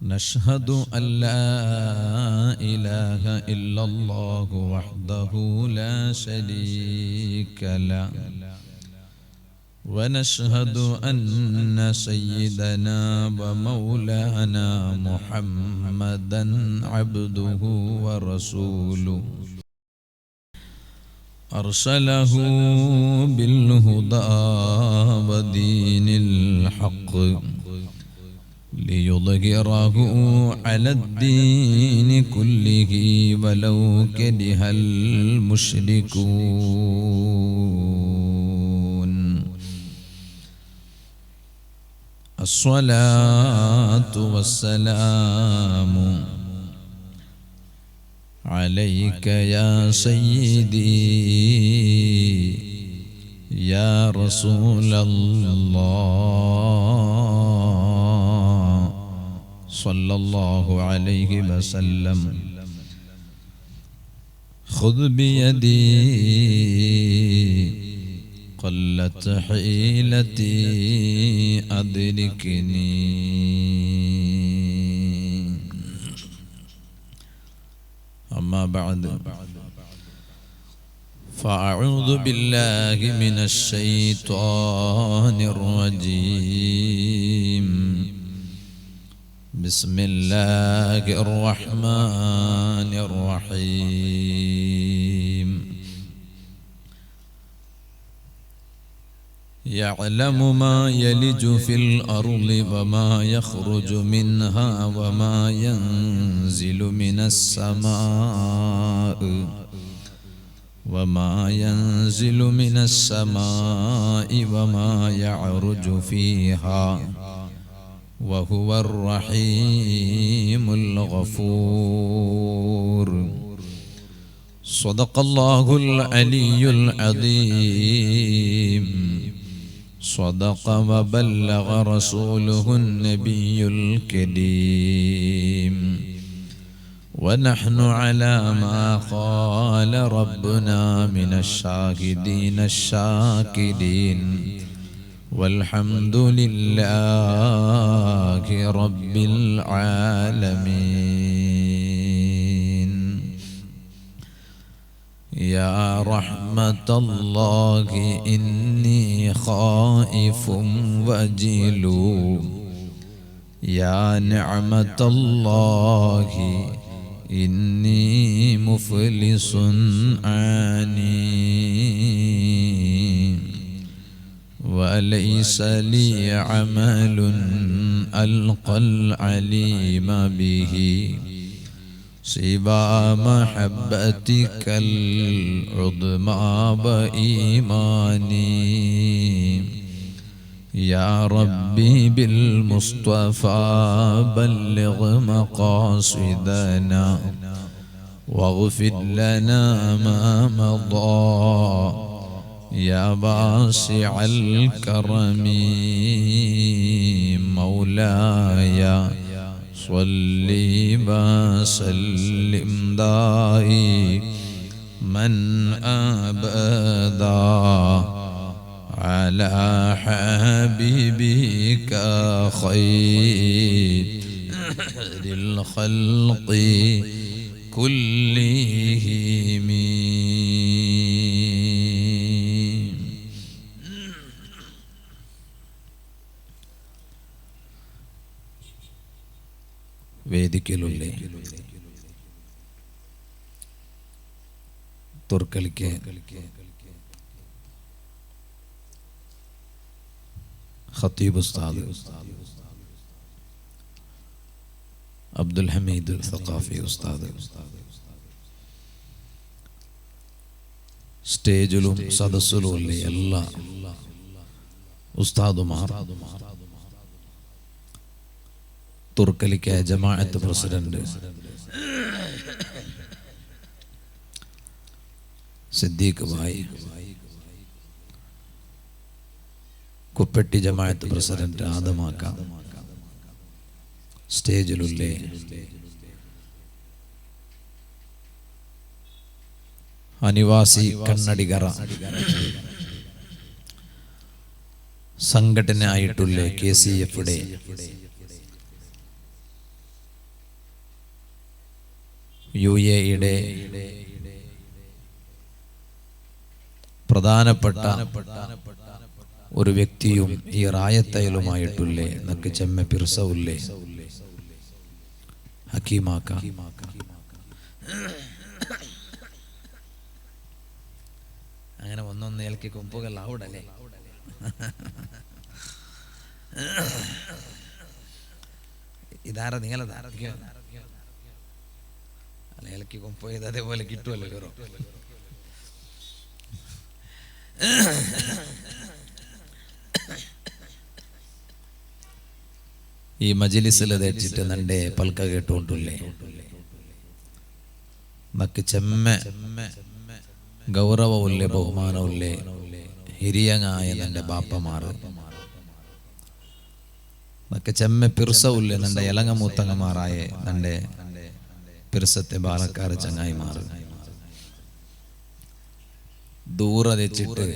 نشهد أن لا إله إلا الله وحده لا شريك له ونشهد أن سيدنا ومولانا محمدا عبده ورسوله أرسله بالهدى ودين الحق ليظهره على الدين كله ولو كره المشركون. الصلاة والسلام عليك يا سيدي يا رسول الله صلى الله عليه وسلم. خذ بيدي قلت حيلتي أدركني. أما بعد فأعوذ بالله من الشيطان الرجيم. بسم الله الرحمن الرحيم. يعلم ما يلج في الأرض وما يخرج منها وما ينزل من السماء وما يعرج فيها وهو الرحيم الغفور. صدق الله العلي العظيم. صدق وبلغ رسوله النبي الكريم. ونحن على ما قال ربنا من الشاهدين الشاكرين والحمد لله رب العالمين. يا رحمة الله إني خائف وجل. يا نعمة الله إني مفلس عاني. وليس لي عمل ألقى العليم به سوى محبتك العظمى وإيماني. يا ربي بالمصطفى بلغ مقاصدنا واغفر لنا ما مضى. يا واسع الكرم مولاي صل وسلم دائما أبدا على حبيبك خير الخلق كلهم. വേദിക്കലുള്ള തുർക്കലിക്ക് ഖത്തീബ് ഉസ്താദ് അബ്ദുൽ ഹമീദ് സഖാഫി ഉസ്താദ്, സ്റ്റേജിലും സദസ്സിലും ഉള്ള എല്ലാ ഉസ്താദുമാർ, തുർക്കലിക്ക് ജമാഅത്ത് പ്രസിഡന്റ് സിദ്ദീഖ് ഭായ്, കുപ്പട്ടി ജമാഅത്ത് പ്രസിഡന്റ് ആദമാക്ക, സ്റ്റേജിലുള്ള അനിവാസി കണ്ണടികറ സംഘടനയായിട്ടുള്ള KCF യുടെ UAE പ്രധാനപ്പെട്ട ഒരു വ്യക്തിയും ഈ റായത്തയിലുമായിട്ടുള്ളേ എന്നൊക്കെ ചെമ്മ പിർസവുല്ലേ ഹക്കീമാക്ക അങ്ങനെ ഒന്നൊന്ന് ഏൽക്കി കൊമ്പുകൾ ആവിടല്ലേ ഇതാര നിങ്ങളതാര അല്ല ഏൽക്കി കൊമ്പ് ചെയ്ത് അതേപോലെ കിട്ടുമല്ലോ കയറോ ഈ മജ്ലിസിൽ തെറ്റിട്ട് നന്റെ പൽക്ക കേട്ടുകൊണ്ടില്ലേ നക്ക് ചെമ്മ ഗൗരവമില്ലേ ബഹുമാനമില്ലേ ഹിരിയങ്ങായ നന്റെ ബാപ്പമാർ നക്ക് ചെമ്മ പിർസവില്ലേ നന്റെ ഇലങ്ങമൂത്തങ്ങമാറായ നന്റെ പിർസത്തെ ബാലക്കാർ ചങ്ങായിമാർ ദൂരെ വെച്ചിട്ട്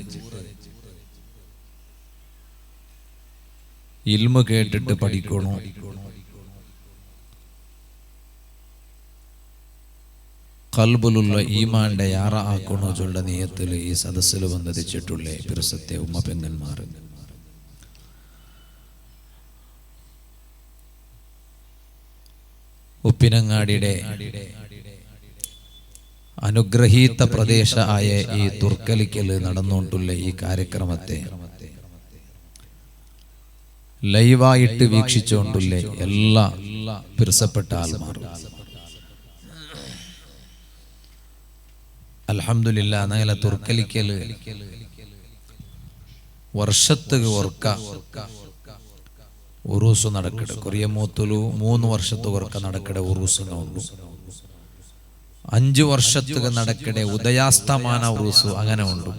ഇൽമു കേട്ടിട്ട് പഠിക്കണോ കൽബിലുള്ള ഈമാന്റെ യാറ ആക്കണോ ചൊല്ല നീയത്തിൽ ഈ സദസ്സിൽ വന്നെത്തിച്ചിട്ടുള്ളേ പിർസത്തെ ഉമ്മ പെങ്ങന്മാർ ഉപ്പിനങ്ങാടിയുടെ അനുഗ്രഹീത പ്രദേശ ആയ ഈ തുർക്കലിക്കൽ നടന്നുകൊണ്ടുള്ള ഈ കാര്യക്രമത്തെ ലൈവായിട്ട് വീക്ഷിച്ചുകൊണ്ടുള്ള എല്ലാ പിർസപ്പെട്ട ആൾമാരും അൽഹംദുലില്ലാ നഗല തുർക്കലിക്കല് വർഷത്തുക ഓർക്ക ഉറൂസ് നടക്കടെ കൊറിയമൂത്തുലു 3 വർഷത്തുക ഓർക്ക നടക്കടെ ഉറൂസുണ്ട് 5 വർഷത്തുക നടക്കടെ ഉദയാസ്തമാന ഉറൂസു അങ്ങനെ ഉണ്ട്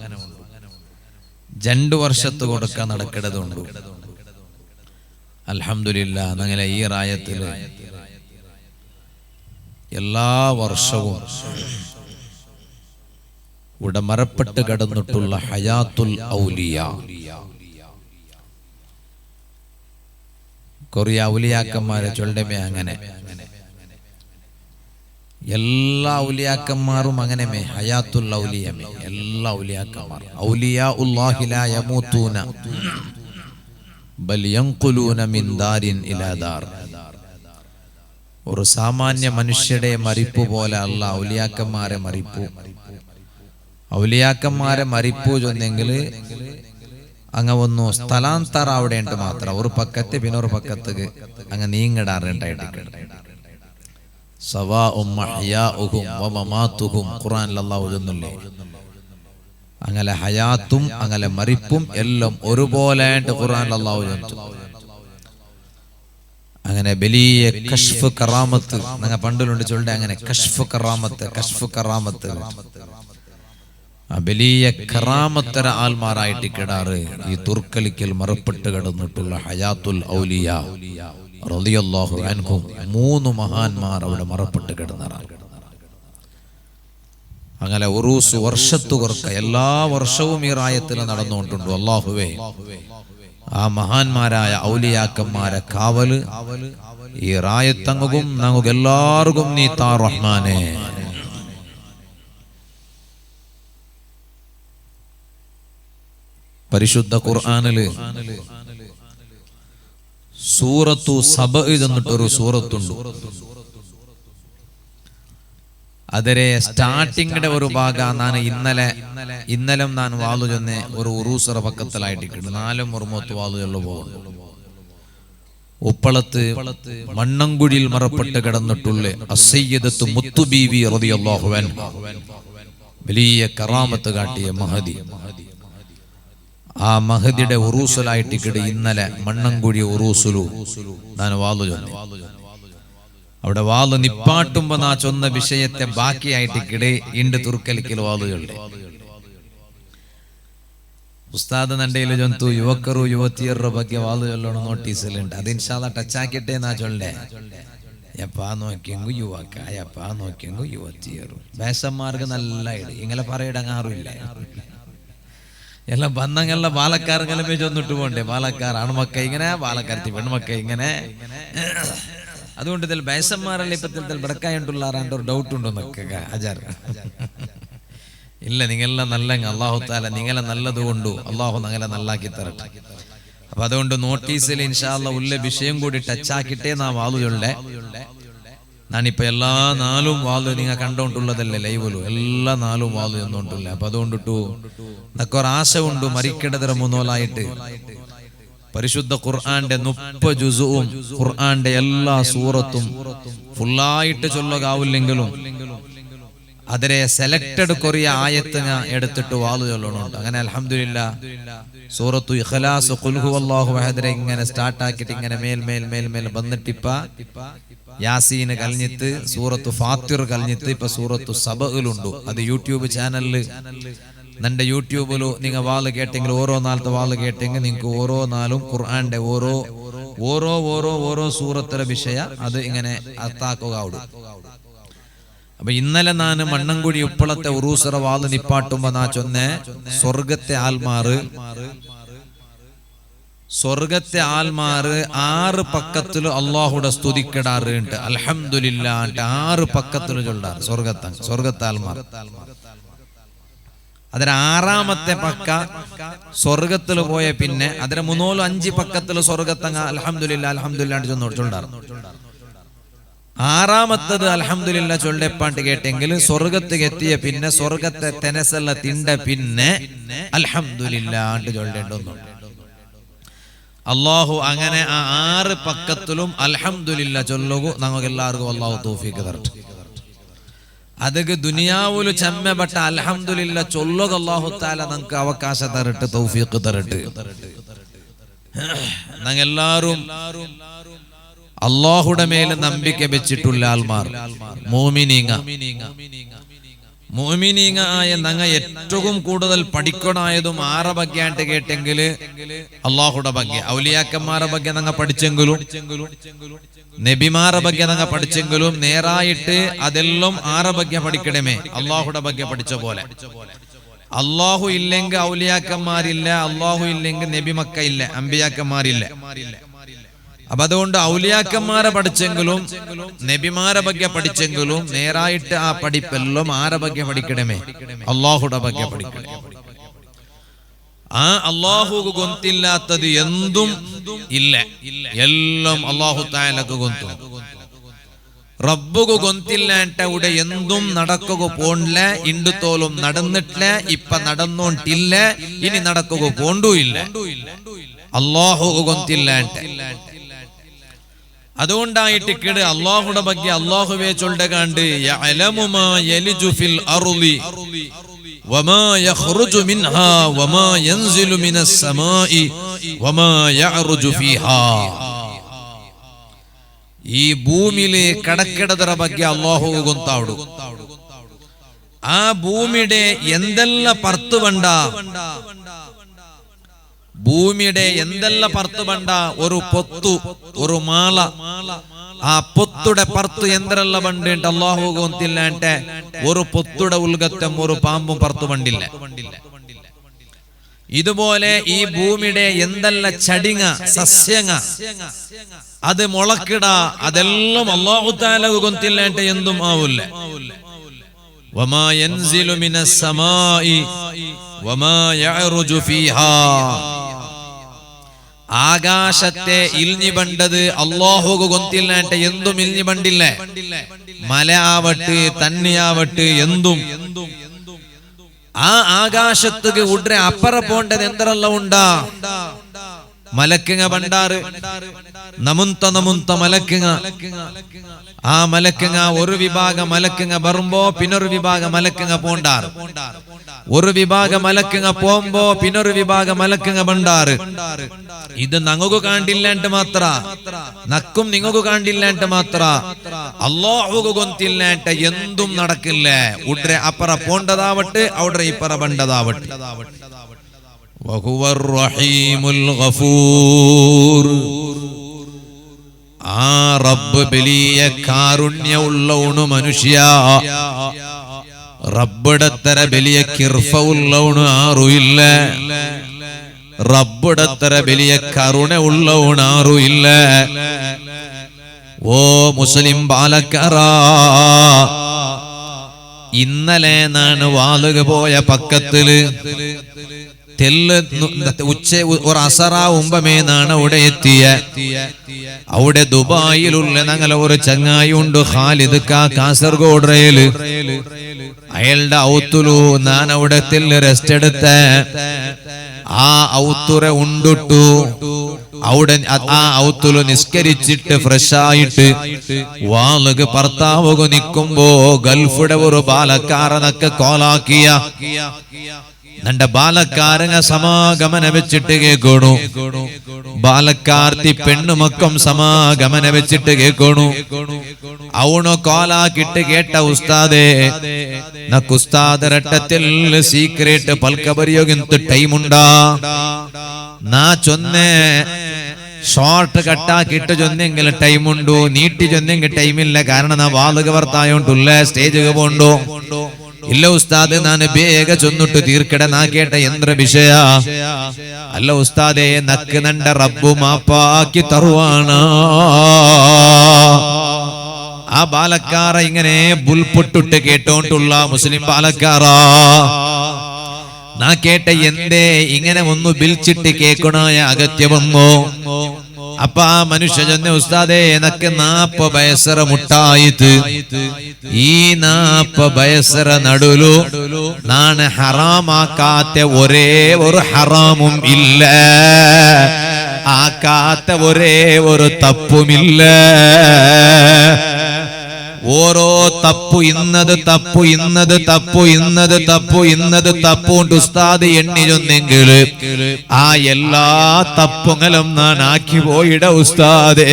2 വർഷത്തുക ഓർക്ക നടക്കടതുണ്ട് അൽഹംദുലില്ലാ നഗല ഈ റായത്തില് എല്ലാ വർഷവും ഉടമറപ്പെട്ട് കിടന്നിട്ടുള്ള ഹയാത്തുൽ ഔലിയ കൊറിയ ഔലിയാക്കന്മാരെ ചൊല്ലമേ അങ്ങനെ എല്ലാ ഔലിയാക്കന്മാരും അങ്ങനെ ഹയാത്തുൽ ഔലിയമേ എല്ലാ ഔലിയാക്കന്മാർ ഔലിയാഉല്ലാഹി ലാ യമൂതൂന ബൽ യൻഖുലൂന മിൻ ദാരിൻ ഇലാ ദാർ ഒരു സാമാന്യ മനുഷ്യരുടെ മരിപ്പ് പോലെ അല്ല ഔലിയാക്കന്മാരെ മരിപ്പു ചൊന്നെങ്കിൽ അങ്ങ ഒന്നു സ്ഥലാന്തര അവിടെ ഉണ്ട് മാത്രം ഒരു പക്കത്ത് പിന്നെ ഒരു പക്കത്തേക്ക് അങ്ങ് നീങ്ങിടാറുണ്ടായിട്ട് ഖുർആനിൽ അല്ലാഹു ചൊല്ലുന്നില്ലേ അങ്ങനെ ഹയാത്തും അങ്ങനെ മരിപ്പും എല്ലാം ഒരുപോലെ ഖുർആനിൽ അല്ലാഹു ചൊല്ലുന്നു അങ്ങനെ വലിയ കശ്ഫ് കറാമത്ത് നിങ്ങൾ പണ്ടിലുണ്ട് ചൊല്ലുടെ അങ്ങനെ കശ്ഫ് കറാമത്ത് വലിയ കറാമത്തര ആൽമാരായിട്ട് കിടാറ് ഈ തുർക്കലിക്കൽ മറപ്പെട്ട് കിടന്നിട്ടുള്ള ഹയാത്തുൽ ഔലിയ റളിയല്ലാഹു അൻഹും 3 മഹാന്മാർ അവിടെ മറപ്പെട്ട് കിടന്നറാണ് അങ്ങനെ ഉറൂസ് വർഷത്തുകർക്ക് എല്ലാ വർഷവും ഈ റായത്തിൽ നടന്നുകൊണ്ടുണ്ട് അല്ലാഹുവേ ആ മഹാന്മാരായ ഔലിയാക്കന്മാരെ കാവല് ഈ റായത്തങ്ങും നമുക്ക് എല്ലാവർക്കും നീ താ റഹ്മാനെ പരിശുദ്ധ ഖുർആനില് സൂറത്തു സബ എന്നിട്ടൊരു സൂറത്തുണ്ട് അതിലെ സ്റ്റാർട്ടിങ്ങിന്റെ ഒരു ഭാഗം ഞാൻ ഇന്നലെ ഞാൻ വാളു ചെന്ന് ഒരു ഉറൂസറ പക്കത്തിലായിട്ട് 4 മുറുമത്ത് വാളു ചെല്ലു പോകുന്നു ഉപ്പളത്ത് മണ്ണങ്കുഴിയിൽ മറപ്പെട്ട് കിടന്നിട്ടുള്ള അസയ്യിദത്തു മുത്തുബീവി റളിയല്ലാഹു അൻഹ വലിയ കറാമത്ത് കാട്ടിയ മഹദി ആ മഹദിയുടെ ഉറൂസലായിട്ട് കിട ഇന്നലെ മണ്ണങ്കുഴി ഉറൂസുലു ഞാൻ വാളു ചൊന്നു അവിടെ വാള് നിപ്പാട്ടുമ്പോ നാ ചൊന്ന വിഷയത്തെ ബാക്കിയായിട്ട് കിട ഇണ്ട് തുർക്കലിക്കൽ വാളു ചൊല്ലേ ഉസ്താദ് നണ്ടയില് ചൊന്തു യുവക്കರು യുവತಿയരുടെ ಬಗ್ಗೆ വാളു ചൊല്ലണം നോട്ടീസിലുണ്ട് അത് ഇൻഷാ അല്ലാഹ് ടച്ചാക്കിട്ടേ നാ ചൊല്ലേ എപ്പാ നോക്കിയെങ്കു യുവക്ക എപ്പാ നോക്കിയെങ്കു യുവതിയರು വേഷന്മാർക്ക് നല്ല ഇട് ഇങ്ങനെ പറയിടങ്ങാറില്ല എല്ലാം ബന്ധങ്ങളെല്ലാം ബാലക്കാരെല്ലാം ചൊന്നിട്ട് പോണ്ടേ ബാലക്കാർ ആൺമക്ക ഇങ്ങനെ ബാലക്കാരത്തി പെൺമക്ക ഇങ്ങനെ അതുകൊണ്ട് ഇതിൽ ബയസന്മാരല്ലേ ഇപ്പത്തിൽ ബടക്കായിട്ടുള്ളാറാണ്ട് ഒരു ഡൗട്ട് ഉണ്ടോ എന്നൊക്കെ ആചാര ഇല്ല. നിങ്ങളെല്ലാം നല്ല അള്ളാഹു താല നിങ്ങളെ നല്ലത് കൊണ്ടു അള്ളാഹു നിങ്ങളെ നല്ലാക്കി തരട്ടെ. അപ്പൊ അതുകൊണ്ട് നോട്ടീസിൽ ഇൻഷാ അല്ലാഹ് ഉള്ള വിഷയം കൂടി ടച്ചാക്കിട്ടേ നാ വാളുകളുടെ ഞാനിപ്പോ എല്ലാ 4 വാള് നിങ്ങൾ കണ്ടോണ്ടുള്ളതല്ലേ ലൈവിലും എല്ലാ 4 വാള് എന്നോണ്ടില്ല. അപ്പൊ അതുകൊണ്ടിട്ടു നക്കൊരാശ ഉണ്ട് മരിക്കേണ്ടതിര മൂന്നോലായിട്ട് പരിശുദ്ധ ഖുർആന്റെ 30 ജുസുവും ഖുർആന്റെ എല്ലാ സൂറത്തും ഫുള്ളായിട്ട് ചൊല്ലുകാവില്ലെങ്കിലും അതിലെ സെലക്ടഡ് കൊറിയ ആയത്ത് ഞാൻ എടുത്തിട്ട് വാള് ചൊല്ലണുണ്ട്. അങ്ങനെ അൽഹംദുലില്ലാഹ് സൂറത്തു ഇഖ്ലാസ് ഖുൽ ഹുവല്ലാഹു അഹദ് ഇങ്ങനെ സ്റ്റാർട്ട് ആക്കിയിട്ട് ഇങ്ങനെ മേൽ വന്നിട്ടിപ്പ യാസീൻ കഴിഞ്ഞിട്ട് സൂറത്തു ഫാത്തിർ കഴിഞ്ഞിട്ട് ഇപ്പൊ സൂറത്തു സബഇലുണ്ട്. അത് യൂട്യൂബ് ചാനലില് നിന്റെ യൂട്യൂബിലു നിങ്ങൾ വാള് കേട്ടെങ്കിൽ ഓരോ നാളത്തെ വാള് കേട്ടെങ്കിൽ നിങ്ങൾക്ക് ഓരോ നാളും ഖുർആന്റെ ഓരോ സൂറത്തിലെ വിഷയ അത് ഇങ്ങനെ അർത്ഥാക്കുക. അപ്പൊ ഇന്നലെ ഞാൻ മണ്ണൻകുഴി ഉപ്പളത്തെ ഉറൂസറ വാള് നിപ്പാട്ടുമ്പോ നാ ചൊന്നെ സ്വർഗത്തെ ആൽമാറ് 6 പക്കത്തില് അള്ളാഹുടെ സ്തുതിക്കിടാറുണ്ട്. അൽഹംദുലില്ലാഹ് 6 പക്കത്തില് ചൊല്ലാറ് സ്വർഗത്തെ ആൽമാർ. അതിന് 6ാമത്തെ പക്ക സ്വർഗത്തിൽ പോയ പിന്നെ അതിന് 3-5 പക്കത്തില് സ്വർഗത്തങ്ങ അൽഹംദുലില്ലാഹ് ചൊല്ലാറ്. 6ാമത്തത് അൽഹംദുലില്ലാഹ് ചൊല്ലേപ്പാട്ട് കേട്ടെങ്കിൽ സ്വർഗത്തേക്ക് എത്തിയ പിന്നെ സ്വർഗത്തെ തെനസല്ല തിണ്ട പിന്നെ അൽഹംദുലില്ലാഹ് ചൊല്ലേണ്ടൊന്നുണ്ട്. അള്ളാഹു അങ്ങനെ ആ 6 പക്കത്തിലും അൽഹംദുലില്ലാഹ് ചൊല്ലുകു നമുക്ക് എല്ലാവർക്കും അള്ളാഹു തൗഫീഖ് തരട്ടെ. അതൊക്കെ ദുനിയാവുല് ചമ്മപ്പെട്ട അൽഹംദുലില്ലാഹ് ചൊല്ലുക അള്ളാഹു താല നമുക്ക് അവകാശ തരട്ടെ, തൗഫീഖ് തരട്ടെ. ഞങ്ങൾ എല്ലാവരും അള്ളാഹുടെ മേലെ നമ്പിക്ക വെച്ചിട്ടുള്ള ആൾമാർ മോമിനീങ്ങ ആയ ഞങ്ങ ഏറ്റവും കൂടുതൽ പഠിക്കണായതും 6 ബഗ്യായിട്ട് കേട്ടെങ്കിൽ അള്ളാഹുടെ ബഗ്യ ഔലിയാക്കന്മാരെ ബഗ്യ ഞങ്ങ പഠിച്ചെങ്കിലും നബിമാരെ ബഗ്യ ഞങ്ങ പഠിച്ചെങ്കിലും നേരായിട്ട് അതെല്ലാം 6 ബഗ്യ പഠിക്കണമേ. അള്ളാഹുടെ ബഗ്യ പഠിച്ച പോലെ അള്ളാഹു ഇല്ലെങ്കിൽ ഔലിയാക്കന്മാരില്ല, അള്ളാഹു ഇല്ലെങ്കിൽ നബിമക്ക ഇല്ല, അമ്പിയാക്കന്മാരില്ല. അപ്പൊ അതുകൊണ്ട് ഔലിയാക്കന്മാരെ പഠിച്ചെങ്കിലും നബിമാരെ ബഗ്യ പഠിച്ചെങ്കിലും നേരായിട്ട് ആ പഠിപ്പെല്ലാം 6 ബഗ്യ പഠിക്കണമേ, അള്ളാഹുടെ ബഗ്യ പഠിക്കണേ. ആ അള്ളാഹുക്ക് ഗൊന്തില്ലാത്തത് എന്തും ഇല്ല, എല്ലാം അള്ളാഹു തആലക്ക് ഗൊന്തു. റബ്ബുക്ക് ഗൊന്തില്ലാണ്ട ഇവിടെ എന്തും നടക്കുക പോണില്ല, ഇണ്ടുത്തോലും നടന്നിട്ടില്ല, ഇപ്പൊ നടന്നോണ്ടില്ല, ഇനി നടക്കുക പോണ്ടുമില്ല. അള്ളാഹുക്ക് ഗൊന്തില്ലാണ്ട അതുകൊണ്ടായിട്ട് കേട് അള്ളാഹുടെ ബഗ്യ അള്ളാഹുവേ ചൊല്ലകാണ്ട് യഅലമു മാ യലിജു ഫിൽ അർളി വമാ യഖ്റുജു മിൻഹാ വമാ യൻസിലു മിനസ് സമാഇ വമാ യഅറുജു ഫീഹാ. ഈ ഭൂമിയിലെ കടക്കിടതര ബഗ്യ അള്ളാഹു ഗൊന്താവു. ആ ഭൂമിയുടെ എന്തെല്ലാം പർത്തു വേണ്ട, ഭൂമിയുടെ എന്തെല്ലാം പർത്തു വേണ്ട, ഒരു പൊത്തു ഒരു മാല, ആ പൊത്തുടെ പർത്തു എന്തെല്ലാം പണ്ട് അള്ളാഹു ഗൊന്തില്ലാണ്ട് ഒരു പൊത്തുടെ ഉൽഗത്തം ഒരു പാമ്പും പർത്തു പണ്ടില്ല. ഇതുപോലെ ഈ ഭൂമിയുടെ എന്തെല്ലാം ചടിങ്ങ സസ്യങ്ങ അത് മുളക്കിട അതെല്ലാം അല്ലാഹു തആല ഗൊന്തില്ലാണ്ട് എന്തും ആവില്ല. വമാ യൻസിലു മിനസ് സമാഇ വമാ യഅറുജു ഫീഹാ. ആകാശത്തെ ഇൽഞ്ഞി ബണ്ടത് അല്ലാഹുക്ക് ഗൊന്തില്ലാണ്ട് എന്തും ഇൽഞ്ഞി ബണ്ടില്ല. മല ആവട്ടെ തണ്ണിയാവട്ടെ എന്തും ആ ആകാശത്തുക്ക് ഉടനെ അപ്പറ പോണ്ടത് എന്തെല്ലാം ഉണ്ടാ. മലക്കുങ്ങ ബണ്ടാറ് നമുന്ത മലക്കുങ്ങ. ആ മലക്കുങ്ങ ഒരു വിഭാഗം മലക്കുങ്ങ വരുമ്പോ പിന്നൊരു വിഭാഗം മലക്കുങ്ങ പോണ്ടാറ്. ഒരു വിഭാഗം മലക്കുങ്ങ പോകുമ്പോ പിന്നൊരു വിഭാഗം മലക്കുങ്ങ ബണ്ടാറ്. ഇത് ഞങ്ങൾക്ക് കാണ്ടില്ലാണ്ട് മാത്ര, നക്കും നിങ്ങൾക്ക് കാണ്ടില്ലാണ്ട് മാത്ര, അല്ലാഹുക്ക് ഗൊന്തില്ലാണ്ട് എന്തും നടക്കില്ല. ഉടനെ അപ്പറ പോണ്ടതാവട്ടെ അവിടെ ഇപ്പറ ബണ്ടതാവട്ടെ. വഹുവർ റഹീമുൽ ഗഫൂർ. ആ റബ്ബ് വലിയ കാരുണ്യമുള്ളവണ് മനുഷ്യ. റബ്ബിടത്തര വലിയ കിർഫ ഉള്ളവണ് ആറുമില്ല. റബ്ബിടത്തര വലിയ കരുണ ഉള്ളവണ് ആറുമില്ല. ഓ മുസ്ലിം ബാലക്കാര, ഇന്നലെ നാണ് വാളുക പോയ പക്കത്തില് തെല്ല് ഉച്ച ഒരു അസറാവുമ്പമേന്നാണ് അവിടെ എത്തിയ. അവിടെ ദുബായിലുള്ള ഞങ്ങളെ ഒരു ചങ്ങായുണ്ട്, ഖാലിദ് കാസർഗോഡ് റേല്. അയാളുടെ ഔത്തുലു ഞാൻ അവിടെ തെല്ല് റെസ്റ്റ് എടുത്ത. ആ ഔത്തുറ ഉണ്ടിട്ടു. അവിടെ ആ ഔത്തുലു നിസ്കരിച്ചിട്ട് ഫ്രഷായിട്ട് വാളുക ഭർത്താവുക നിൽക്കുമ്പോ ഗൾഫിടെ ഒരു ബാലക്കാരനൊക്കെ കോലാക്കിയ. നന്റെ ബാലക്കാരങ്ങ സമാഗമന വെച്ചിട്ട് കേൾക്കണു. ബാലക്കാർത്തി പെണ്ണുമക്കം സമാഗമന വെച്ചിട്ട് കേൾക്കണു. അവണോ കോലാക്കിട്ട് കേട്ട ഉസ്താദേ, നക്ക് ഉസ്താദ് രട്ടത്തിൽ സീക്രട്ട് പൽക്കബരിയോಗಿಂತ ടൈമുണ്ടാ? നാ ചൊന്നേ ഷോർട്ട് കട്ടാക്കിട്ട് ചൊന്നെങ്കിൽ ടൈമുണ്ടു, നീട്ടി ചൊന്നെങ്കിൽ ടൈമില്ല. കാരണം നാ വാളുക വർത്തായോണ്ടുള്ള സ്റ്റേജ് പോണ്ടോ? ഇല്ല ഉസ്താദ്, നാന് ಬೇಗ ചൊന്നിട്ട് തീർക്കട. നാ കേട്ട യന്ത്ര വിഷയ അല്ല ഉസ്താദേ, നക്ക് നണ്ട റബ്ബു മാപ്പാക്കി തറുവാണ. ആ ബാലക്കാര ഇങ്ങനെ ബുൽപൊട്ടിട്ട് കേട്ടോണ്ടുള്ള മുസ്ലിം ബാലക്കാര, നാ കേട്ട എന്തേ ഇങ്ങനെ ഒന്ന് വിളിച്ചിട്ട് കേൾക്കണായ അഗത്യവന്നോ? അപ്പൊ ആ മനുഷ്യ ചെന്ന ഉസ്താദേ, എനക്ക് 40 വയസ്സറ മുട്ടായിട്ട് ഈ 40 വയസ്സറ നടുലു നാണ് ഹറാമാക്കാത്ത ഒരേ ഒരു ഹറാമും ഇല്ല, ആക്കാത്ത ഒരേ ഒരു തപ്പുമില്ല. ഓരോ തപ്പു ഇന്നത് തപ്പു ഇന്നത് തപ്പു ഇന്നത് തപ്പു ഇന്നത് തപ്പുകൊണ്ട് ഉസ്താദ് എണ്ണിയൊന്നെങ്കിൽ ആ എല്ലാ തപ്പുങ്ങളും ഞാൻ ആക്കി പോയിട ഉസ്താദേ.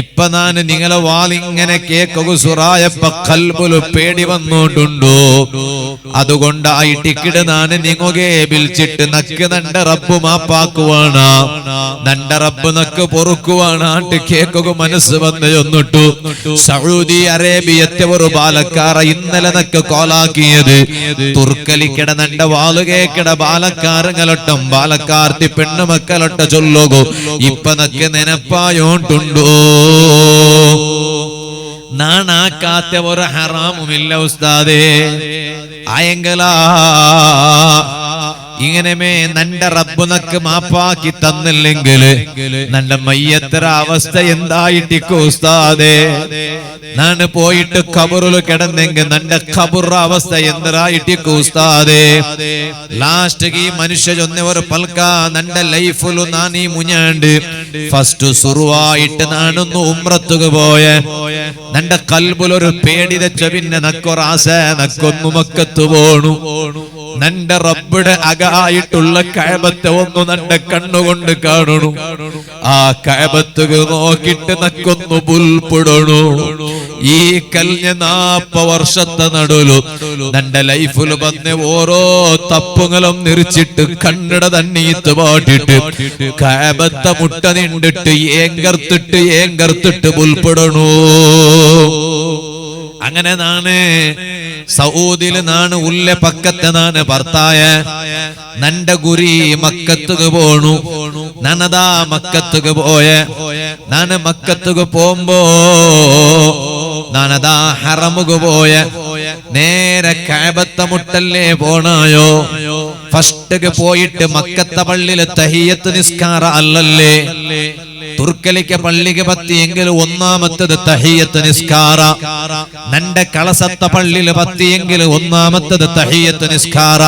ഇപ്പൊ ഞാൻ നിങ്ങളെ വാളിങ്ങനെ കേക്കുക സുറായപ്പ കൽബുല് പേടി വന്നോണ്ടുണ്ടോ? അതുകൊണ്ടായിട്ടിക്കിട് ഞാൻ നിങ്ങെ വിളിച്ചിട്ട് നക്ക് നണ്ട റബ്ബ് മാപ്പാക്കുവാണ്, നണ്ട റബ്ബ് നക്ക് പൊറുക്കുവാനാട്ട് കേക്കുക മനസ്സ് വന്ന് ചൊന്നിട്ടു. സൗദി അറേബ്യത്തെ ഒരു ബാലക്കാര ഇന്നലെ നക്ക് കോലാക്കിയത് തുർക്കലിക്കട നണ്ട വാളുകേക്കട ബാലക്കാരങ്ങളൊട്ടും ബാലക്കാർത്തി പെണ്ണുമക്കളൊട്ട ചൊല്ലുകോ. ഇപ്പൊ നക്ക് നെനപ്പായോണ്ടുണ്ടോ? നാണാക്കാത്ത ഒരു ഹറാമുമില്ല ഉസ്താദേ. ആയെങ്കിലാ ഇങ്ങനെമേ നണ്ട റബ്ബ് നക്ക് മാപ്പാക്കി തന്നില്ലെങ്കിൽ നന്റെ മയ്യത്തര അവസ്ഥ എന്തായിട്ടിക്കോ ഉസ്താദേ? നാണ് പോയിട്ട് ഖബറിൽ കിടന്നെങ്കിൽ നന്റെ ഖബറ അവസ്ഥ എന്തായിട്ടിക്കോ ഉസ്താദേ? ലാസ്റ്റ് ഈ മനുഷ്യ ചൊന്നവർ പൽക്ക നന്റെ ലൈഫിലു നാനീ മുഞ്ഞാണ്ട് ഫസ്റ്റ് സുറുവായിട്ട് നാണൊന്ന് ഉംറത്തുക പോയ നന്റെ കൽബിലൊരു പേടി വെച്ച പിന്നെ നക്കൊരാസ നക്കൊന്നു മക്കത്ത് പോണു. നന്റെ റബ്ബിടെ അകായിട്ടുള്ള കഅബത്തെ ഒന്ന് നന്റെ കണ്ണുകൊണ്ട് കാണണു. ആ കഅബത്തുക നോക്കിട്ട് നക്കൊന്നു പുൽപ്പിടണു. ഈ കഴിഞ്ഞ 40 വർഷത്തെ നടുലു നന്റെ ലൈഫിൽ വന്ന് ഓരോ തപ്പുകളും നിറിച്ചിട്ട് കണ്ണട തണ്ണീത്ത് പാട്ടിട്ട് കഅബത്തെ മുട്ട നിണ്ടിട്ട് ഏങ്കർത്തിട്ട് പുൽപ്പിടണു. അങ്ങനെ നാണ് സൗദിയില് നാണ് ഉള്ള പക്കത്തെ നാണ് ഭർത്തായ നന്റെ ഗുരി മക്കത്തുക പോണു. നനതാ മക്കത്തുക പോയ നാണ് മക്കത്തുക പോകുമ്പോ നാനതാ ഹറമുക പോയ നേരെ കഅബത്തെ മുട്ടല്ലേ പോണായോ? ഫസ്റ്റ് പോയിട്ട് മക്കത്തെ പള്ളിയിലെ തഹിയ്യത്ത് നിസ്കാര അല്ലല്ലേ? തുർക്കലിക്ക പള്ളിക്ക് പത്തിയെങ്കിൽ ഒന്നാമത്തത് തഹിയ്യത്ത് നിസ്കാര. നന്റെ കളസത്ത പള്ളിയിൽ പത്തിയെങ്കിൽ ഒന്നാമത്തത് തഹിയ്യത്ത് നിസ്കാര.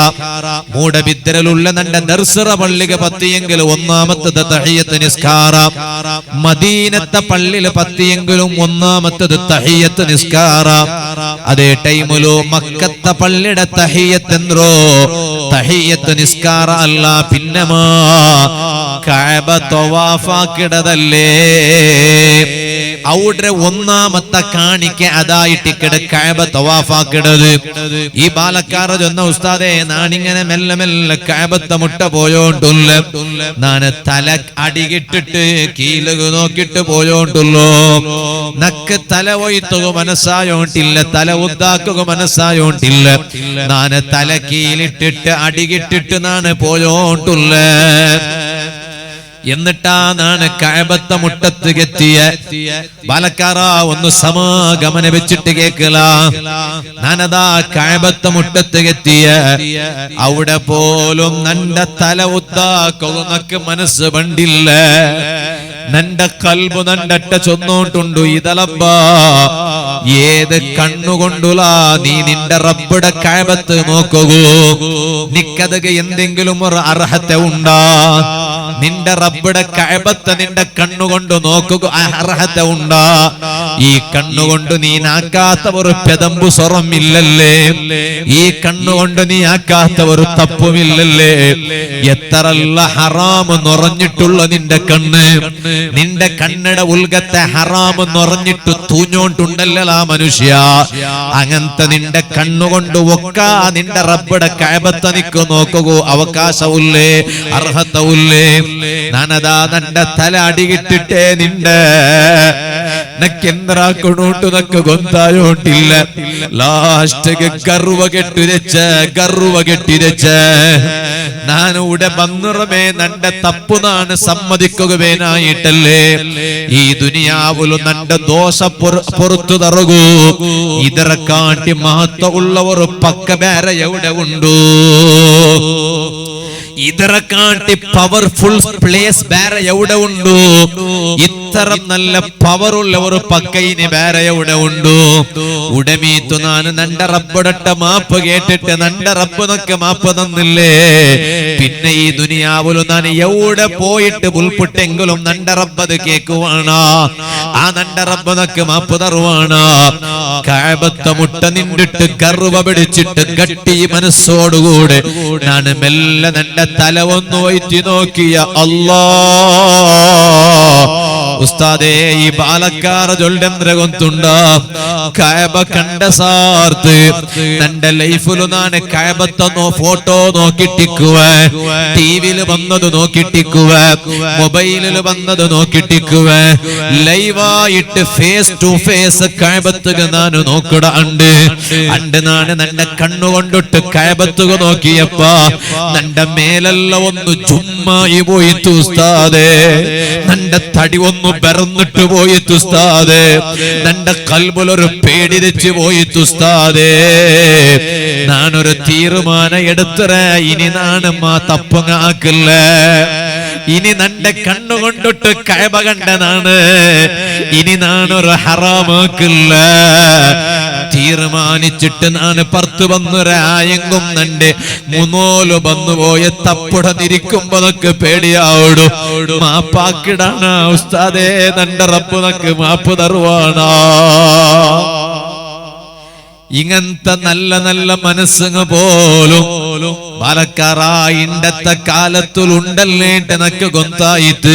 മൂടബിദ്രലുള്ള നന്റെ ദർസറ പള്ളിക്ക് പത്തിയെങ്കിൽ ഒന്നാമത്തത് തഹിയ്യത്ത് നിസ്കാര. മദീനത്തെ പള്ളിയിൽ പത്തിയെങ്കിലും ഒന്നാമത്തത് തഹിയ്യത്ത് നിസ്കാര. അതേ ടൈമിലോ മക്കത്തെ പള്ളിയുടെ തഹിയ്യത്ത് എന്തോ തഹിയ്യത്ത് നിസ്കാര അല്ല, പിന്നമാ കഅബ തവാഫാക്കിടതല്ലേ? അവിടെ ഒന്നാമത്തെ കാണിക്ക അതായിട്ടിക്കട കഅബ തവാഫാക്കിടത്. ഈ ബാലക്കാര ചൊന്ന ഉസ്താദേ, നാണിങ്ങനെ മെല്ലെ മെല്ലെ കഅബത്തെ മുട്ട പോയോണ്ടുള്ള നാന് തല അടികിട്ടിട്ട് കീലുക നോക്കിട്ട് പോയോണ്ടുള്ളൂ. നക്ക് തല ഒയ്ത്തുക മനസ്സായോണ്ടില്ല, തല ഉദ്ദാക്കുക മനസ്സായോണ്ടില്ല. നാന് തല കീലിട്ടിട്ട് അടികിട്ടിട്ട് നാണ് പോയോണ്ടുള്ള. എന്നിട്ടാണ് കഅബത്തെ മുട്ടത്തുകെത്തിയ ബാലക്കാറ ഒന്ന് സമാഗമന വെച്ചിട്ട് കേൾക്കല. ഞാനതാ കഅബത്തെ മുട്ടത്തുകെത്തിയ അവിടെ പോലും നന്റെ തല ഉത്താക്കൊന്നക്ക് മനസ്സ് പണ്ടില്ല. നന്റെ കൽബ് നണ്ടട്ട ചൊന്നോട്ടുണ്ടു ഇതലബ്ബ ഏത് കണ്ണുകൊണ്ടുള്ള നീ നിന്റെ റബ്ബുടെ കഅബത്ത് നോക്കുകൂ. നിക്കത് എന്തെങ്കിലും ഒരു അർഹത ഉണ്ടാ? നിന്റെ റബ്ബുടെ കഅബത്ത് നിന്റെ കണ്ണുകൊണ്ട് നോക്കുക, അർഹത ഉണ്ടാ? ഈ കണ്ണുകൊണ്ട് നീ ആക്കാത്ത ഒരു പെതമ്പു സ്വറമില്ലല്ലേ? ഈ കണ്ണുകൊണ്ട് നീ ആക്കാത്ത ഒരു തപ്പുമില്ലല്ലേ? എത്രല്ല ഹറാം നിറഞ്ഞിട്ടുള്ള നിന്റെ കണ്ണ്, നിന്റെ കണ്ണട ഉൽഗത്തെ ഹറാം നിറഞ്ഞിട്ട് തൂഞ്ഞോണ്ടുണ്ടല്ലോ മനുഷ്യ. അങ്ങനത്തെ നിന്റെ കണ്ണുകൊണ്ട് ഒക്ക നിന്റെ റബ്ബുടെ കഅബത്ത് നിക്ക് നോക്കൂ. അവകാശമില്ലേ? അർഹതയില്ലേ? ഞാനതാ നിന്റെ തല അടികിട്ടിട്ടേ നിന്റെ നക്കെന്തറാക്കൊണ്ടു നക്ക് ഗൊന്തായോട്ടില്ല. ലാസ്റ്റ് ഗർവ കെട്ടിരച്ച് ನಾನು ಉಡೆ ಬಂದುರಮೇ ನಂಡ ತಪ್ಪು ನಾನು ಸಮ್ಮದಿಕ್ಕುವೇನಾಯಿಟ್ಟಲ್ಲೇ ಈ ದುನಿಯಾವುಲು ನಂಡ ದೋಷ ಪೊರುತು ತರಗು. ಇದರ ಕಾಂಟಿ ಮಹತ್ವ ಉಳ್ಳವರು ಪಕ್ಕ ಬೇರೆ ಎವಡೆ ಉಂಡು. ಇದರ ಕಾಂಟಿ ಪವರ್ಫುಲ್ ಪ್ಲೇಸ್ ಬೇರೆ ಎವಡೆ ಉಂಡು. ഇത്ര നല്ല പവർ ഉള്ളവര് പക്കയിന് വേറെ എവിടെ ഉണ്ടു? ഉടമീത്തു നാന് നന്റെ റബ്ബടട്ട മാപ്പ് കേട്ടിട്ട് നന്റെ റബ്ബനൊക്കെ മാപ്പ് തന്നില്ലേ? പിന്നെ ഈ ദുനിയാവിലും ഞാൻ എവിടെ പോയിട്ട് ഉൾപ്പെട്ടെങ്കിലും നന്റെ റബ്ബത് കേക്കുവാണോ? ആ നന്റെ റബ്ബനൊക്കെ മാപ്പ് തരുവാണോ? കഅബത്തെ മുട്ട നിന്നിട്ട് ഗർവ പിടിച്ചിട്ട് ഗട്ടി മനസ്സോടുകൂടെ ഞാൻ മെല്ലെ നന്റെ തല ഒന്ന് വയറ്റി നോക്കിയ അല്ലാ ഉസ്താദേ ഈ ബാലക്കാര ജൊല്ലെന്ദ്ര ഗൊന്തുണ്ട കഅബ കണ്ട സാർത്ത് നന്റെ ലൈഫിലു നാന് കഅബത്തന്നോ ഫോട്ടോ നോക്കിട്ടിക്കുവേ, ടിവിയിൽ വന്നത് നോക്കിട്ടിക്കുവേ, മൊബൈലിൽ വന്നത് നോക്കിട്ടിക്കുവേ, ലൈവായിട്ട് ഫേസ് ടു ഫേസ് കഅബത്തുക നാന് നോക്കട അണ്ട് നാന് നന്റെ കണ്ണുകൊണ്ടിട്ട് കഅബത്തുക നോക്കിയപ്പ നന്റെ മേലല്ല ഒന്ന് ചുമ്മായി പോയിത്തു ഉസ്താദേ. നന്റെ തടി ഒന്ന് ബെറന്നിട്ട് പോയിത്തു ഉസ്താദേ. നന്റെ കൽബിലൊരു പേടി തെച്ചു പോയിത്തു ഉസ്താദേ. നാനൊരു തീരുമാനം എടുത്തറേ, ഇനി നാണ് മാ തപ്പങ്ങാക്കില്ല. ഇനി നന്റെ കണ്ണുകൊണ്ടിട്ട് കഅബ കണ്ടതാണ്, ഇനി നാനൊരു ഹറാമാക്കില്ല. തീരുമാനിച്ചിട്ട് നാന് പുറത്തു വന്നൊരായെങ്കും നന്റെ മൂന്നോല് വന്നുപോയ തപ്പുടന്നിരിക്കുമ്പോഴൊക്കെ പേടിയാവോടും. മാപ്പാക്കിടാണ ഉസ്താദേ, നന്റെ റബ്ബുനക്ക് മാപ്പ് തരുവാണോ? ഇങ്ങനത്തെ നല്ല നല്ല മനസ്സുങ്ങ പോലും ബാലക്കാറ ഇണ്ടത്തെ കാലത്തുണ്ടല്ലേട്ട് നക്ക് ഗൊന്തായിട്ട്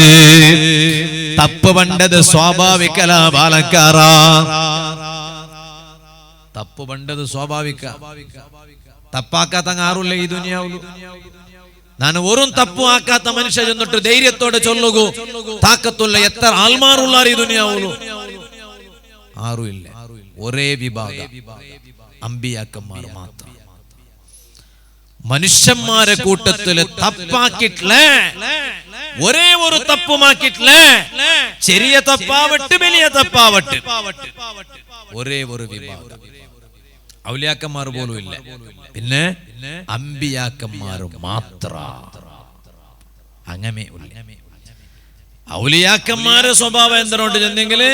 തപ്പ് പണ്ടത് സ്വാഭാവികല ബാലക്കാറ. തപ്പ് പണ്ടത് സ്വാഭാവിക. തപ്പാക്കാത്ത ആരുമില്ല ഈ ദുനിയാവില്. ನಾನು ഒരു തപ്പു ആക്കാത്ത മനുഷ്യ ചെന്നിട്ട് ധൈര്യത്തോടെ ചൊല്ലുകൂ താക്കത്തുള്ള എത്ര ആൾമാറുള്ളാർ ഈ ദുനിയാവുള്ളൂ? ആരുമില്ല. ഒരേ വിഭാഗം അമ്പിയാക്കന്മാർ മാത്രം. മനുഷ്യന്മാരെ കൂട്ടത്തില് തപ്പാക്കിട്ടില്ല, ഒരേ ഒരു തപ്പുമാക്കിട്ടില്ല. ചെറിയ തപ്പാവട്ട് വലിയ തപ്പാവട്ട് ഒരേ ഒരു വിഭാഗം. ഔലിയാക്കന്മാർ പോലും ഇല്ല, പിന്നെ അമ്പിയാക്കന്മാർ മാത്ര. അങ്ങനെ ഔലിയാക്കന്മാരെ സ്വഭാവം എന്തിനോട്ട് ചെന്നെങ്കില്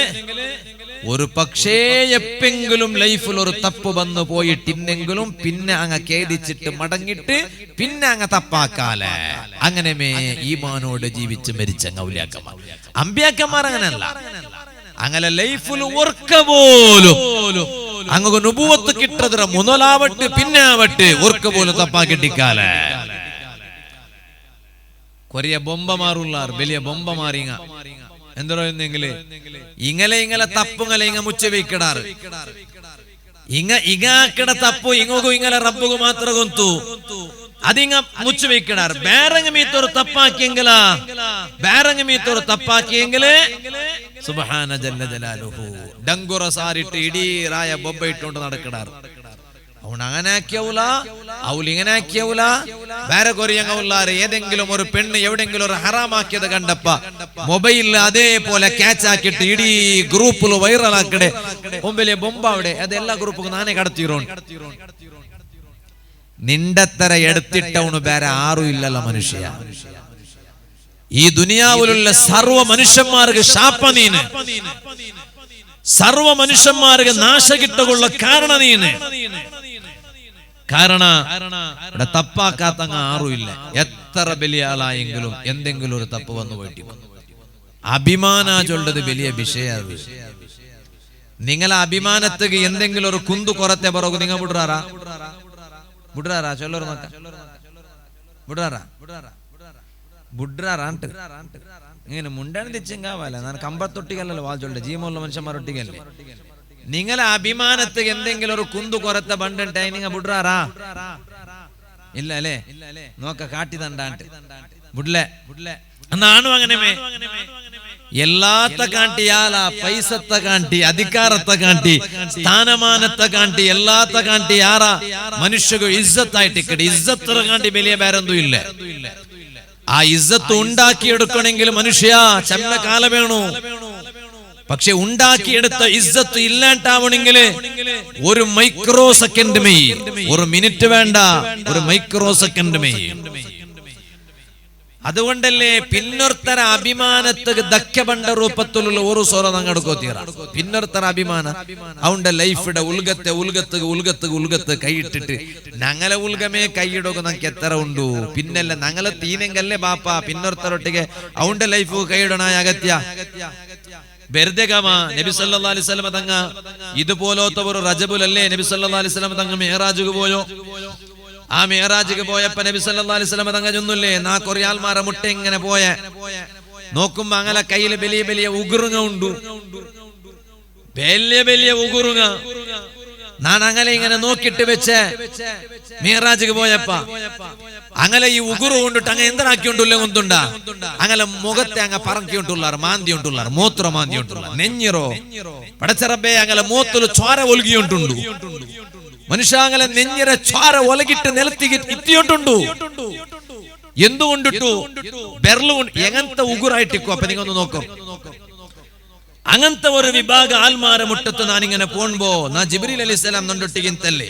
ഒരു പക്ഷേ എപ്പെങ്കിലും ലൈഫിൽ ഒരു തപ്പ് വന്നു പോയിട്ടിന്നെങ്കിലും പിന്നെ അങ്ങ് ഖേദിച്ചിട്ട് മടങ്ങിട്ട് പിന്നെ അങ്ങ് തപ്പാക്കാലേ. അങ്ങനെ ഈമാനോട് ജീവിച്ച് മരിച്ച ഔലിയാക്കന്മാർ. അമ്പിയാക്കന്മാർ അങ്ങനെയല്ല. അങ്ങനെ ലൈഫിൽ ഒർക്ക പോലും അങ്ങ് നുബുവത്ത് കിട്ടതിര മുതലാവട്ട് പിന്നെ ആവട്ട് ഒർക്ക പോലും തപ്പാക്കിട്ടിക്കാലേ. കൊറിയ ബൊമ്പമാറുള്ളാർ, വലിയ ബൊമ്പമാറിങ്ങ എന്തോ ഇങ്ങലെ തപ്പുങ്ങലെ ഇങ്ങ മുച്ച വെക്കിടാറ്. ഇങ്ങാക്കിട തപ്പു ഇങ്ങോക്കും ഇങ്ങലെ റബ്ബുgu മാത്രം ഗൊന്തു അതിങ്ങ മുച്ച വെക്കിടാറ്. ಬೇರಂಗ ಮೀತೋರು ತಪ್ಪಾಕಿಯಂಗಲ ಬೇರಂಗ ಮೀತೋರು ತಪ್ಪಾಕಿಯಂಗಲೆ സുബ്ഹാന ജല്ല ജലാലുഹു ഡങ്കുറ സാരിട്ട് ഇടീ റായ ബൊಬ್ಬ ഇട്ടുകൊണ്ട് നടക്കിടാറ്. അവൻ അങ്ങനെ ആക്കിയവല, അവളിങ്ങനെ ആക്കിയവല. വേറെ കൊറിയങ്ങുള്ളാറ് ഏതെങ്കിലും ഒരു പെണ്ണ് എവിടെങ്കിലും ഒരു ഹറാമാക്കിയത് കണ്ടപ്പ മൊബൈലിൽ അതേപോലെ ക്യാച്ച് ആക്കിയിട്ട് ഇടീ ഗ്രൂപ്പിൽ വൈറലാക്കടെ മുമ്പിലെ ബൊമ്പ അവിടെ അതെല്ലാ ഗ്രൂപ്പും നാനേ കടത്തിറോ നിണ്ടത്തര എടുത്തിട്ടവണ് വേറെ ആരും ഇല്ലല്ലോ മനുഷ്യ ഈ ദുനിയാവിലുള്ള സർവ മനുഷ്യന്മാർക്ക് ശാപ നീന് സർവ മനുഷ്യന്മാർക്ക് നാശകിട്ടുള്ള കാരണ നീന് കാരണം ഇവിടെ തപ്പാക്കാത്തങ്ങ ആരുമില്ല എത്ര വലിയ ആളായെങ്കിലും എന്തെങ്കിലും ഒരു തപ്പ് വന്നു പോയിട്ട് അഭിമാന ചൊല്ലത് വലിയ വിഷയത് നിങ്ങളെ അഭിമാനത്തേക്ക് എന്തെങ്കിലും ഒരു കുന്തു കുറത്തെ പറവ് നിങ്ങൾ വിടുറാറാ വിടുറാറാ ചൊല്ലറ് നോക്ക വിടുറാറാ ബുഡ്രാറാണ്ട് ഇങ്ങനെ മുണ്ടാണ് തെച്ചെങ്കാവല്ല ഞാൻ കമ്പത്തൊട്ടികല്ലോ വാചോളുടെ ജീവമുള്ള മനുഷ്യന്മാരൊട്ടികല്ലേ നിങ്ങളെ അഭിമാനത്ത് എന്തെങ്കിലും ഒരു കുന്തു കുറത്ത ബണ്ടുണ്ടായി നിങ്ങൾ ബുഡ്രാറാ ഇല്ല അല്ലേ നോക്ക കാട്ടി തണ്ടാണ്ട് ബുഡ്ലെ എന്നാണു അങ്ങനെ എല്ലാത്ത കാട്ടിയാല പൈസത്ത കാട്ടി അധികാരത്തെ കാട്ടി സ്ഥാനമാനത്തെ കാട്ടി എല്ലാത്ത കാട്ടി ആറാ മനുഷ്യക്ക് ഇസ്സത്തായിട്ട് ഇസ്സത്ര കാട്ടി വലിയ വേറെന്തും ഇല്ല ആ ഇസ്സത്ത് ഉണ്ടാക്കിയെടുക്കണമെങ്കിൽ മനുഷ്യ ചെമ്മ കാല വേണു പക്ഷെ ഉണ്ടാക്കിയെടുത്ത ഇസ്സത്ത് ഇല്ലാണ്ടാവണമെങ്കിൽ ഒരു മൈക്രോ സെക്കൻഡ് മെയ് ഒരു മിനിറ്റ് വേണ്ട ഒരു മൈക്രോ സെക്കൻഡ് മെയ് അതുകൊണ്ടല്ലേ പിന്നൊരുത്തര അഭിമാനത്തിന് ധക്ക പണ്ട രൂപത്തിലുള്ള ഒരു സ്വര നങ്ങെടുക്കോത്തീറ പിന്നൊരുത്തര അഭിമാന അവന്റെ ലൈഫിടെ ഉൽഗത്ത് കൈയിട്ടിട്ട് ഞങ്ങളെ ഉൽഗമേ കൈയിടൊക്കെ നമുക്ക് എത്ര ഉണ്ടു പിന്നല്ല ഞങ്ങളെ തീനെങ്കല്ലേ ബാപ്പ പിന്നൊരുത്തരൊട്ടിಗೆ അവന്റെ ലൈഫ് കൈയിടണായ അഗത്യ വെറുതെ കാമാ നബി സല്ലല്ലാഹു അലൈഹി വസല്ലം തങ്ങ ഇതുപോലത്തെ ഒരു റജബുലല്ലേ നബി സല്ലല്ലാഹു അലൈഹി വസല്ലം തങ്ങ മിഅ്റാജിക്ക് പോയോ ആ മിഅ്റാജിക്ക് പോയപ്പോ നബി സല്ലല്ലാഹു അലൈഹി വസല്ലം തങ്ങ ചൊന്നുല്ലേ നാ കൊറിയാൽമാരെ മുട്ട ഇങ്ങനെ പോയ നോക്കുമ്പോ അങ്ങനെ കയ്യിൽ വലിയ വലിയ ഉഗുറുങ്ങ ഉണ്ട് വലിയ വലിയ ഉഗുറുങ്ങ ഞാൻ അങ്ങനെ ഇങ്ങനെ നോക്കിട്ട് വെച്ച് മിഅ്റാജിക്ക് പോയപ്പ അങ്ങനെ ഈ ഉഗുറു കൊണ്ടിട്ട് അങ്ങനെ എന്താക്കിയിട്ടുള്ള കൊണ്ടുണ്ടാ അങ്ങനെ മുഖത്തെ അങ്ങ് പറക്കിയിട്ടുള്ളാർ മാന്തി ഉണ്ടുള്ളാർ മൂത്ര മാന്തി ഉണ്ടുള്ള നെഞ്ഞിറോ പടച്ചറബേ അങ്ങനെ മൂത്തില് ചോര ഒലുകിയുണ്ടുണ്ടു മനുഷ്യ അങ്ങനെ നെഞ്ഞിര ചോര ഒലകിട്ട് നിലത്തി ഇത്തിയോണ്ടുണ്ടു എന്തുകൊണ്ടിട്ടു ബെർലു എങ്ങനത്തെ ഉഗുറായിട്ടിക്കോ അപ്പൊ നിങ്ങൾ ഒന്ന് നോക്കും അങ്ങനത്തെ ഒരു വിഭാഗ ആൽമാരെ മുട്ടത്ത് ഞാനിങ്ങനെ പോൺപോ നാ ജിബ്രീൽ അലൈഹിസ്സലാം നൊണ്ടൊട്ടിಗಿಂತല്ലേ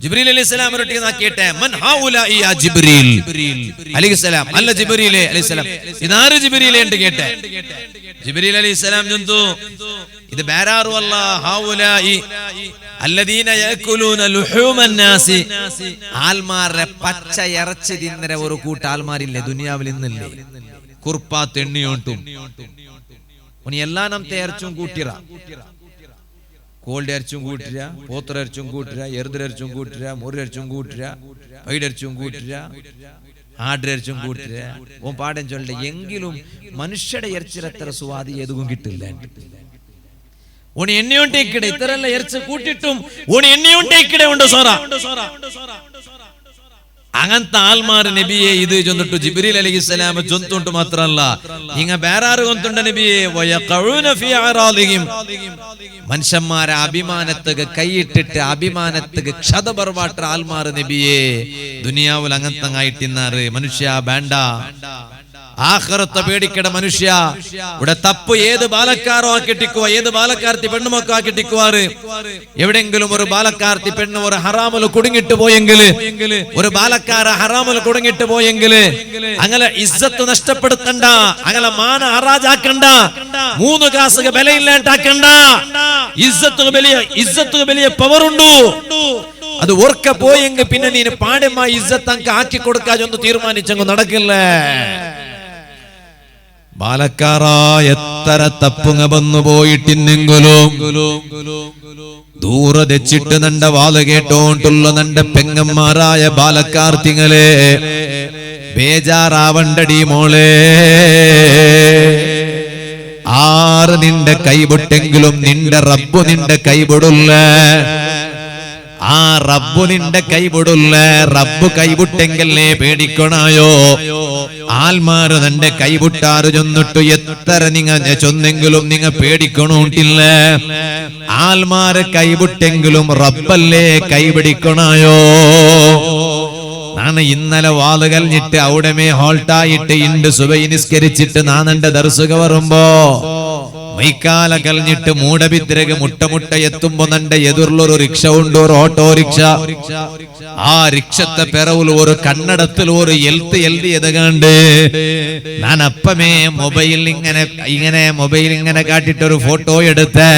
ജിബ്രീൽ അലൈഹിസ്സലാം ഒരൊട്ടിಗೆ നാ കേട്ടെ മൻ ഹൗലാഇ യാ ജിബ്രീൽ അലൈഹിസ്സലാം അല്ല ജിബ്രീൽ അലൈഹിസ്സലാം ഇതാര് ജിബ്രീൽ എന്ന് കേട്ടെ ജിബ്രീൽ അലൈഹിസ്സലാം ചൊന്തു ഇത് വേറാരും അല്ല ഹൗലാഇ അല്ലദീന യഅകുലൂന ലുഹൂമൻ നാസി ആൽമാരെ പച്ച ഇറച്ചി തിന്നര ഒരു കൂട്ട ആൽമാരില്ലേ ദുനിയാവിൽ ഇന്നില്ലേ കുർപ്പാ തെണ്ണിയോണ്ടും ഉനി എല്ലാ നമത്തെ ഇറച്ചും കൂട്ടിറ കോൾഡ് ഇറച്ചും കൂട്ടിര പോത്തര ഇറച്ചും കൂട്ടിര എറുതിര ഇറച്ചും കൂട്ടിര മുറി ഇറച്ചും കൂട്ടിര പൈഡരിച്ചും കൂട്ടിര ആടിറച്ചും കൂട്ടിര ഓൻ പാടൻ ചൊല്ലെ എങ്കിലും മനുഷ്യരുടെ ഇറച്ചിരത്ര സ്വാദി ഏതും കിട്ടില്ല ഓണി എണ്ണയുണ്ടേക്കിടെ ഇത്തരല്ല ഇറച്ചി കൂട്ടിട്ടും ഓണി എണ്ണയുണ്ടേക്കിടെ ഉണ്ട് സോറ അങ്ങനത്തെ ആൽമാര് നബിയെ ഇത് ചൊന്നിട്ടു ജിബ്രീൽ അലൈഹിസ്സലാം ചൊന്തുണ്ട് മാത്രല്ല ഇങ്ങ വേറാറ് കൊന്തുണ്ട നബിയെ വയഖഊന ഫീ അറാദിഹിം മനുഷ്യന്മാരെ അഭിമാനത്തേക്ക് കൈയിട്ടിട്ട് അഭിമാനത്തേക്ക് ക്ഷതപർവാട്ട ആൽമാര് നബിയെ ദുനിയാവിൽ അങ്ങനത്തങ്ങായിട്ടിന്നാറ് മനുഷ്യ വേണ്ട ആഖിറത്തെ പേടിക്കട മനുഷ്യ ഇവിടെ തപ്പ് ഏത് ബാലക്കാരോ ആക്കിട്ടിക്കുവോ ഏത് ബാലക്കാർത്തി പെണ്ണുമൊക്കെ ആക്കിട്ടിക്കുവാറ് എവിടെങ്കിലും ഒരു ബാലക്കാർത്തി പെണ്ണ് ഒരു ഹറാമില് കുടുങ്ങിട്ട് പോയെങ്കിൽ ഒരു ബാലക്കാര ഹറാമില് കുടുങ്ങിട്ട് പോയെങ്കിൽ അങ്ങനെ ഇസ്സത്ത് നഷ്ടപ്പെടുത്തണ്ട അങ്ങനെ മാന ഹറാജാക്കണ്ട 3 കാസുക വിലയില്ലാണ്ടാക്കണ്ട ഇസ്സത്ത് വലിയ പവറുണ്ടു അത് ഓർക്ക പോയെങ്കിൽ പിന്നെ നീ പാടമായി ഇസ്സത്ത് അങ്ങ് ആക്കി കൊടുക്കാതൊന്ന് തീരുമാനിച്ചങ്ങ് നടക്കില്ലേ ബാലക്കാരാ എത്ര തപ്പുങ്ങ വന്നു പോയിട്ടിന്നെങ്കിലും ദൂരെ തെച്ചിട്ട് നണ്ട വാല് കേട്ടോണ്ടുള്ള നണ്ട പെങ്ങന്മാരായ ബാലക്കാർത്തിങ്ങളെ ബേജാറാവണ്ടടി മോളെ ആറ് നിന്റെ കൈവിട്ടെങ്കിലും നിന്റെ റബ്ബു നിന്റെ കൈവിടില്ല ആ റബ്ബു നിന്റെ കൈവിടില്ല റബ്ബ് കൈവിട്ടെങ്കിലേ പേടിക്കണായോ ആൽമാര് നിന്റെ കൈവിട്ടാറ് ചൊന്നിട്ടു എത്ര നിങ്ങ ചൊന്നെങ്കിലും നിങ്ങ പേടിക്കണോട്ടില്ല ആൽമാര് കൈവിട്ടെങ്കിലും റബ്ബല്ലേ കൈപിടിക്കണായോ നാണ് ഇന്നലെ വാത് കഴിഞ്ഞിട്ട് അവിടമേ ഹോൾട്ടായിട്ട് ഇണ്ട് സുബൈ നിസ്കരിച്ചിട്ട് നാണെന്റെ ദർസുക വരുമ്പോ മൈക്കാല കഴിഞ്ഞിട്ട് മൂടബിദ്രക മുട്ട എത്തുമ്പോ നന്റെ എതിർലൊരു റിക്ഷ ഉണ്ട്, ഒരു ഓട്ടോറിക്ഷ. ആ റിക്ഷത്തെ പിറവിൽ ഒരു കണ്ണടത്തിൽ ഒരു എഴുതി എതുകണ്ട് ഞാൻ അപ്പമേ മൊബൈൽ ഇങ്ങനെ കാട്ടിട്ടൊരു ഫോട്ടോ എടുത്ത്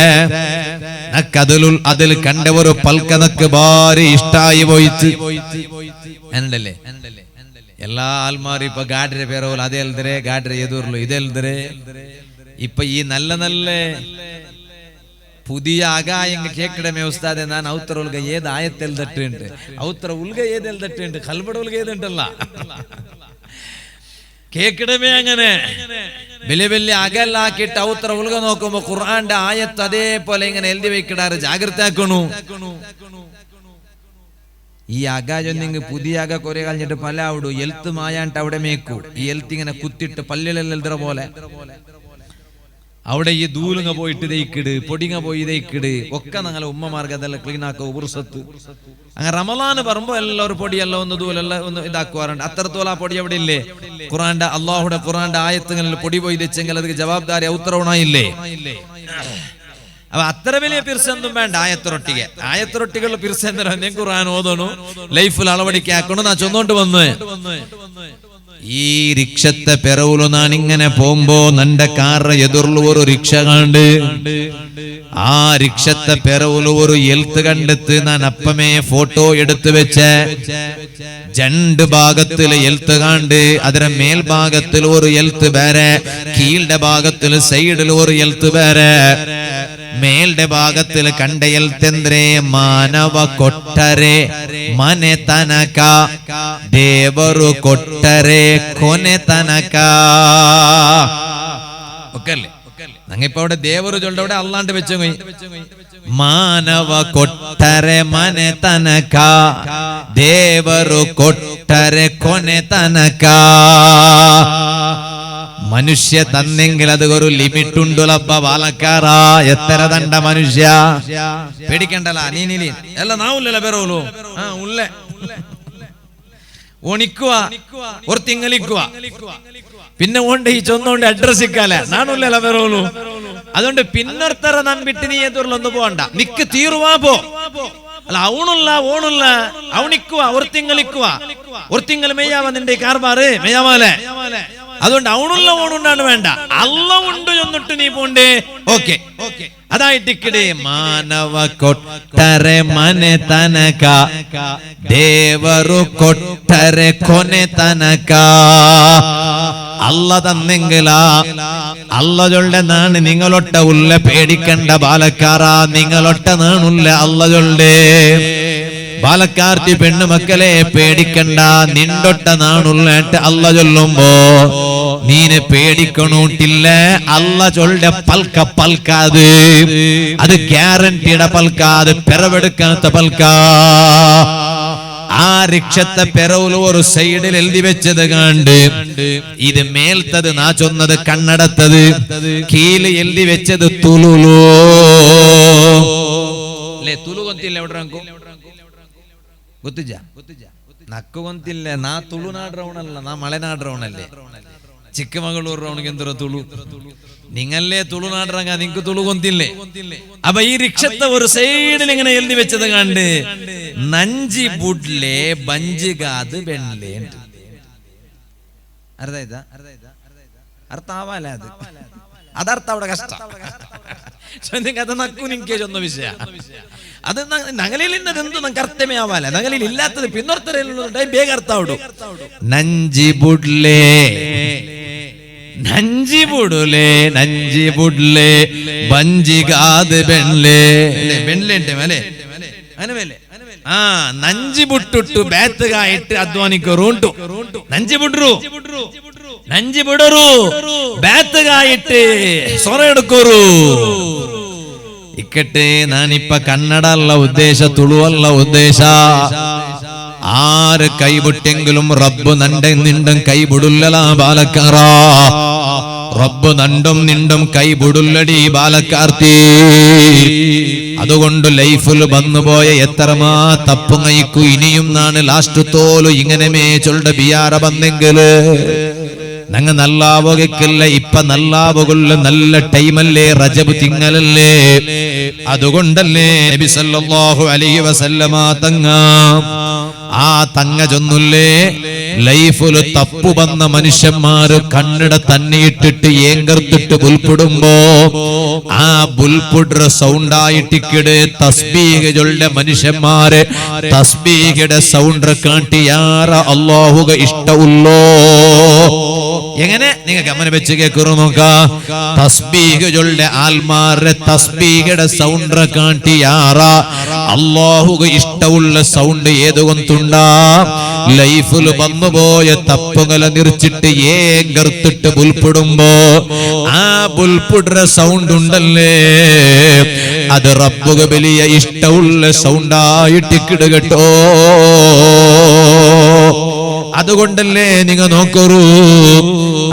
അതിൽ കണ്ട ഒരു പൽക്കനക്ക് ഭാരി ഇഷ്ടായി പോയിട്ട് എന്നല്ലേ എല്ലാ ആൾമാരും ഇപ്പൊ ഗാഡിന്റെ പിറവിൽ അതേ എഴുതരേ, ഗാഡിന്റെ എതിർലു ഇതെഴുതരേ. ഇപ്പൊ ഈ നല്ല നല്ല പുതിയ ആകായങ്ങ കേക്കടമേ ഉസ്താദെ ഞാൻ ഔത്ര ഉൽഗ ഏത് ആയത്തെഴുതട്ടുണ്ട്, ഔത്ര ഉൽഗ ഏതെഴുതട്ടുണ്ട്, കൽബട ഉൽഗ ഏതുണ്ടല്ല കേക്കടമേ. അങ്ങനെ വലിയ വലിയ അകലാക്കിയിട്ട് ഔത്ര ഉൽഗ നോക്കുമ്പോ ഖുർആന്റെ ആയത്ത് അതേപോലെ ഇങ്ങനെ എഴുതി വെക്കിടാറ്, ജാഗ്രത ആക്കണു. ഈ അകാജൊന്നിങ് പുതിയ അക കുറെ കളഞ്ഞിട്ട് പല അവിടു എൽത്ത് മായാണ്ട് അവിടെ മേക്കൂ. ഈ എൽത്ത് ഇങ്ങനെ കുത്തിട്ട് പല്ലിലെല്ലാം എഴുതുற പോലെ അവിടെ ഈ ദൂലുങ്ങ പോയിട്ട് ഇതേക്കിട്, പൊടിങ്ങ പോയി ഇതേക്കിട് ഒക്കെ ഞങ്ങളെ ഉമ്മമാർക്ക് അതെല്ലാം ക്ലീൻ ആക്കുക ഉറുസത്ത്. അങ്ങനെ റമളാന് പറയുമ്പോ എല്ലാവരും പൊടിയെല്ലാം ഒന്ന് ദൂലെല്ലാം ഒന്ന് ഇതാക്കുവാറുണ്ട്. അത്രത്തോളം ആ പൊടി അവിടെ ഇല്ലേ? ഖുറാന്റെ ഖുറാന്റെ ആയത്തുകളിൽ പൊടി പോയി വെച്ചെങ്കിൽ അത് ജവാബ്ദാരി ഔത്തറവണായില്ലേ? അപ്പൊ അത്ര വലിയ പിർസൊന്നും വേണ്ട. ആയത്തിറൊട്ടികൾ പിർസെന്തരം ഖുറാൻ ഓതണു, ലൈഫിൽ അളവടിക്കാക്കണു. നാ ചൊന്നോണ്ട് വന്ന് ഈ റിക്ഷത്തെ പിറവുലു ഞാൻ ഇങ്ങനെ പോകുമ്പോ നന്റെ കാറിന്റെ എതിർലു ഒരു റിക്ഷ കണ്ട് ആ റിക്ഷത്തെ പിറവുലു ഒരു എൽത്ത് കണ്ടെത്ത് ഞാൻ അപ്പമേ ഫോട്ടോ എടുത്തു വെച്ച് രണ്ട് ഭാഗത്തില് എൽത്ത് കണ്ട് അതിന്റെ മേൽഭാഗത്തിൽ ഒരു എൽത്ത് വേറെ, കീഴിന്റെ ഭാഗത്തിൽ സൈഡിൽ ഒരു എൽത്ത് വേറെ. മേൽടെ ഭാഗത്തിൽ കണ്ട എൽത്തെന്ത്രേ മാനവ കൊട്ടരെ മನೆ ತನಕ ದೇವರು ಕೊಟ್ಟರೆ ಕೊನೆ ತನಕ. ഒക്കെ അല്ലേ? ഞങ്ങിപ്പോ അവിടെ ദേവറ് ചൊല്ലുടെ അവിടെ അല്ലാണ്ട് വെച്ചു പോയി. മാനവ കൊട്ടരെ മನೆ ತನಕ ದೇವರು ಕೊಟ್ಟರೆ ಕೊನೆ ತನಕ. മനുഷ്യ തന്നെങ്കിൽ അത് ഒരു ലിമിറ്റ് ഉണ്ടുലപ്പ ബാലക്കാറ. എത്ര തണ്ട മനുഷ്യ പേടിക്കണ്ടല്ല. നീ ಎಲ್ಲ ನಾವುಲ್ಲ ಬರೋಲು ಉಳ್ಳೆ ഓണിക്കുക ഒരു തിങ്ങലിക്കുക പിന്നെ ഓണ്ട് ഈ ചൊന്നോണ്ട് അഡ്രസ് ഇക്കാല നാനുല്ല ബರೋಲು. അതുകൊണ്ട് പിന്നൊരുത്തര നമ്പിട്ട് നീ എതിർലൊന്നു പോകണ്ട, നിക്ക് തീരുവാ പോ. അല്ല അവണുള്ള ഓണുള്ള അവണിക്കുക ഒരു തിങ്ങലിക്കുക. ഒരു തിങ്ങൽ മെയ്യാവ നിന്റെ കാർബാറ് മെയ്യാവാലെ. അതുകൊണ്ട് അവണുള്ള ഓണുണ്ടാണ് വേണ്ട, അല്ല ഉണ്ട് എന്നിട്ട് നീ പോണ്ടേ. ഓക്കെ അതായിട്ടിക്കടേ മാനവ കൊട്ടരെ മನೆ ತನಕ ದೇವರು ಕೊಟ್ಟರೆ ಕೊನೆ ತನಕ. അല്ല തന്നെങ്കില അല്ല ചൊല്ലെ നാണ് നിങ്ങളൊട്ട ഉള്ള പേടിക്കണ്ട ബാലക്കാറ. നിങ്ങളൊട്ട നാണുള്ള അല്ല ചൊല്ലേ ബാലക്കാർത്തി പെണ്ണു മക്കളെ പേടിക്കണ്ട. നിണ്ടൊട്ട നാണുള്ളട്ട് അല്ല ചൊല്ലുമ്പോ നീനെ പേടിക്കണൂട്ടില്ല. അല്ല ചൊല്ലെ പൽക്ക പൽക്കാത്, അത് ഗ്യാരണ്ടിയുടെ പൽക്ക, അത് പിറവെടുക്കാത്ത പൽക്ക. ആ റിക്ഷത്തെ പിറവിൽ ഒരു സൈഡിൽ എഴുതി വെച്ചത് കണ്ട് ഇത് മേൽത്തത് നാ ചൊന്നത് കണ്ണടത്തത്, കീല് എഴുതി വെച്ചത് തുളുലു അല്ലേ? തുളു കൊത്തില്ല എവിടെ ಗೊತ್ತಿಜ ನಕ್ಕು ಗೊಂತಿಲ್ಲ. ನಾ ತುಳುನಾಡು ರೌಣಲ್ಲ, ನಾ ಮಲೆನಾಡು ರೌಣಲ್ಲೇ. ಚಿಕ್ಕಮಗಳೂರು ರೌಣಿಗೆ ಎಂದರ ತುಳು നിങ്ങളെ തുളുനാടറങ്ങ നിങ്ങക്ക് തുളു കൊന്തില്ലേ? അപ്പൊ ഈ റിക്ഷത്തെ ഒരു സൈഡിൽ ഇങ്ങനെ എഴുതി വെച്ചത് കണ്ട് നഞ്ചി ബുഡ്ലേ ബഞ്ചികാത് വെണ്ണലേ. അർത്ഥ ആവാല അത് അതർത്ഥ അവിടെ കഷ്ട. അത് നക്കു നിങ്കേ ചൊന്ന വിഷയ. അത് ഞങ്ങളിൽ ഇന്നതെന്തു നമുക്ക് അർത്ഥമേ ആവാല. ഞങ്ങളിൽ ഇല്ലാത്തത് പിന്നൊരുത്തരേ ಬೇಗ ಅರ್ಥ ಆವಡು. നഞ്ചി ബുഡ്ലേ നഞ്ചി ബുഡുലേ നഞ്ചി ബുഡ്ലേ ബഞ്ചികാത് ಬೆಣ್ಣಲೆ ಬೆಣ್ಣಲೆ ಉಂಟೆ ಮೇಲೆ അങ്ങനെ ಮೇಲೆ നഞ്ചി ബുട്ടുട്ടു ಬೇತಗಾಯಿಟ್ಟು ಅಧ್ವಾನಿಕರು ಉಂಟು. നഞ്ചി ബുഡ്ರು നഞ്ചി ബുಡರು ಬೇತಗಾಯಿಟ್ಟು ಸೊರ എടുക്കോರು. ഇക്കട്ടെ നാനിപ്പ കന്നഡ അല്ല ഉദ്ദേശ, തുളു അല്ല ഉദ്ദേശ. ആര് കൈവിട്ടെങ്കിലും റബ്ബ് നണ്ടും നിണ്ടും കൈവിടുല്ല ബാലക്കാറ. റബ്ബ് നണ്ടും നിണ്ടും കൈവിടുല്ലടി ബാലക്കാർത്തി. അതുകൊണ്ട് ലൈഫിൽ വന്നുപോയ എത്രമാ തപ്പുങ്ങയ്ക്കു ഇനിയും നാണ് ലാസ്റ്റ് തോലു ഇങ്ങനെ മേച്ചുള്ള ബിയാറ വന്നെങ്കില് ഞങ്ങ നല്ലാവുകയ്ക്കില്ല. ഇപ്പൊ നല്ലാവുകൊള്ള നല്ല ടൈമല്ലേ, റജബ് തിങ്ങലല്ലേ. അതുകൊണ്ടല്ലേ നബി സല്ലല്ലാഹു അലൈഹി വസല്ലമ തങ്ങ ചൊന്നുല്ലേ, ലൈഫില് തപ്പു വന്ന മനുഷ്യന്മാര് കണ്ണിട തന്നിയിട്ടിട്ട് ഏങ്കർത്തിട്ട് ബുൽപ്പിടുമ്പോ ആ ബുൽപ്പിടുற സൗണ്ടായിട്ടിക്കിട് തസ്ബീഹ് ചൊല്ല മനുഷ്യന്മാര് തസ്ബീഹിയുടെ സൗണ്ട് കാട്ടിയാറ അല്ലാഹുക ഇഷ്ടമുള്ളോ. എങ്ങനെ നിങ്ങൾ ഗമനം വെച്ച് കേൾക്കുന്നു നോക്കാം. തസ്ബീഹ് ചൊല്ല ആൽമാരെ തസ്ബീഹിയുടെ സൗണ്ട് കാട്ടിയാറ അല്ലാഹുക ഇഷ്ടമുള്ള സൗണ്ട് ഏതുകൊണ്ടുണ്ടാ, ലൈഫില് വന്നുപോയ തപ്പുകളെ നിറച്ചിട്ട് ഏങ്കർത്തിട്ട് ബുൽപ്പിടുമ്പോ ആ ബുൽപ്പിടുற സൗണ്ട് ഉണ്ടല്ലേ, അത് റബ്ബുക വലിയ ഇഷ്ടമുള്ള സൗണ്ടായിട്ട് കിടുകട്ടോ. അതുകൊണ്ടല്ലേ നിങ്ങൾ നോക്കൂ,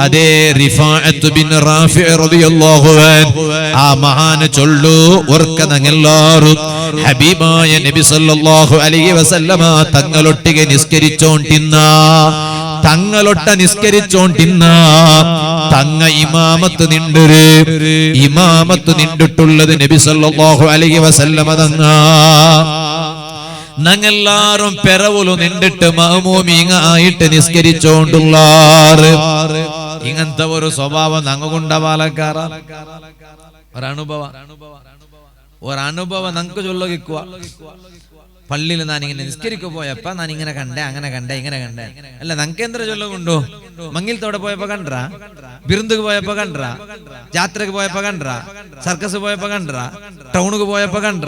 അതേ റിഫാഅത്ത് ബിൻ റാഫിഅ റളിയല്ലാഹു അൻഹു ആ മഹാന് ചൊല്ലു ഓർക്ക ഞങ്ങളെല്ലാരും ഹബീബായ നബി സല്ലല്ലാഹു അലൈഹി വസല്ലമ തങ്ങളൊട്ടിಗೆ നിസ്കരിച്ചോണ്ടിന്ന തങ്ങ ഇമാമത്ത് നിണ്ടിട്ടുള്ളത് നബി സല്ലല്ലാഹു അലൈഹി വസല്ലമ തങ്ങ. ഞങ്ങളെല്ലാരും പെരവുലു നിന്നിട്ട് മഅ്മൂമീങ്ങ ആയിട്ട് നിസ്കരിച്ചോണ്ടുള്ളാറ്. ഇങ്ങനത്തെ ഒരു സ്വഭാവം ഞങ്ങൾക്കുണ്ടാവാലക്കാറ. ഒരനുഭവം ഞങ്ങൾക്ക് ചൊല്ലുക. പള്ളിയിൽ ഞാനിങ്ങനെ നിസ്കരിക്കു പോയപ്പോ ഞാൻ ഇങ്ങനെ കണ്ടേ, അങ്ങനെ കണ്ടേ, ഇങ്ങനെ കണ്ടേ. അല്ല ഞങ്ങൾക്ക് എന്തൊരു ചൊല്ലുകൊണ്ടു, മങ്ങിലത്തോടെ പോയപ്പോ കണ്ട, ബിരുന്തുക്ക് പോയപ്പോ കണ്ട, ജാത്രക്ക് പോയപ്പോ കണ്ട, സർക്കസ് പോയപ്പോ കണ്ട, ടൗണുക്ക് പോയപ്പോ കണ്ട,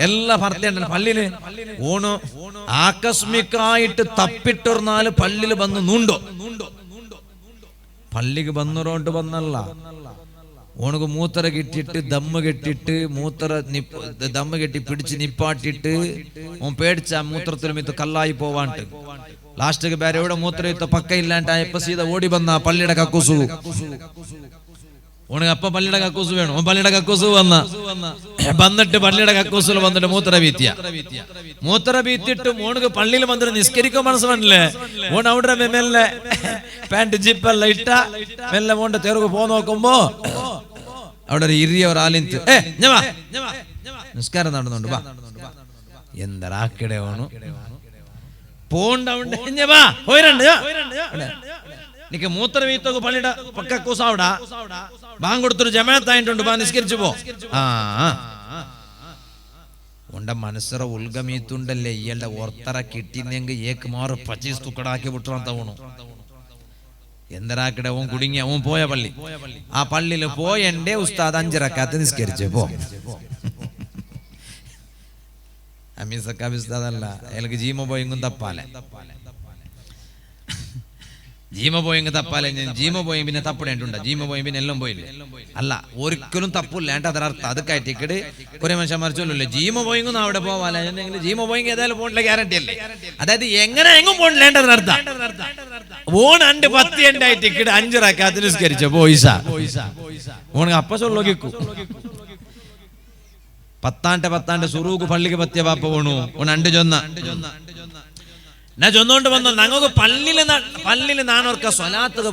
എല്ലാ ഭർത്തിയുണ്ടല്ലോ പള്ളിയില്. ഓണു ആകസ്മികമായിട്ട് തപ്പിട്ടൊരുന്നാല് പള്ളിയിൽ വന്ന് നൂണ്ടോ, പള്ളിക്ക് വന്നോണ്ട് വന്നല്ല. ഓണക്ക് മൂത്തറ കെട്ടിട്ട് ദമ്മ് കെട്ടിട്ട് ദമ്മ് കെട്ടി പിടിച്ച് നിപ്പാട്ടിട്ട് ഓൻ പേടിച്ച മൂത്രത്തിലും ഇത് കല്ലായി പോവാണ്ട് ലാസ്റ്റ് വേറെ എവിടെ മൂത്രം ഇത്ത പക്ക ഇല്ലാണ്ടായപ്പോ സീത ഓടി വന്ന പള്ളിയുടെ കക്കൂസു. ഓണക്ക് അപ്പ പള്ളിയുടെ കക്കൂസ് വേണം. ഓൻ പള്ളിയുടെ കക്കൂസ് വന്നിട്ട് പള്ളിയുടെ കക്കൂസിൽ വന്നിട്ട് മൂത്ര വീത്തിട്ട് ഓണക്ക് പള്ളിയിൽ വന്നിട്ട് നിസ്കരിക്കോ മനസ്സിലല്ലേ. ഓൺ അവിടെ മെല്ലെ പാന്റ് ജിപ്പല്ല ഇട്ട മെല്ലെ ഓണ്ട് തെറുക്ക് പോ നോക്കുമ്പോ അവിടെ ഒരു ഇറിയ ഒരാളിന് നിസ്കാരം നടന്നുണ്ട്. വാ എന്തരാക്കിടെ ഓണു പോണ്ട് നിക്ക് മൂത്ര വീത്തൊക്കെ പള്ളിയുടെ പക്ക കൂസാവിടാ ബാങ്ക് കൊടുത്തൊരു ജമാഅത്തായിട്ടുണ്ട്, ബാ നിസ്കരിച്ചു പോ. ഉണ്ട മനസ്സറ ഉൽഗമീത്തുണ്ടല്ലേ ഇയാളുടെ ഓർത്തറ കിട്ടിന്നെങ്കിൽ ഏക്ക് മാറ് 25 തുക്കടാക്കി വിട്ടാൻ തോണു. എന്തരാക്കിടെ ഓൻ കുടുങ്ങി. ഓൻ പോയ പള്ളി, ആ പള്ളിയിൽ പോയണ്ടേ ഉസ്താദ് 5 റക്അത്ത് നിസ്കരിച്ചു പോ. അമീസക്കാബിസ്താദല്ല, അയാൾക്ക് ജീമ പോയെങ്കും തപ്പാലെ, ജീമ പോയെങ്കിൽ തപ്പാലെ. ജീമ പോയി പിന്നെ തപ്പിടേണ്ടുണ്ട, ജീമ പോയി പിന്നെ എല്ലാം പോയില്ലേ. അല്ല ഒരിക്കലും തപ്പില്ലാണ്ട് അതർത്ഥം അത് കയറ്റിക്കിട് കുറെ മനുഷ്യന്മാർ ചൊല്ലല്ലേ ജീമ പോയെങ്കിൽ അവിടെ പോവാല. ജീമ പോയെങ്കിൽ ഏതായാലും പോണില്ല ഗ്യാരണ്ടി അല്ലേ. അതായത് എങ്ങനെ എങ്ങും പോണില്ലേണ്ടതിനർത്ഥം ഓൺ 10 ഉണ്ടായിട്ടിക്കിട് 5 റക്അത്ത് നിസ്കരിച്ച പോയിസ ഓണക്ക് അപ്പ ചൊല്ലോക്കിക്കു. 10 സുറൂക്ക് പള്ളിക്ക് പത്തിയ പാപ്പ പോണു ഓൺ 2 ചൊന്ന ഞാൻ ചൊന്നോണ്ട് വന്നു. ഞങ്ങൾക്ക് പള്ളിയില് നാനോർക്ക സ്വലാത്തുക്ക്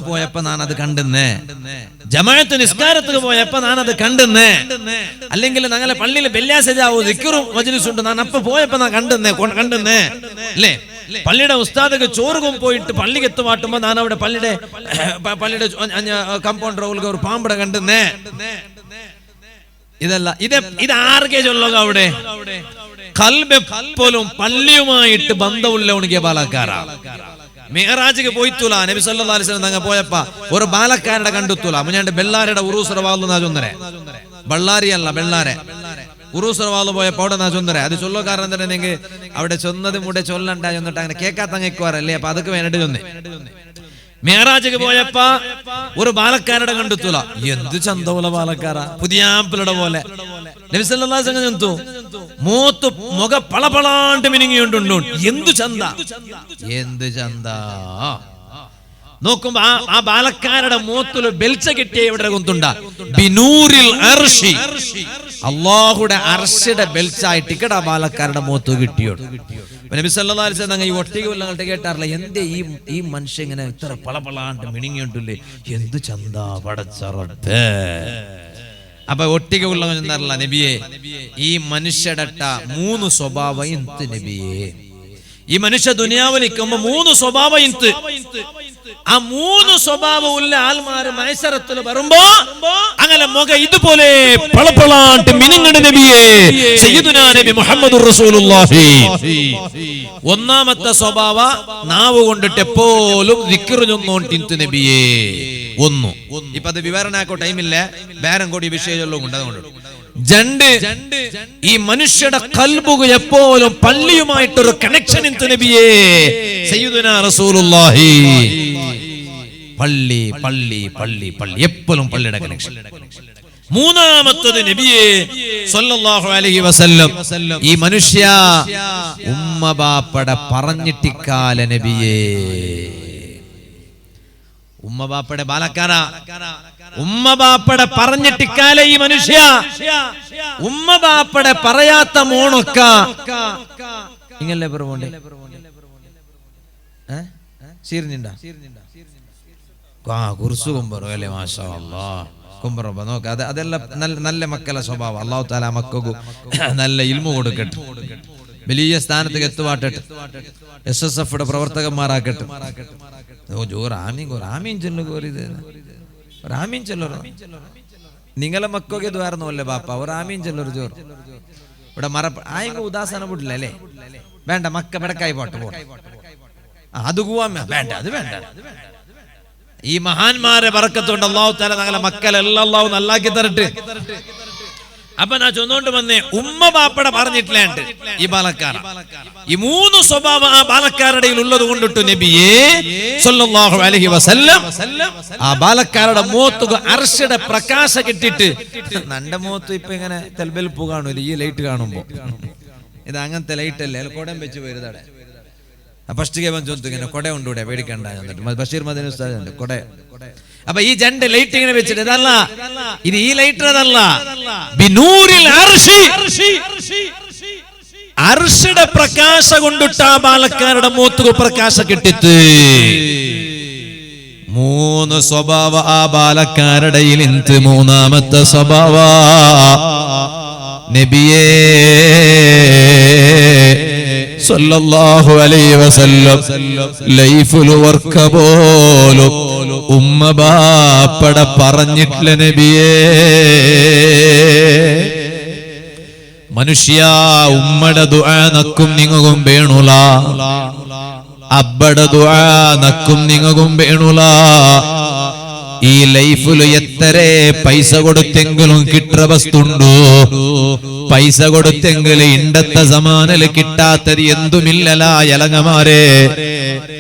പോയപ്പോ ഞാനത് കണ്ടുന്നേ, ജമാഅത്ത് നിസ്കാരത്തുക്ക് പോയപ്പോ ഞാനത് കണ്ടുന്നേ. അല്ലെങ്കിൽ ഞങ്ങളെ പള്ളിയിൽ ബെല്യാസജാവൂ ദിക്റും മജ്ലിസുണ്ട്, ഞാൻ അപ്പൊ പോയപ്പോ ഞാൻ കണ്ടുന്നേ അല്ലേ. പള്ളിയുടെ ഉസ്താദൊക്കെ ചോറുകും പോയിട്ട് പള്ളിക്ക് എത്തുമാട്ടുമ്പോ ഞാൻ അവിടെ പള്ളിയുടെ കമ്പൗണ്ട് റോളിൽ ഒരു പാമ്പട കണ്ടുന്നേ. ഇതല്ല ഇത് ആർക്കെ ചൊല്ലുക അവിടെ കൽബെപ്പോലും പള്ളിയുമായിട്ട് ബന്ധമുള്ള ഉണങ്ങിയ ബാലക്കാരാ. മിഹ്റാജിക്ക് പോയിത്തൂല നബി സല്ലല്ലാഹു അലൈഹി വസല്ലം തങ്ങ പോയപ്പ ഒരു ബാലക്കാരുടെ കണ്ടെത്തൂല. മുഞ്ഞാണ്ട് ബെള്ളാരുടെ ഉറൂസറവാളു നാ ചൊന്നരെ, ബള്ളാരിയല്ല ബെള്ളാരെ ഉറൂസറവാളു പോയപ്പോ അവിടെ നാ ചൊന്നരെ. അത് ചൊല്ലോ കാരണം എന്തിനെങ്കിൽ അവിടെ ചൊന്നത് മുടെ ചൊല്ലണ്ട ചൊന്നിട്ട് അങ്ങനെ കേക്കാത്തങ്ങക്കുവാറല്ലേ. അപ്പൊ അതൊക്കെ വേണ്ടിട്ട് ചൊന്നേ. മിഹ്റാജിക്ക് പോയപ്പ ഒരു ബാലക്കാരുടെ കണ്ടെത്തൂല. എന്ത് ചന്തവുള്ള ബാലക്കാരാ, പുതിയാപ്പിളുടെ പോലെ. നബി സല്ലല്ലാഹു അലൈഹി വസല്ലം ചന്തു മൂത്ത് മുഖ പളപളാണ്ട് മിനുങ്ങിയുണ്ടുണ്ടു. എന്ത് ചന്ത നോക്കുമ്പോ ആ ബാലക്കാരുടെ മൂത്തില് ബെൽച്ച കിട്ടിയ ഇവിടെ കൊണ്ടുണ്ട ബിനൂരിൽ അർശി, അല്ലാഹുടെ അർശിയുടെ ബെൽച്ചായിട്ട് ഇക്കട ബാലക്കാരുടെ മൂത്ത് കിട്ടിയോ. നബി സല്ലല്ലാഹു അലൈഹി വസല്ലം ഈ ഒട്ടിക ഉള്ളങ്ങൾട്ട് കേട്ടാറില്ല, എന്തേ ഈ മനുഷ്യൻ ഇങ്ങനെ ഇത്ര പളപളാണ്ട് മിണിങ്ങിയിട്ടില്ലേ, എന്ത് ചന്താ പടച്ചറപ്പേ. അപ്പൊ ഒട്ടിക ഉള്ളവൻ എന്നറിയില്ല നബിയെ, ഈ മനുഷ്യട 3 സ്വഭാവം എന്ത് നബിയെ? ഈ മനുഷ്യ ദുനിയാവിൽ നിൽക്കുമ്പോ 3 സ്വഭാവം എന്ത്? ആ 3 സ്വഭാവം ഉള്ള ആൾമാര് മൈസറത്തിൽ വരുമ്പോ അങ്ങനെ മുഖ ഇതുപോലെ പളപളാണ്ട് മിനുങ്ങണ നബിയെ, സയ്യിദുനാ നബി മുഹമ്മദുർ റസൂലുള്ളാഹി. ഒന്നാമത്തെ സ്വഭാവ നാവ് കൊണ്ടിട്ട് എപ്പോഴും ദിക്റ് ചൊന്നോണ്ട് നബിയെ. ഇപ്പൊ അത് വിവരണാക്കോ ടൈമില്ല, വേറെ കൂടി വിഷയമുള്ളതുകൊണ്ട് അതുകൊണ്ട്. 2, ഈ മനുഷ്യരുടെ ഖൽബ് എപ്പോഴും പള്ളിയുമായിട്ടൊരു കണക്ഷൻ നബിയെ, സയ്യിദുനാ റസൂലുള്ളാഹി. പള്ളി പള്ളി പള്ളി പള്ളി എപ്പോഴും പള്ളിയുടെ കണക്ഷൻ. മൂന്നാമത്തത് നബിയെ സല്ലല്ലാഹു അലൈഹി വസല്ലം, ഈ മനുഷ്യ ഉമ്മ ബാപ്പട പറഞ്ഞിട്ടിക്കാല നബിയെ. ഉമ്മ ബാപ്പയുടെ ബാലക്കാര, ഉമ്മ ബാപ്പയുടെ പറഞ്ഞിട്ടിക്കാല ഈ മനുഷ്യ. ഉമ്മ ബാപ്പയുടെ പറയാത്ത മോണൊക്ക ഇങ്ങല്ലേ പറവോണ്ടേ സീർഞ്ഞിണ്ടാ കുറിച്ചു കുമ്പറോ അല്ലേ? മാഷാ അല്ലാഹ്, കുമ്പറോ നോക്ക. അതെല്ലാം നല്ല മക്കളെ സ്വഭാവം. അല്ലാഹു തആല മക്കൾക്കു നല്ല ഇൽമു കൊടുക്കട്ടെ, വലിയ സ്ഥാനത്തേക്ക് എത്തുവാട്ടെ, SSF പ്രവർത്തകന്മാരാക്കട്ടെ. നിങ്ങളെ മക്കൊക്കെ ദ്വാരന്നല്ലേ ബാപ്പ, ഒരു ആമീൻ ചെല്ലൊരു ജോർ ഇവിടെ ആയെങ്ക ഉദാസന വിടില്ല അല്ലേ? വേണ്ട, മക്ക പിടക്കായി പോട്ടെ അത് പോവാൻ വേണ്ട, അത് വേണ്ട. ഈ മഹാന്മാരെ ബറക്കത്തുകൊണ്ട് അല്ലാഹു തആല ഞങ്ങളെ മക്കളെല്ലാം അല്ലാഹു നല്ലാക്കി തരട്ടെ. അപ്പൊ ഞാൻ ചൊന്നോണ്ട് വന്നേ, ഉമ്മ ബാപ്പട പറഞ്ഞിട്ടില്ലേണ്ട് ഈ ബാലക്കാര. ഈ 3 സ്വഭാവം ആ ബാലക്കാരുടെ ഉള്ളത് കൊണ്ടിട്ടു നബിയെ സല്ലല്ലാഹു അലൈഹി വസല്ലം ആ ബാലക്കാരുടെ മോത്തുക അർശയുടെ പ്രകാശ കിട്ടിട്ട്. നന്റെ മോത്ത് ഇപ്പൊ ഇങ്ങനെ തെൽബെൽപ്പ് കാണൂല ഈ ലൈറ്റ് കാണുമ്പോ. ഇത് അങ്ങനത്തെ ലൈറ്റ് അല്ലേ, കൊടം വെച്ച് വരുതടെ. ഫസ്റ്റ് കേവൻ ചോദിച്ചു ഇങ്ങനെ കൊട കൊണ്ടുകൂടെ പേടിക്കണ്ട. ബഷീർ മദനി ഉസ്താദ് കൊട. അപ്പൊ ഈ 2 ലൈറ്റ് ഇങ്ങനെ വെച്ചിട്ട് ഇതല്ല, ഇത് ഈ ലൈറ്റ് അതല്ല, ബിനൂരിൽ അർശി, അർശിയുടെ പ്രകാശ കൊണ്ടിട്ട ബാലക്കാരുടെ മൂത്തുക പ്രകാശ കിട്ടിട്ട്. 3 സ്വഭാവ ആ ബാലക്കാരുടെ ഇന്ത്. മൂന്നാമത്തെ സ്വഭാവ നബിയേ സല്ലല്ലാഹു അലൈഹി വസല്ലം ലൈഫുൽ വർക്ക പോലും ഉമ്മ ബാപ്പട പറഞ്ഞിട്ടില്ല നബിയേ. മനുഷ്യ ഉമ്മടെ ദുആ നക്കും നിങ്ങകും വേണുല, അബ്ബടെ ദുആ നക്കും നിങ്ങകും വേണുല. ഈ ലൈഫില് എത്ര പൈസ കൊടുത്തെങ്കിലും കിട്ട വസ്തുണ്ടോ? പൈസ കൊടുത്തെങ്കിലും ഇണ്ടത്തെ സമാനല് കിട്ടാത്തത് എന്തുമില്ലല. ഇളങ്ങമാരെ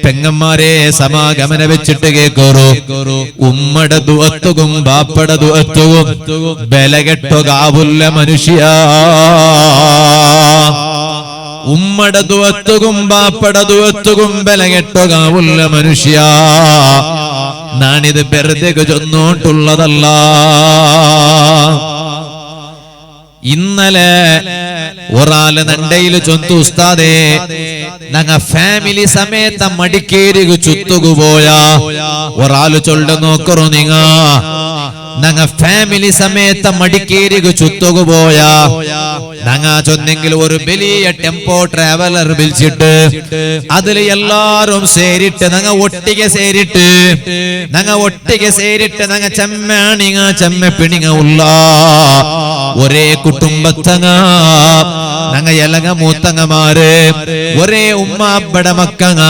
പെങ്ങന്മാരെ സമാഗമന വെച്ചിട്ട് കേക്കോറു, ഉമ്മടെ ദുഅത്തുകും ബാപ്പടെ ദുഅത്തുകും ബലകെട്ടൊകാവുല്ല മനുഷ്യ. ഉമ്മടെ ദുഅത്തുകും ബാപ്പടെ ദുഅത്തുകും ബലകെട്ടൊകാവുല്ല മനുഷ്യ. ഞാനിത് വെറുതെ ചൊന്നോട്ടുള്ളതല്ല. ഇന്നലെ ഒരാള് നണ്ടയില് ചൊന്തു, ഉസ്താദേ ഞങ്ങ ഫാമിലി സമേത മടിക്കേരി ചുത്തുകുപോയ ഒരാള് ചൊല്ല നോക്കറു, നിങ്ങ ഞങ്ങ ഫാമിലി സമേത മടിക്കേരി ചുത്തുകുപോയ ഞങ്ങ ചൊന്നെങ്കിൽ ഒരു വലിയ ടെമ്പോ ട്രാവലർ വിളിച്ചിട്ട് അതില് എല്ലാരും സേരിട്ട് ഞങ്ങ ഒട്ടിಗೆ സേരിട്ട് ഞങ്ങ ചെമ്മണിങ്ങ ചെമ്മ പിണിങ്ങ ഉള്ള ഒരേ കുടുംബത്തങ്ങ ഞങ്ങ ഇലങ്ങ മൂത്തങ്ങമാര് ഒരേ ഉമ്മ അബ്ബടെ മക്കങ്ങ,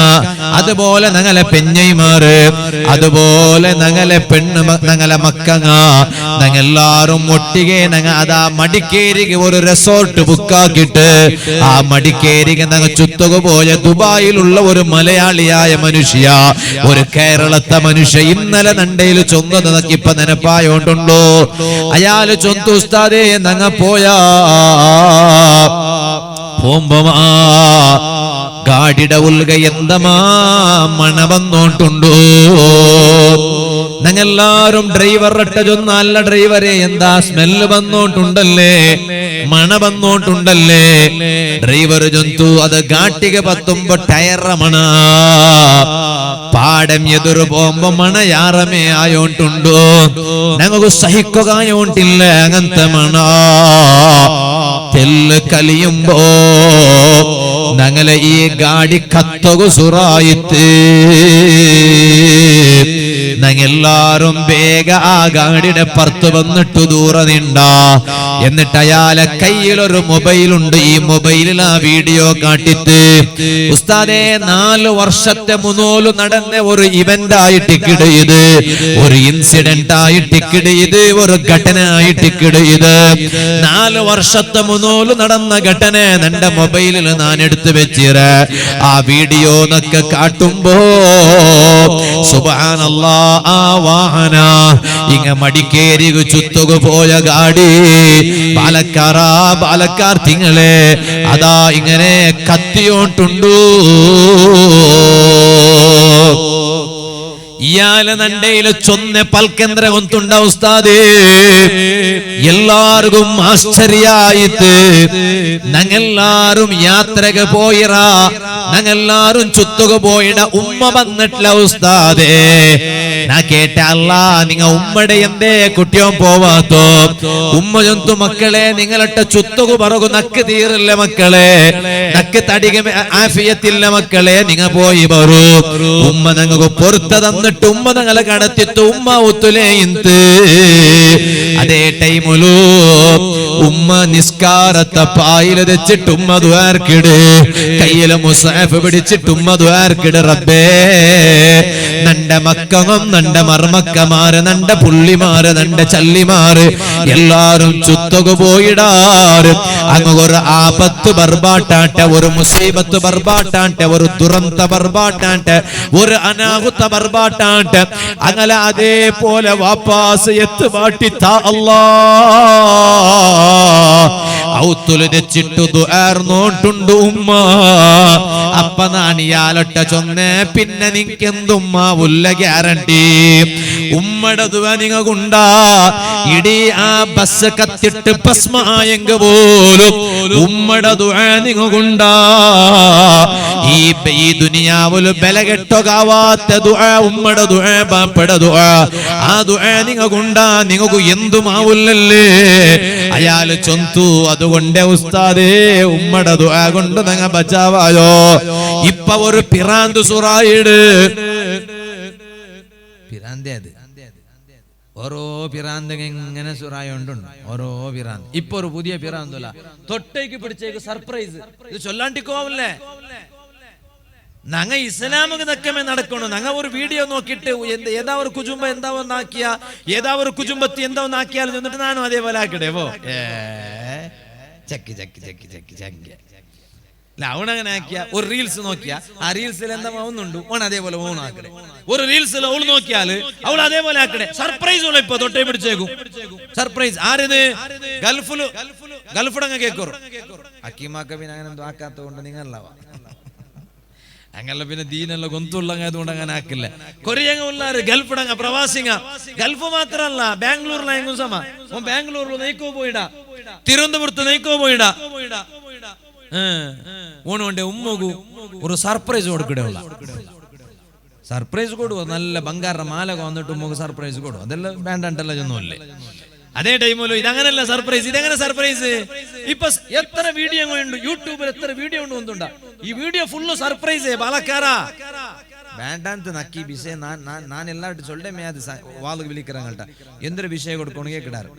അതുപോലെ ഞങ്ങളെ പെഞ്ഞൈമാര്, അതുപോലെ ഞങ്ങളെ ഞങ്ങളെ മക്കങ്ങ, ഞങ്ങളെല്ലാരും ഒട്ടിಗೆ ഞങ്ങ അതാ മടിക്കേരിക്ക് ഒരു റിസോർട്ട് ബുക്കാക്കിട്ട് ആ മടിക്കേരിക്ക് ഞങ്ങ ചുത്തുക പോയ ദുബായിലുള്ള ഒരു മലയാളിയായ മനുഷ്യ, ഒരു കേരളത്തെ മനുഷ്യ ഇന്നലെ നണ്ടയിൽ ചൊന്നത് ഇപ്പൊ നെനപ്പായോണ്ടുണ്ടോ? അയാള് ചൊന്തു, ഉസ്താദേ ഞങ്ങ പോയാ പോകുമ്പോ ഗാഡിയുടെ ഉൽഗ എന്തമാ മണ വന്നോണ്ടുണ്ടോ ഞങ്ങളെല്ലാരും ഡ്രൈവർ ഇട്ടൊന്നും നല്ല ഡ്രൈവറെ എന്താ സ്മെല്ല് വന്നോണ്ടുണ്ടല്ലേ മണ വന്നോണ്ടുണ്ടല്ലേ ഡ്രൈവർ ജന്തു അത് ഘാട്ടിക പത്തുമ്പോ ടയറ മണ പാടം എതിര് പോകുമ്പോ മണ യാറമേ ആയോണ്ടുണ്ടോ ഞങ്ങൾക്ക് സഹിക്കുകയോണ്ടില്ല അങ്ങനത്തെ മണ തെല്ല് കലിയുമ്പോ ഞങ്ങളെ ഈ ഗാഡി കത്തകു സുറായിത്ത് ഞങ്ങളെല്ലാരും വേഗ ആ ഗാഡിയുടെ പുറത്ത് വന്നിട്ട് ദൂരെ നിണ്ടാ എന്നിട്ട് അയാളെ കയ്യിലൊരു മൊബൈലുണ്ട് ഈ മൊബൈലിൽ ആ വീഡിയോ കാട്ടിട്ട് ഉസ്താദേ 4 വർഷത്തെ മുന്നോല് നടന്ന ഒരു ഇവന്റ് ആയിട്ടിക്കിട് ഇത് ഒരു ഇൻസിഡന്റ് ആയിട്ടിക്കിട് ഇത് ഒരു ഘടന ആയിട്ടിക്കിട് ഇത് 4 വർഷത്തെ മുന്നോല് നടന്ന ഘടന എന്റെ മൊബൈലിൽ ഞാൻ എടുത്തു വെച്ചിര ആ വീഡിയോ എന്നൊക്കെ കാട്ടുമ്പോ സുബ്ഹാനല്ലാഹ് ആ വാഹന ഇങ്ങ മടിക്കേരി ചുത്തുക പോയ ഗാഡി പാലക്കാർ തിങ്ങളെ അതാ ഇങ്ങനെ കത്തിയോണ്ടുണ്ടു ഇയാളെ നണ്ടയില് ചൊന്ന പൽക്കേന്ദ്ര കൊണ്ടുണ്ട ഉസ്താദേ എല്ലാവർക്കും ആശ്ചര്യായിട്ട് ഞങ്ങളെല്ലാരും യാത്രക്ക് പോയിറ ഞങ്ങളെല്ലാരും ചുത്തുക പോയിട ഉമ്മ വന്നിട്ടില്ല ഉസ്താദേ നാ കേട്ട അല്ല നിങ്ങ ഉമ്മടെ എന്തേ കുട്ടിയോ പോവാത്തോ ഉമ്മ ജന്തു മക്കളെ നിങ്ങളിട്ട ചുത്തുക പറകു നക്ക് തീരില്ല മക്കളെ നക്ക് തടിക ആഫിയത്തില്ല മക്കളെ നിങ്ങ പോയി വരൂ ഉമ്മ ഞങ്ങൾക്ക് പൊറുത്ത തന്നിട്ട് ഉമ്മ ഞങ്ങളെ കടത്തിട്ട് ഉമ്മ ഒത്തുലേ ഇന്ത് അതേ ടൈമുലു ഉമ്മ നിസ്കാരത്തെ പായില് വെച്ചിട്ട് ഉമ്മ ദ്വാർക്കിട് കയ്യില് മുസാഫ് പിടിച്ചിട്ട് ഉമ്മ ദ്വാർക്കിട് റബ്ബേ നന്റെ മക്കളും നന്റെ മർമക്കമാര് നന്റെ പുള്ളിമാര് നന്റെ ചല്ലിമാര് എല്ലാരും ചുത്തുക പോയിടാറ് അങ്ങ് ഒരു ആപത്ത് ബർബാട്ടാട്ടെ ഒരു മുസീബത്ത് ബർബാട്ടാട്ടെ ഒരു ദുരന്ത ബർബാട്ടാട്ടെ ഒരു അനാഹുത്ത ബർബാട്ടാട്ടെ അങ്ങനെ അതേപോലെ വാപ്പാസ് എത്ത് വാട്ടി താ അല്ലാ ഔത്തുല് വെച്ചിട്ട് ദുആർന്നോണ്ടുണ്ട് ഉമ്മ അപ്പ നാണിയാലൊട്ട ചൊന്നെ പിന്നെ നിങ്ങെന്തുമ്മ ഉള്ള ഗ്യാരണ്ടി ഉമ്മയുടെ ദുആ നിങ്ങക്കുണ്ടാ ഇടീ ആ ബസ് കത്തിട്ട് ഭസ്മായെങ്ക പോലും ഉമ്മയുടെ ദുആ നിങ്ങക്കുണ്ടാ ഈ ദുനിയാവില് ബലകെട്ടോകാവാത്ത ദുആ ഉമ്മയുടെ ദുആ ബാപ്പയുടെ ദുആ ആ ദുആ നിങ്ങക്കുണ്ടാ നിങ്ങക്ക് എന്തുമാവില്ലല്ലേ അയാള് ചൊന്തു അതുകൊണ്ട് ഉസ്താദേ ഉമ്മയുടെ ദുആ കൊണ്ട് നിങ്ങൾ ബച്ചാവായോ ഇപ്പൊ ഒരു പിറാന്ത് സുറായിട് പിറാന്തേ അത് ഓരോ പിറാന്ത് ഇങ്ങനെ സുറായുണ്ടുണ്ട് ഓരോ പിറാന്ത് ഇപ്പൊ ഒരു പുതിയ പിറാന്തല്ല തൊട്ടേക്ക് പിടിച്ചേക്ക് സർപ്രൈസ് ഇത് ചൊല്ലാണ്ടിക്കോവല്ലേ ഞങ്ങ ഇസ്ലാമിക നക്കമേ നടക്കണു ഞങ്ങ ഒരു വീഡിയോ നോക്കിയിട്ട് ഏതാ ഒരു കുജുംബ എന്താ ഒന്നാക്കിയ ഏതാ ഒരു കുജുംബത്തി എന്താ ഒന്നാക്കിയാൽ എന്നിട്ട് നാനും അതേപോലെ ആക്കിടേവോ ചക്കി ചക്കി ചക്കി ചക്കി ചക്കി അല്ല അവണങ്ങനെ ആക്കിയ ഒരു റീൽസ് നോക്കിയാ ആ റീൽസിൽ എന്താ ഒന്നുണ്ട് ഓൺ അതേപോലെ ഓണാക്കടെ ഒരു റീൽസിൽ അവള് നോക്കിയാല് അവൾ അതേപോലെ ആക്കടെ സർപ്രൈസ് ഉള്ള ഇപ്പൊ തൊട്ടേ പിടിച്ചേക്കും സർപ്രൈസ് ആരിത് ഗൾഫിടങ്ങ കേക്കോറു അക്കീമാക്ക പിന്നെ അങ്ങനെ എന്തോ ആക്കാത്തത് കൊണ്ട് നിങ്ങളാവാ അങ്ങനെ പിന്നെ ദീനല്ല ഗൊന്തുള്ളതുകൊണ്ട് അങ്ങനെ ആക്കില്ല കൊറിയങ്ങ ഉള്ളാറ് ഗൾഫിടങ്ങ പ്രവാസിങ്ങ ഗൾഫ് മാത്രല്ല ബാംഗ്ലൂരിലെങ്കും സമ ബാംഗ്ലൂരിൽ നെയ്ക്കോ പോയിടാ തിരുവനന്തപുരത്ത് നെയ്ക്കോ പോയിടാ ഓണോണ്ടെ ഉമ്മകു ഒരു സർപ്രൈസ് കൊടുക്കടേയുള്ള സർപ്രൈസ് കൊടുവോ നല്ല ബംഗാറിന്റെ മാല വന്നിട്ട് ഉമ്മക്ക് സർപ്രൈസ് കൊടുക്കും അതെല്ലാം വേണ്ടല്ല ചെന്നല്ലേ അതേ ടൈമിലോ ഇതങ്ങനല്ല സർപ്രൈസ് ഇതെങ്ങനെ സർപ്രൈസ് ഇപ്പൊ എത്ര വീഡിയോ ഉണ്ട് യൂട്യൂബിൽ എത്ര വീഡിയോ ഉണ്ട് ഒന്നുണ്ടാ ഈ വീഡിയോ ഫുള്ള് സർപ്രൈസ് പാലക്കാരാ വേണ്ടാന്ത് നക്കി വിഷയം ഞാൻ എല്ലാവരും ചൊല്ലേ അത് വാള് വിളിക്கிறாங்கள்ட்ட എന്തൊരു വിഷയം കൊടുക്കണ കേക്കിടാറ്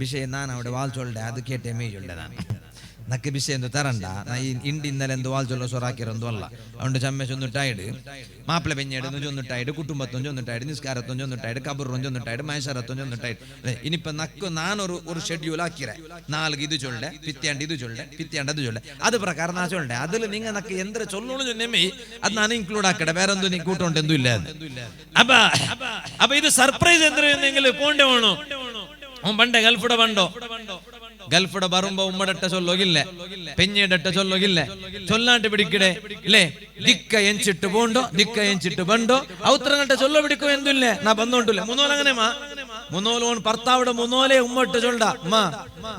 വിഷയം ഞാൻ അവിടെ വാൾ ചൊല്ലേ അത് കേട്ടേ മേ ചൊല്ലേതാണ് നക്ക് വിഷയം എന്ത് തരണ്ട ഇന്ത്യ ഇന്നലെ എന്ത് വാൾ ചൊല്ല സൊറാക്കിറൊന്നും അല്ല അതുകൊണ്ട് ചമ്മ ചൊന്നിട്ടായിട്ട് മാപ്പിള പെഞ്ഞേടുന്ന് ചൊന്നിട്ടായിട്ട് കുടുംബത്തും ചൊന്നിട്ടായിട്ട് നിസ്കാരത്തും ചൊന്നിട്ടായിട്ട് കബറും ചൊന്നിട്ടായിട്ട് മൈസറത്തും ചൊന്നിട്ടായിട്ട് ഇനിയിപ്പൊ നക്ക് ഞാനൊരു ഷെഡ്യൂൾ ആക്കിറേ നാൾക്ക് ഇത് ചൊല്ലേ പിത്തേണ്ട ഇത് ചൊല്ലേ പിത്തേണ്ട അത് ചൊല്ലേ അത് പ്രകാരം നാ ചൊല്ലേ അതിൽ നിങ്ങൾ നക്ക് എന്തൊരു ചൊല്ലോളൂ ചൊന്നേമേ അത് ഞാൻ ഇൻക്ലൂഡ് ആക്കട്ടെ വേറെ എന്തോ നീ കൂട്ടോണ്ട് എന്തും ഇല്ല അപ്പൊ ഇത് സർപ്രൈസ് എന്തെങ്കിലും പോണ്ടേ വേണോ പണ്ടേ ഗൾഫിടെ പണ്ടോ ഗൾഫിടെ ബറുമ്പോ ഉമ്മടട്ട ചൊല്ലോകില്ലേ, പെഞ്ഞിടട്ട ചൊല്ലോകില്ലേ, ചൊല്ലാണ്ട് പിടിക്കടേ ഇല്ലേ? ദിക്ക എഞ്ചിട്ട് പോണ്ടോ, ദിക്ക എഞ്ചിട്ട് ബണ്ടോ, ഔത്രങ്ങട്ട ചൊല്ലോ പിടിക്കോ എന്തില്ലേ? നാ ബന്ധോണ്ടില്ല മുന്നോല അങ്ങനെ മുന്നോലോൺ ഭർത്താവിടെ മുന്നോലെ ഉമ്മട്ട് ചൊല്ല ഉമ്മ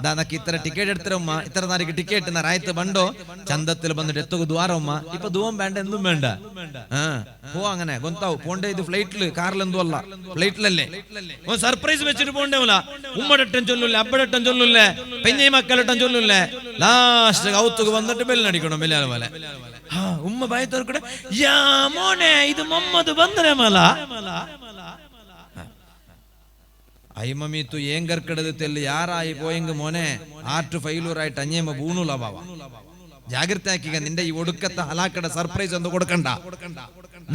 ദാനക്ക് ഇത്ര ടിക്കറ്റ് എടുത്തര ഉമ്മ, ഇത്ര താരീഖ് ടിക്കറ്റ് റായത്ത് ബണ്ടോ ചന്തത്തിൽ വന്നിട്ട് എത്തുക ദ്വാരം ഉമ്മ. ഇപ്പൊ ദൂവം വേണ്ട, എന്തും വേണ്ട. പോ അങ്ങനെ ഗൊന്താവും പോണ്ടേ. ഇത് ഫ്ലൈറ്റില് കാറിലെന്തും അല്ല, ഫ്ലൈറ്റിലല്ലേ. സർപ്രൈസ് വെച്ചിട്ട് പോണ്ടേവല. ഉമ്മടട്ടൻ ചൊല്ലൂല്ലേ, അബ്ബടട്ടൻ ചൊല്ലൂല്ലേ, പെഞ്ഞൈ മക്കളട്ടൻ ചൊല്ലൂല്ലേ. ലാസ്റ്റ് ഔത്തുക വന്നിട്ട് ബെല്ലടിക്കണം ബെല്ലാല പോലെ. ഉമ്മ ഭയത്തോർക്കൂടെ യാ മോനെ ഇത് മുഹമ്മദ് ബന്ദ്രമല അയ്മമീത്തു ഏങ്കർക്കിടത് തെല്ല് യാറായി പോയെങ്ക് മോനെ ആർട്ട് ഫൈലൂറായിട്ട് അഞ്ഞേമ ബൂണുല ബാവ. ജാഗ്രത ആക്കിക. നിന്റെ ഈ ഒടുക്കത്തെ ഹലാക്കട സർപ്രൈസ് ഒന്നും കൊടുക്കണ്ട.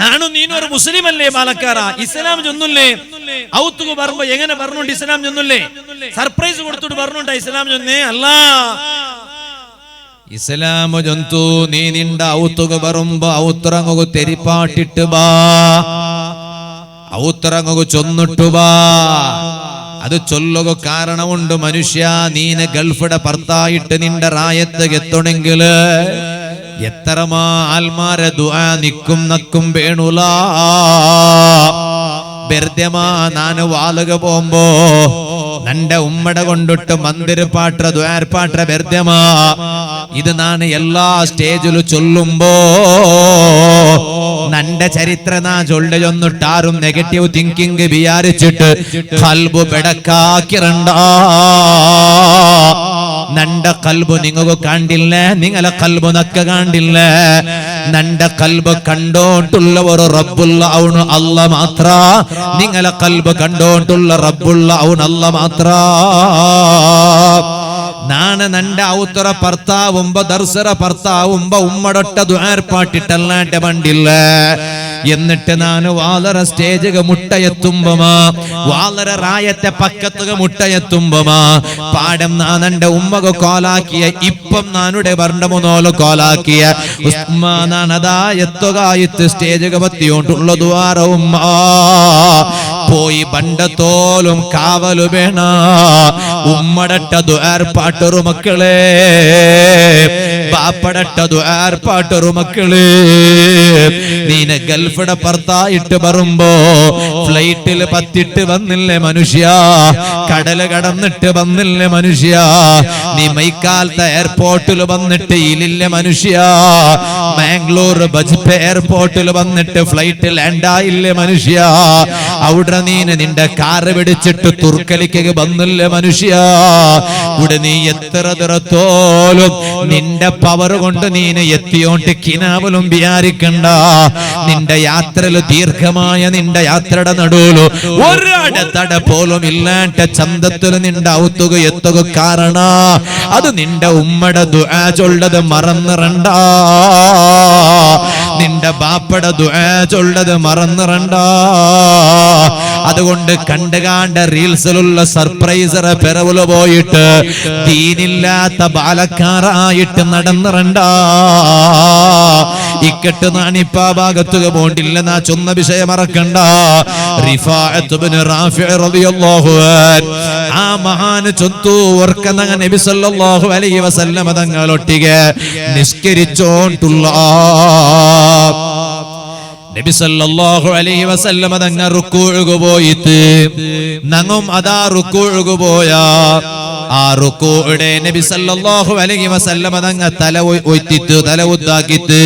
നാണു നീനൊരു മുസ്ലിം അല്ലേ പാലക്കാര, ഇസ്ലാം ചൊന്നുല്ലേ? ഔത്തുക പറയുമ്പോ എങ്ങനെ പറഞ്ഞോണ്ട് ഇസ്ലാം ചൊന്നുല്ലേ? സർപ്രൈസ് കൊടുത്തിട്ട് പറഞ്ഞോണ്ട ഇസ്ലാം ചൊന്നേ അല്ല. ഇസ്ലാം ജന്തു നീ നിന്റെ ഔത്തുക പറയുമ്പോ ഔത്രങ്ങു തെരിപ്പാട്ടിട്ട് ബാ, ഔത്രങ്ങു ചൊന്നിട്ടു ബാ. അത് ചൊല്ലുക കാരണമുണ്ട് മനുഷ്യ. നീന് ഗൾഫിടെ ഭർത്തായിട്ട് നിന്റെ റായത്ത് എത്തണെങ്കില് എത്രമാ ആൽമാരെ ദുആ നിക്കും നക്കും വേണുല. വെറുതെമാ നാന് വാളുക പോകുമ്പോ നന്റെ ഉമ്മട കൊണ്ടിട്ട് മന്ദിര പാട്ര ദ്വാർപാട്ര വെറുതെമാ ഇത് നാന് എല്ലാ സ്റ്റേജിലും ചൊല്ലുമ്പോ നന്റെ ചരിത്ര നാ ചൊല്ല ചൊന്നിട്ടാരും നെഗറ്റീവ് തിങ്കിങ് വിചാരിച്ചിട്ട് ഖൽബ് ബെടക്കാക്കിരണ്ട. നന്റെ കൽബ് നിങ്ങൾക്ക് കണ്ടില്ല, നിങ്ങളെ കൽബ് നക്ക കണ്ടില്ല. നന്റെ കൽബ് കണ്ടോണ്ടുള്ള ഒരു റബ്ബുള്ള ഔണ് അല്ല മാത്ര. നിങ്ങളെ കൽബ് കണ്ടോണ്ടുള്ള റബ്ബുള്ള ഔണ് അല്ല മാത്ര. നാണ് നന്റെ ഔത്തറ ഭർത്താവുമ്പോ ദർസറ ഭർത്താവുമ്പോ ഉമ്മടൊട്ട ദ്വാർപ്പാട്ടിട്ടല്ലാണ്ട് വണ്ടില്ല. എന്നിട്ട് നാന് വാളറ സ്റ്റേജുക മുട്ടയെത്തുമ്പമാ, വാളറ റായത്തെ പക്കത്തുക മുട്ടയെത്തുമ്പമാ പാടം നാനന്റെ ഉമ്മക കോലാക്കിയ ഇപ്പം നാനുടെ വർണ്ണമുനോല് കോലാക്കിയ ഉസ്മാനാനതാ എത്തുകായിത്ത് സ്റ്റേജുക പത്തിയോണ്ടുള്ള ദ്വാര ഉമ്മ പോയി ബണ്ടത്തോലും കാവലു വേണ ഉമ്മടട്ട ദ്വാർപ്പാട്ടൊരു മക്കളെ, ബാപ്പടട്ട ദ്വാർപ്പാട്ടൊരു മക്കളെ. നീന ഗൾഫിടെ ഭർത്തായിട്ട് പറയുമ്പോ ഫ്ലൈറ്റിൽ പത്തിട്ട് വന്നില്ലേ മനുഷ്യ, കടല് കടന്നിട്ട് വന്നില്ലേ മനുഷ്യ, നീ മൈക്കാലത്തെ എയർപോർട്ടിൽ വന്നിട്ട് ഇലില്ലേ മനുഷ്യ, മാംഗ്ലൂർ ബജ്പെ എയർപോർട്ടിൽ വന്നിട്ട് ഫ്ലൈറ്റ് ലാൻഡായില്ലേ മനുഷ്യ, അവിടെ നീന് നിന്റെ കാറ് പിടിച്ചിട്ട് തുർക്കലിക്ക് വന്നില്ലേ മനുഷ്യ. ഇവിടെ നീ എത്ര ദൂരത്തോലും നിന്റെ പവർ കൊണ്ട് നീന് എത്തിയോണ്ട് കിനാവലും വിചാരിക്കണ്ട. നിന്റെ യാത്രയില് ദീർഘമായ നിന്റെ യാത്രയുടെ നടുവിലു ഒരടത്തട പോലും ഇല്ലാണ്ട് ചന്തത്തില് നിന്റെ ഔത്തുക എത്തുക കാരണ അത് നിന്റെ ഉമ്മയുടെ ദുആ ചൊല്ലത് മറന്നിറണ്ട, നിന്റെ ബാപ്പയുടെ ദുആ ചൊല്ലത് മറന്നിറണ്ട. അതുകൊണ്ട് കണ്ടുകാണ്ട റീൽസിലുള്ള സർപ്രൈസറെ പിറവില് പോയിട്ട് ദീനില്ലാത്ത ബാലക്കാരായിട്ട് നടന്നിറണ്ട. ഇക്കട്ട് നാണിപ്പ ഭാഗത്തുക പോണ്ടില്ല. നാ ചൊന്ന വിഷയം മറക്കണ്ട. റിഫാഅത്ത് ഇബ്നു റാഫിഅ റളിയല്ലാഹു അൻഹു ആ മഹാന് ചൊന്തു ഓർക്കുന്ന നബി സല്ലല്ലാഹു അലൈഹി വസല്ലം തങ്ങളൊട്ടിಗೆ നിസ്കരിച്ചോണ്ടുള്ള നബി സല്ലല്ലാഹു അലൈഹി വസല്ലം തങ്ങൾ റുകൂഉ പോയിട്ട് നങ്ങും അതാ റുകൂഉ പോയാ. ആ റുകൂഉടെ നബി സല്ലല്ലാഹു അലൈഹി വസല്ലം തങ്ങൾ തല ഒയ്ത്തിട്ട് തല ഉദ്ദാക്കിട്ട്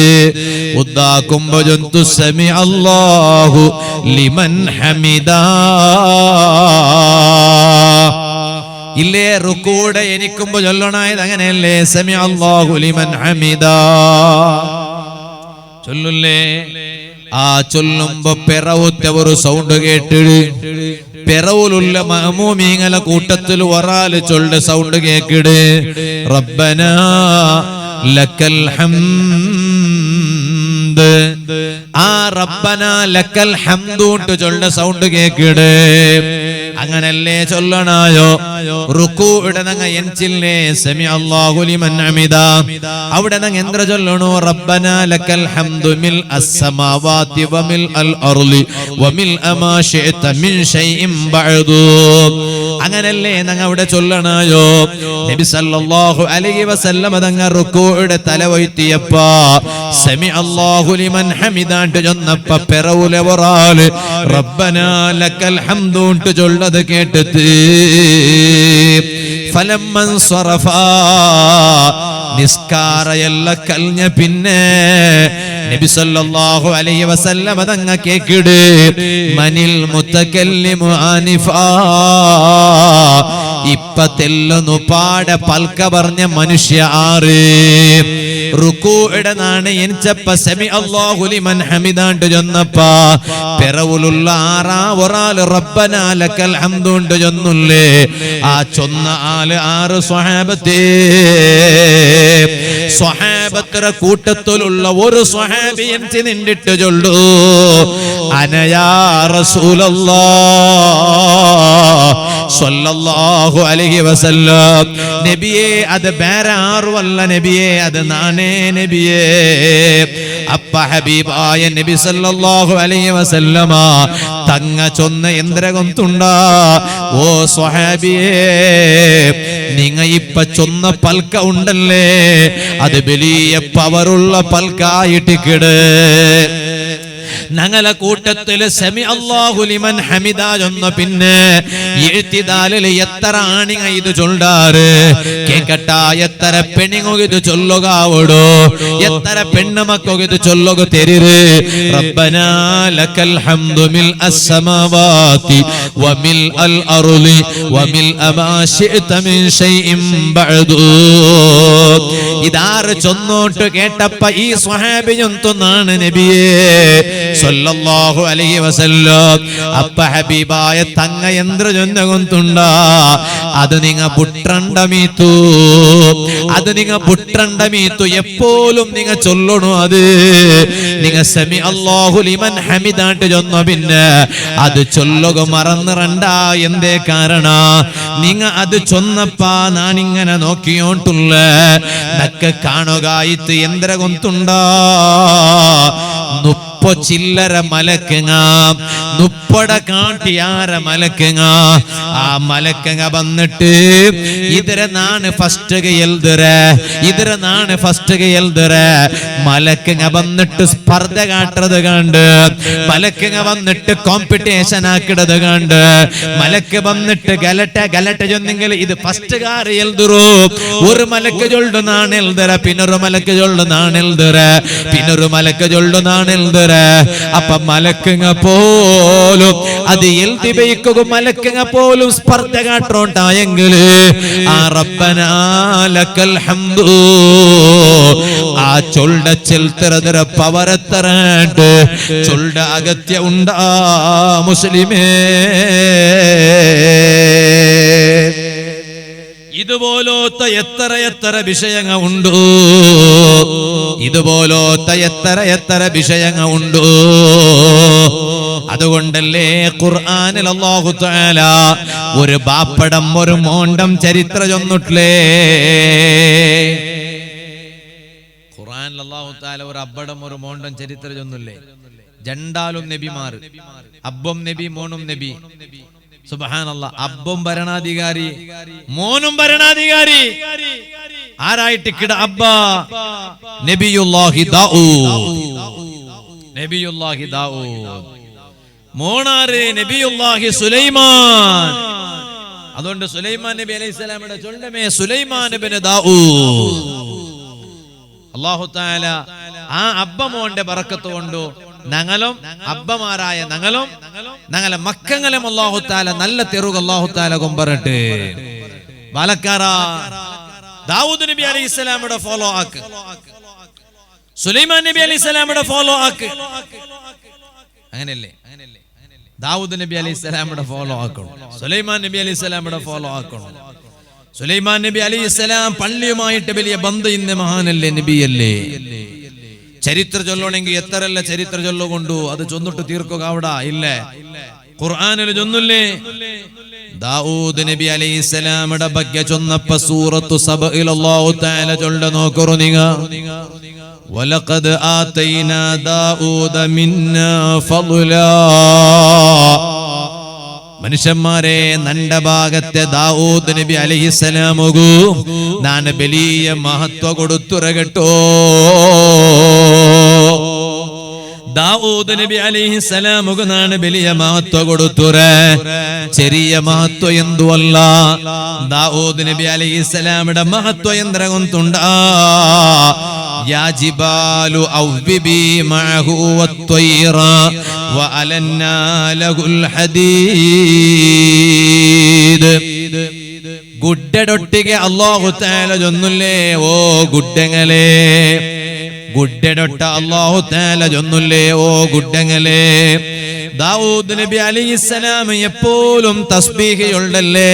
ഉദ്ദാക്കുമ്പോ ജന്തു സമി അല്ലാഹു ലിമൻ ഹമിദാ ഇല്ലേ. റുകൂഉടെ എനിക്കുമ്പോ ചൊല്ലണായത് അങ്ങനെയല്ലേ, സമി അല്ലാഹു ലിമൻ ഹമിദാ ചൊല്ലുല്ലേ. ആ ചൊല്ലുമ്പോ പിറവുറ്റ ഒരു സൗണ്ട് കേട്ടിട് പിറവുലുള്ള മഅ്മൂമീങ്ങളെ കൂട്ടത്തിൽ ഒരാള് ചൊല്ല സൗണ്ട് കേക്കിട് റബ്ബനാ ലക്കൽ ഹംദ്. ആ റബ്ബനാ ലക്കൽ ഹംദ് ചൊല്ല സൗണ്ട് കേക്കിട്. അങ്ങനല്ലേ ചൊല്ലണായോ റുകൂഇടെ നങ്ങ എൻചില്ലേ സമി അല്ലാഹു ലിമൻ ഹമിദ അവിടെ നങ്ങ എന്ത്ര ചൊല്ലണോ റബ്ബനാ ലക്കൽ ഹംദു മിൽ അസ്സമാവാതി വമിൽ അൽ അർളി വമിൽ അമാ ശിഅത മിൻ ഷൈഇൻ ബഅദു അങ്ങനല്ലേ നങ്ങ അവിടെ ചൊല്ലണായോ നബി സല്ലല്ലാഹു അലൈഹി വസല്ലം തങ്ങ റുകൂഇടെ തല വയ്ത്തിയപ്പോ സമി അല്ലാഹു ലിമൻ ഹമിദ ചൊന്നപ്പ പെറവുലെ വറാല് റബ്ബനാ ലക്കൽ ഹംദു ചൊല്ലത് കേട്ടിട്ട് ഫലമ്മൻ സ്വറഫാ നിസ്കാരയല്ല കൽഞ്ഞ പിന്നെ നബി സല്ലല്ലാഹു അലൈഹി വസല്ലം തങ്ങ കേക്കിട് മനിൽ മുതകല്ലിമു ആനിഫാ ഇപ്പത്തെല്ലൊന്നു പാടെ പൽക്ക പറഞ്ഞ മനുഷ്യ ആറ് റുകൂഇടെ നാണ് എനിച്ചപ്പ സമി അല്ലാഹു ലിമൻ ഹമിദാണ്ട് ചൊന്നപ്പ പെറവുലുള്ള ആറാ ഒരാൾ റബ്ബനാ ലക്കൽ ഹംദുണ്ട് ചൊന്നുല്ലേ ആ ചൊന്ന ആള് ആറ് സ്വഹാബത്തേ സ്വഹാബത്തര കൂട്ടത്തിലുള്ള ഒരു സ്വഹാബി എനിക്ക് നിന്നിട്ട് ചൊല്ലു അനയാ റസൂലല്ലാഹ് സ്വല്ലല്ലാഹു അലൈഹി വസല്ലം നബിയേ അത് വേറെ ആരുമല്ല നബിയേ അത് നാനേ നബിയേ അപ്പ ഹബീബായ നബി സല്ലല്ലാഹു അലൈഹി വസല്ലമ തങ്ങ ചൊന്ന എന്തിരകൊന്തുണ്ടാ ഓ സ്വഹാബിയേ നിങ്ങ ഇപ്പ ചൊന്ന പൽക്ക ഉണ്ടല്ലേ അത് വലിയ പവറുള്ള പൽക്കായിട്ടിക്കിട് ഞങ്ങളെ കൂട്ടത്തില് സമി അല്ലാഹു ലിമൻ ഹമിദ ചൊന്ന പിന്നെ ഇഅ്തിദാലിൽ എത്ര ആണിങ്ങ ഇത് ചൊല്ലാറ് കേക്കട്ട എത്ര പെണ്ണിങ്ങോ ഇത് ചൊല്ലുകാവടോ എത്ര പെണ്ണുമക്കോ ഇത് ചൊല്ലുക തെരിര് റബ്ബനാ ലക്കൽ ഹംദു മിൽ അസ്സമാവാതി വമിൽ അൽ അർളി വമിൽ അമാ ശിഅത മിൻ ഷൈഇൻ ബഅദു ഇതാറ് ചൊന്നോട്ട് കേട്ടപ്പ ഈ സ്വഹാബി ചൊന്നാണ് നബിയേ സല്ലല്ലാഹു അലൈഹി വസല്ലം അപ്പ ഹബീബായ തങ്ങ യന്ത്ര ചൊന്നകൊന്തുണ്ടാ അത് നിങ്ങ പുട്രണ്ടമീത്തു അത് നിങ്ങ പുട്രണ്ടമീത്തു എപ്പോഴും നിങ്ങ ചൊല്ലണു അത് നിങ്ങ സമി അല്ലാഹു ലിമൻ ഹമിദാണ്ട് ചൊന്ന പിന്നെ അത് ചൊല്ലുക മറന്നിറണ്ട എന്തേ കാരണ നിങ്ങ അത് ചൊന്നപ്പാ നാനിങ്ങനെ നോക്കിയോണ്ടുള്ള നക്ക് കാണുക ഇത് യന്ത്ര കൊന്തുണ്ടാ ചില്ലര മലക്കങ്ങ നുപ്പട കാട്ടിയാര മലക്കങ്ങ ആ മലക്കങ്ങ വന്നിട്ട് ಇದರ ನಾನು ಫಸ್ಟ್ ಗೆ ಎಲ್ದರೆ ಇದರ ನಾನು ಫಸ್ಟ್ ಗೆ ಎಲ್ದರೆ മലക്കങ്ങ വന്നിട്ട് സ്പർദ്ധ കാട്ടത് കണ്ട് മലക്കങ്ങ വന്നിട്ട് കോമ്പറ്റീഷൻ ആക്കിടത് കണ്ട് മലക്ക് വന്നിട്ട് ഗലട്ട ചൊന്നെങ്കിൽ ഇത് ഫസ്റ്റ് കാർ എൽതുറു ഒരു മലക്ക് ചൊല്ലു നാണ് എൽതര പിന്നൊരു മലക്ക് ചൊല്ലു നാണ് എൽതര പിന്നൊരു മലക്ക് ചൊല്ലു നാണ് എൽതര അപ്പ മലക്കങ്ങ പോലും അത് എൽതി ബൈക്കുക മലക്കങ്ങ പോലും സ്പർദ്ധ കാട്ടോണ്ടായെങ്കിൽ ആ റബ്ബനാ ലക്കൽ ഹംദു ആ ചൊല്ല ചെൽത്തരതര പവരത്തരണ്ട് ചൊല്ല അഗത്യ ഉണ്ടാ മുസ്ലിമേ ഇതുപോലത്തെ എത്ര വിഷയങ്ങൾ ഉണ്ട് ഇതുപോലത്തെ എത്ര വിഷയങ്ങൾ ഉണ്ട് അതുകൊണ്ടല്ലേ ഖുർആനിൽ അല്ലാഹു തആല ഒരു ബാപ്പടം ഒരു മോണ്ടം ചരിത്രം ചൊന്നിട്ടില്ലേ ഖുർആനിൽ അല്ലാഹു തആല ഒരു അബ്ബടം ഒരു മോണ്ടം ചരിത്രം ചൊന്നില്ലേ രണ്ടാലും നബിമാർ അബ്ബും നബി മോനും നബി സുബ്ഹാനല്ലാഹ് അബ്ബും ഭരണാധികാരി മോനും ഭരണാധികാരി ആരായിട്ട് കിട അബ്ബ നബിയുല്ലാഹി ദാവൂദ് മോണാറ് നബിയുല്ലാഹി സുലൈമാൻ അതുകൊണ്ട് സുലൈമാൻ നബി അലൈഹിസ്സലാമിന്റെ ചൊല്ലമേ സുലൈമാൻ ഇബ്നു ദാവൂദ് അല്ലാഹു തആല ആ അബ്ബ മോന്റെ ബറക്കത്ത് കൊണ്ട് ഞങ്ങളും അബ്ബമാരായ ഞങ്ങളെ മക്കങ്ങളും അല്ലാഹു തആല നല്ല തെറുക അല്ലാഹു തആല കൊമ്പറട്ടെ ബാലക്കാര ദാവൂദ് നബി അലൈഹിസ്സലാമിന്റെ ഫോളോ ആക്ക് സുലൈമാൻ നബി അലൈഹിസ്സലാമിന്റെ ഫോളോ ആക്ക് അങ്ങനെയല്ലേ ദാവൂദ് നബി അലൈഹിസ്സലാമിന്റെ ഫോളോ ആക്കണം സുലൈമാൻ നബി അലൈഹിസ്സലാമിന്റെ ഫോളോ ആക്കണം സുലൈമാൻ നബി അലൈഹിസ്സലാം പള്ളിയുമായിട്ട് വലിയ ബന്ധം ഇന്ന മഹാനല്ലേ നബിയല്ലേ ചരിത്ര ചൊല്ലണമെങ്കിൽ എത്രല്ല ചരിത്ര ചൊല്ലുകൊണ്ടു അത് ചൊന്നിട്ട് തീർക്കുക അവിടെ ഇല്ലേ ഖുർആനിൽ ചൊന്നില്ലേ ദാവൂദ് നബി അലൈഹിസ്സലാമിന്റെ ಬಗ್ಗೆ ചൊന്നപ്പോ സൂറത്തു സബഇൽ അല്ലാഹു തആല ചൊല്ല നോക്കറു നിങ്ങ വലഖദ് ആതൈനാ ദാവൂദ മിന്നാ ഫളലാ മനുഷ്യന്മാരെ നണ്ട ഭാഗത്തെ ദാവൂദ് നബി അലൈഹിസ്സലാമുഗു നാൻ വലിയ മഹത്വ കൊടുത്തുറകട്ടോ ദാവൂദ് നബി അലൈഹിസ്സലാമുഗു നാൻ വലിയ മഹത്വ കൊടുത്തുറ ചെറിയ മഹത്വ എന്തുവല്ല ദാവൂദ് നബി അലൈഹിസ്സലാമിന്റെ മഹത്വ എന്തരകൊണ്ടുണ്ട യാ ജിബാലു അവ്ബി മഅഹു വത്വൈറ വഅലന്നാ ലഹുൽ ഹദീദ് ഗുഡ്ഡടൊട്ടിಗೆ അല്ലാഹു തആല ചൊന്നുല്ലേ ഓ ഗുഡ്ഡങ്ങളെ ഗുഡ്ഡടൊട്ട അല്ലാഹു തആല ചൊന്നുല്ലേ ഓ ഗുഡ്ഡങ്ങളെ ദാവൂദ് നബി അലൈഹിസ്സലാം എപ്പോഴും തസ്ബീഹ് ചൊല്ലല്ലേ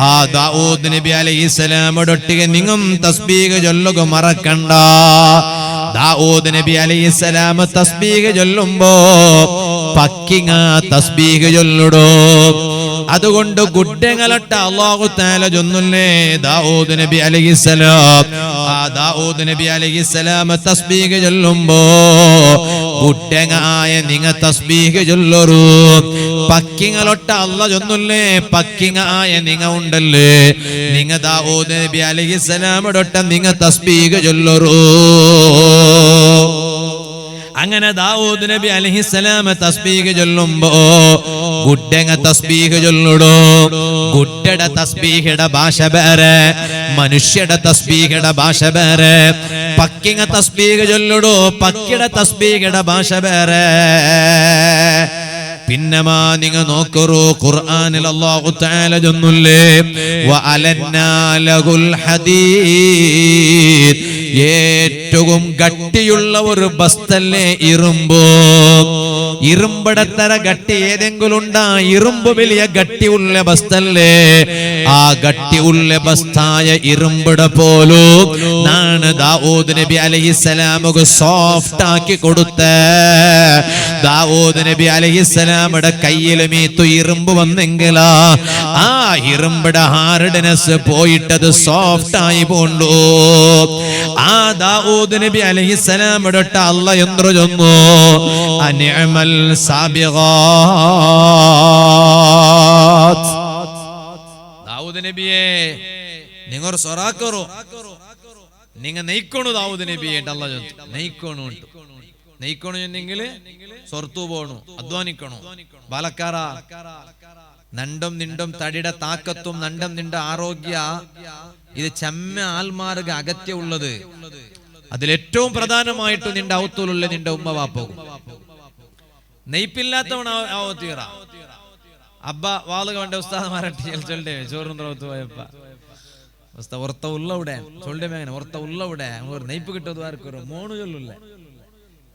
ആ ദാവൂദ് നബി അലൈഹിസ്സലാമോടൊട്ടിಗೆ നിങ്ങും തസ്ബീഹ് ചൊല്ലുക മറക്കണ്ട ദാവൂദ് നബി അലൈഹിസ്സലാം തസ്ബീഹ് ചൊല്ലുമ്പോ പക്കിങ്ങ തസ്ബീഹ് ചൊല്ലുടോ അതുകൊണ്ട് ഗുഡ്ഡങ്ങളൊട്ട അല്ലാഹു തആല ചൊന്നുല്ലേ ദാവൂദ് നബി അലൈഹിസ്സലാം ആ ദാവൂദ് നബി അലൈഹിസ്സലാം തസ്ബീഹ് ചൊല്ലുമ്പോ ഗുഡ്ഡങ്ങായ നിങ്ങ തസ്ബീഹ് ചൊല്ലൊരു പക്കിങ്ങളൊട്ട അല്ല ചൊന്നുല്ലേ പക്കിങ്ങായ നിങ്ങ ഉണ്ടല്ലേ നിങ്ങ ദാവൂദ് നബി അലൈഹിസ്സലാമോടൊട്ട നിങ്ങ തസ്ബീഹ് ചൊല്ലൊരു അങ്ങനെ ദാവൂദ് നബി അലൈഹിസ്സലാം തസ്ബീഹ് ചൊല്ലുമ്പോ ഗുഡ്ഡങ്ങ തസ്ബീഹ് ചൊല്ലുടോ ഗുഡ്ഡയുടെ തസ്ബീഹിയുടെ ഭാഷ വേറെ മനുഷ്യയുടെ തസ്ബീഹിയുടെ ഭാഷ വേറെ പക്കിങ്ങ തസ്ബീഹ് ചൊല്ലുടോ പക്കിയുടെ തസ്ബീഹിയുടെ ഭാഷ വേറെ പിന്നമാ നിങ്ങ നോക്കറൂ ഖുർആനിൽ അല്ലാഹു തആല ചൊന്നുല്ലേ വഅലന്നാ ലഹുൽ ഹദീദ് ഏറ്റവും ഗട്ടിയുള്ള ഒരു ബസ്തല്ലേ ഇരുമ്പ് ഇരുമ്പടത്തര ഗട്ടി ഏതെങ്കിലും ഉണ്ടാ ഇരുമ്പ് വലിയ ഗട്ടിയുള്ള ബസ്തല്ലേ ആ ഗട്ടിയുള്ള ബസ്തായ ഇരുമ്പട പോലും നാണ് ദാവൂദ് നബി അലൈഹിസ്സലാമുക്ക് സോഫ്റ്റ് ആക്കി കൊടുത്ത ദാവൂദ് നബി അലൈഹിസ്സലാമുടെ കയ്യിൽ മീത്തു ഇരുമ്പ് വന്നെങ്കിലാ ആ ഇരുമ്പട ഹാർഡ്നെസ് പോയിട്ടത് സോഫ്റ്റ് ആയി പോണ്ടു ആ ദാവൂദ് നബി അലൈഹിസ്സലാമുടെ അല്ല എന്തു ചൊന്നു അനിഅമൽ സാബിഗാത്ത് ദാവൂദ് നബിയെ നിങ്ങൾ സൊറാക്കറോ നിങ്ങൾ നെയ്ക്കണു ദാവൂദ് നബിയെ അല്ല ചൊന്നു നെയ്ക്കണു ഉണ്ട് നെയ്ക്കണു എന്നെങ്കിൽ സ്വർത്തു പോണു അധ്വാനിക്കണു ബാലക്കാര നണ്ടും നിണ്ടും തടിയുടെ താക്കത്തും നണ്ടും നിണ്ട ആരോഗ്യ ഇത് ചെമ്മ ആൽമാർഗ അഗത്യമുള്ളത് അതിലേറ്റവും പ്രധാനമായിട്ട് നിന്റെ ഔത്തൂലുള്ള നിന്റെ ഉമ്മ വാപ്പോകും നെയ്പ്പില്ലാത്തവണ തീറ അബ്ബ വാളുക വേണ്ട ഉസ്താദ്മാരട്ടി ചൊല്ലേ ചോറും ത്രോത്ത് പോയപ്പ ഒർത്ത ഉള്ളവിടെ ചൊല്ലേ മേങ്ങനെ ഒർത്ത ഉള്ളവിടെ നെയ്പ്പ് കിട്ടുന്നത് ആർക്കൊരു മോണു ചൊല്ലില്ല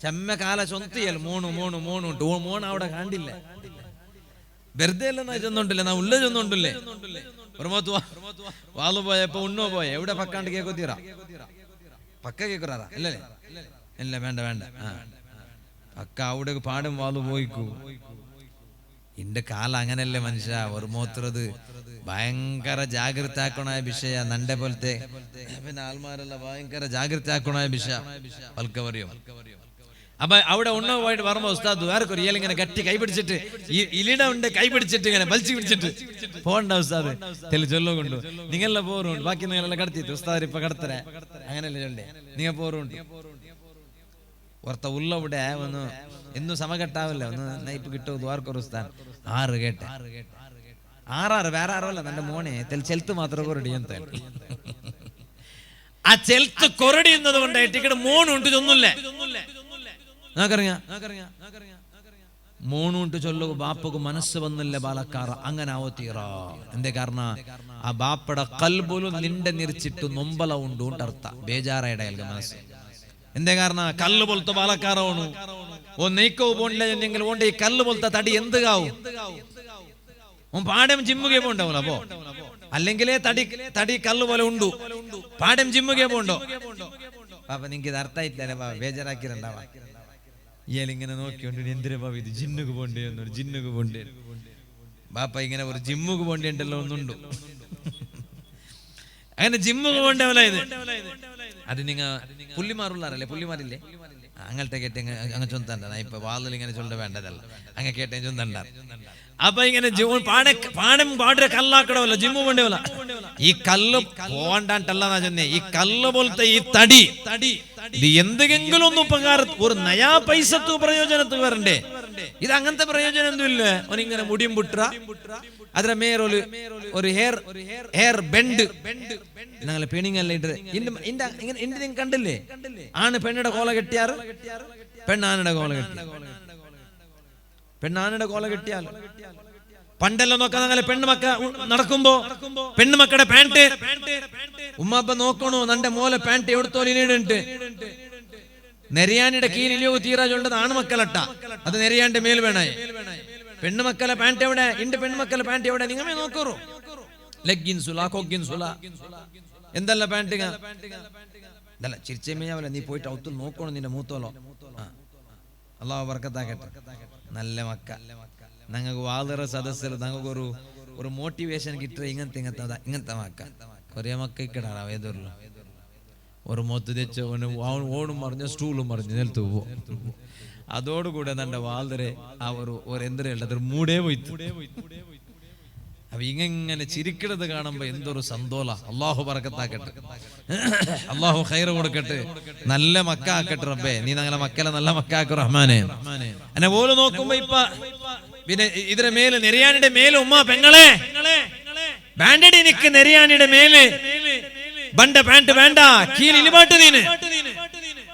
ചെമ്മ കാല ചൊന്തിയൽ മോണു മോണു മോണുണ്ട് മോൺ അവിടെ കണ്ടില്ല വെറുതെ അല്ല ചെന്നുണ്ടില്ല നാ ഉള്ള ചെന്നുണ്ടില്ലേ വാളു പോയപ്പോ ഉണ്ണോ പോയ എവിടെ പക്കാണ്ട് കേക്കോത്തീറ പക്ക കേക്കുറാ അല്ലേ ഇല്ല വേണ്ട വേണ്ട പക്ക അവിടെ പാടും വാളു പോയിക്കൂ ഇന്റെ കാല അങ്ങനല്ലേ മനുഷ്യ ഒരുമോത്തത് ഭയങ്കര ജാഗ്രത ആക്കണ വിഷയ നന്റെ പോലത്തെ പിന്നെ ആൾമാരല്ല ഭയങ്കര ജാഗ്രത ആക്കണ വിഷയ പൽക്കവറിയോ അപ്പൊ അവിടെ ഉണ്ണ പോയിട്ട് വരുമ്പോ ഉസ്താദ് വേർക്കൊരു ഇങ്ങനെ കട്ടി കൈ പിടിച്ചിട്ട് ഇലിട ഉണ്ട് കൈ പിടിച്ചിട്ട് ഇങ്ങനെ വലിച്ചു പിടിച്ചിട്ട് പോണ്ട ഉസ്താദ് തെളി ചൊല്ലുകൊണ്ടു നിങ്ങളെ പോറുണ്ട് ബാക്കി നിങ്ങളെല്ലാം കടത്തിട്ട് ഉസ്താദ് ഇപ്പൊ കടത്തര അങ്ങനല്ലേ ചൊല്ലേ നിങ്ങൾ പോറുണ്ട് ഓർത്ത ഉള്ളവിടെ ഒന്ന് എന്നും സമകെട്ടാവില്ല ഒന്ന് നൈപ്പ് കിട്ടും ദ്വാർക്കൊരു ഉസ്താദ് ആറ് കേട്ടെ ആറാറ് വേറെ ആറല്ല തന്റെ മോനെ ചെലുത്ത് മാത്രം കൊറടി എന്ത ആ ചെലുത്ത് കൊറടിയുന്നത് കൊണ്ടായിട്ട് ഇവിടെ മോണുണ്ട് ചൊന്നില്ലേ മോണുണ്ട് ചൊല്ലു ബാപ്പക്ക് മനസ്സ് വന്നില്ല ബാലക്കാറ അങ്ങനെ ആവത്തീറ എന്തേ കാരണ ആ ബാപ്പയുടെ കൽബുലും നിന്റെ നിരിച്ചിട്ട് നൊമ്പല ഉണ്ട് അർത്ഥ ബേജാറയുടെ മനസ്സ് എന്തേ കാരണ കല്ല് പോലത്തെ ബാലക്കാറോണു ഓ നെയ്ക്കവ് പോണ്ടെങ്കിൽ ഓണ്ട ഈ കല്ല് പോലത്തെ തടി എന്തുകാവും ഓൻ പാടം ജിമ്മുകെ പോണ്ടാവൂല അപ്പോ അല്ലെങ്കിലേ തടി കല്ല് പോലെ ഉണ്ടു പാടം ജിമ്മുകെ പോണ്ടോ പാപ്പ നിങ്ങക്ക് ഇത് അർത്ഥമായിട്ടില്ല ബാബ ബേജാറാക്കിയിട്ടുണ്ടാവാ ഇയാളിങ്ങനെ നോക്കിയോണ്ട് എന്തിനാ ബാബ ഇത് ജിന്നുക്ക് പോണ്ടേ ജിന്നുക്ക് പോണ്ടേ ബാപ്പ ഇങ്ങനെ ഒരു ജിമ്മുക്ക് പോണ്ടിണ്ടല്ലോ ഒന്നുണ്ടോ അങ്ങനെ ജിമ്മുക്ക് പോണ്ടവല ഇത് അത് നിങ്ങ പുള്ളിമാറുള്ളാറല്ലേ പുള്ളിമാരില്ലേ അങ്ങനത്തെ കേട്ട് അങ്ങ് ചൊന്തണ്ട ഇപ്പൊ വാതിൽ ഇങ്ങനെ ചൊല്ല വേണ്ടതല്ല അങ്ങ് കേട്ടേ ചൊന്തണ്ട അപ്പൊ ഇങ്ങനെ പാടം പാടുற കല്ലാക്കടവല്ല ജിമ്മു പോണ്ടവല ഈ കല്ല് പോണ്ടാട്ടല്ല ചെന്നേ ഈ കല്ല് പോലത്തെ ഈ തടി ഇത് എന്തെങ്കിലും ഒന്നും ഉപകാര ഒരു നയാ പൈസത്തു പ്രയോജനത്തിൽ വരണ്ടേ ഇത് അങ്ങനത്തെ പ്രയോജനം ഒന്നുമില്ല ഒന്നിങ്ങനെ മുടിയും പുട്ട അതിന്റെ മേലൊരു ഹെയർ ബെൻഡ് ഞങ്ങളെ പെണിങ്ങല്ല ഇട്ട് ഇന്റെ കണ്ടില്ലേ ആണ് പെണ്ണിടെ കോല കെട്ടിയാറ് പെണ്ണാനയുടെ കോല കെട്ടി പെണ്ണാനയുടെ കോല കെട്ടിയാൽ പണ്ടെല്ലാം നോക്കാൻ ഞങ്ങളെ പെണ്ണുമക്ക നടക്കുമ്പോ പെണ്ണുമക്കളുടെ പാന്റ് ഉമ്മാപ്പ നോക്കണോ നന്റെ മോലെ പാന്റ് എവിടുത്തോലിട്ട് നെരിയാനിയുടെ കീഴിലോ തീരാ ചൊല്ലത് ആണുമക്കളട്ട അത് നെരിയാന്റെ മേൽ വേണേ പെണ്ണുമക്കളെ പാന്റ് എവിടെ ഇന്റെ പെണ്ണുമക്കളെ പാന്റ് എവിടെ നിങ്ങമേ നോക്കൂ ലെഗിൻസുല കൊഗിൻസുല എന്തല്ല പാന്റിങ്ങ അല്ല ചിരിച്ചമ്മയാവല്ല നീ പോയിട്ട് ഔത്ത് നോക്കണോ നിന്റെ മൂത്തോലോ അള്ളാഹു ബർക്കത്താക്കട്ടെ നല്ല മക്ക ഞങ്ങൾക്ക് വാതിറ സദസ്സിൽ ഞങ്ങൾക്ക് ഒരു മോട്ടിവേഷൻ കിട്ടുക ഇങ്ങനത്തെ മക്ക കൊറേ മക്ക ഇക്കടാ ഏതൊരു ഒരു മൊത്ത് തെച്ച് ഓണും മറിഞ്ഞ സ്റ്റൂളും മറിഞ്ഞ് നിലത്ത് പോകും അതോടുകൂടെ നന്റെ വാതിരെ ആ ഒരു എന്തിനുള്ള അതൊരു മൂടേ പോയിത്തു അപ്പൊ ഇങ്ങനെ ചിരിക്കണത് കാണുമ്പോ എന്തൊരു സന്തോഷ അള്ളാഹു ബർക്കത്താക്കട്ടെ അള്ളാഹു ഖൈറ് കൊടുക്കട്ടെ നല്ല മക്ക ആക്കട്ടെ റബ്ബേ നീ ഞങ്ങളെ മക്കളെ നല്ല മക്കാക്കും റഹ്മാനെ എന്നെ പോലെ നോക്കുമ്പോ ഇപ്പൊ പിന്നെ ഇതിന്റെ മേല് നെരിയാനിയുടെ മേല് ഉമ്മ പെങ്ങളെ ബാൻഡടി നിക്ക് നെരിയാനിയുടെ മേല് ബണ്ട പാന്റ് വേണ്ട കീൽ ഇലിപാട്ട് നീന്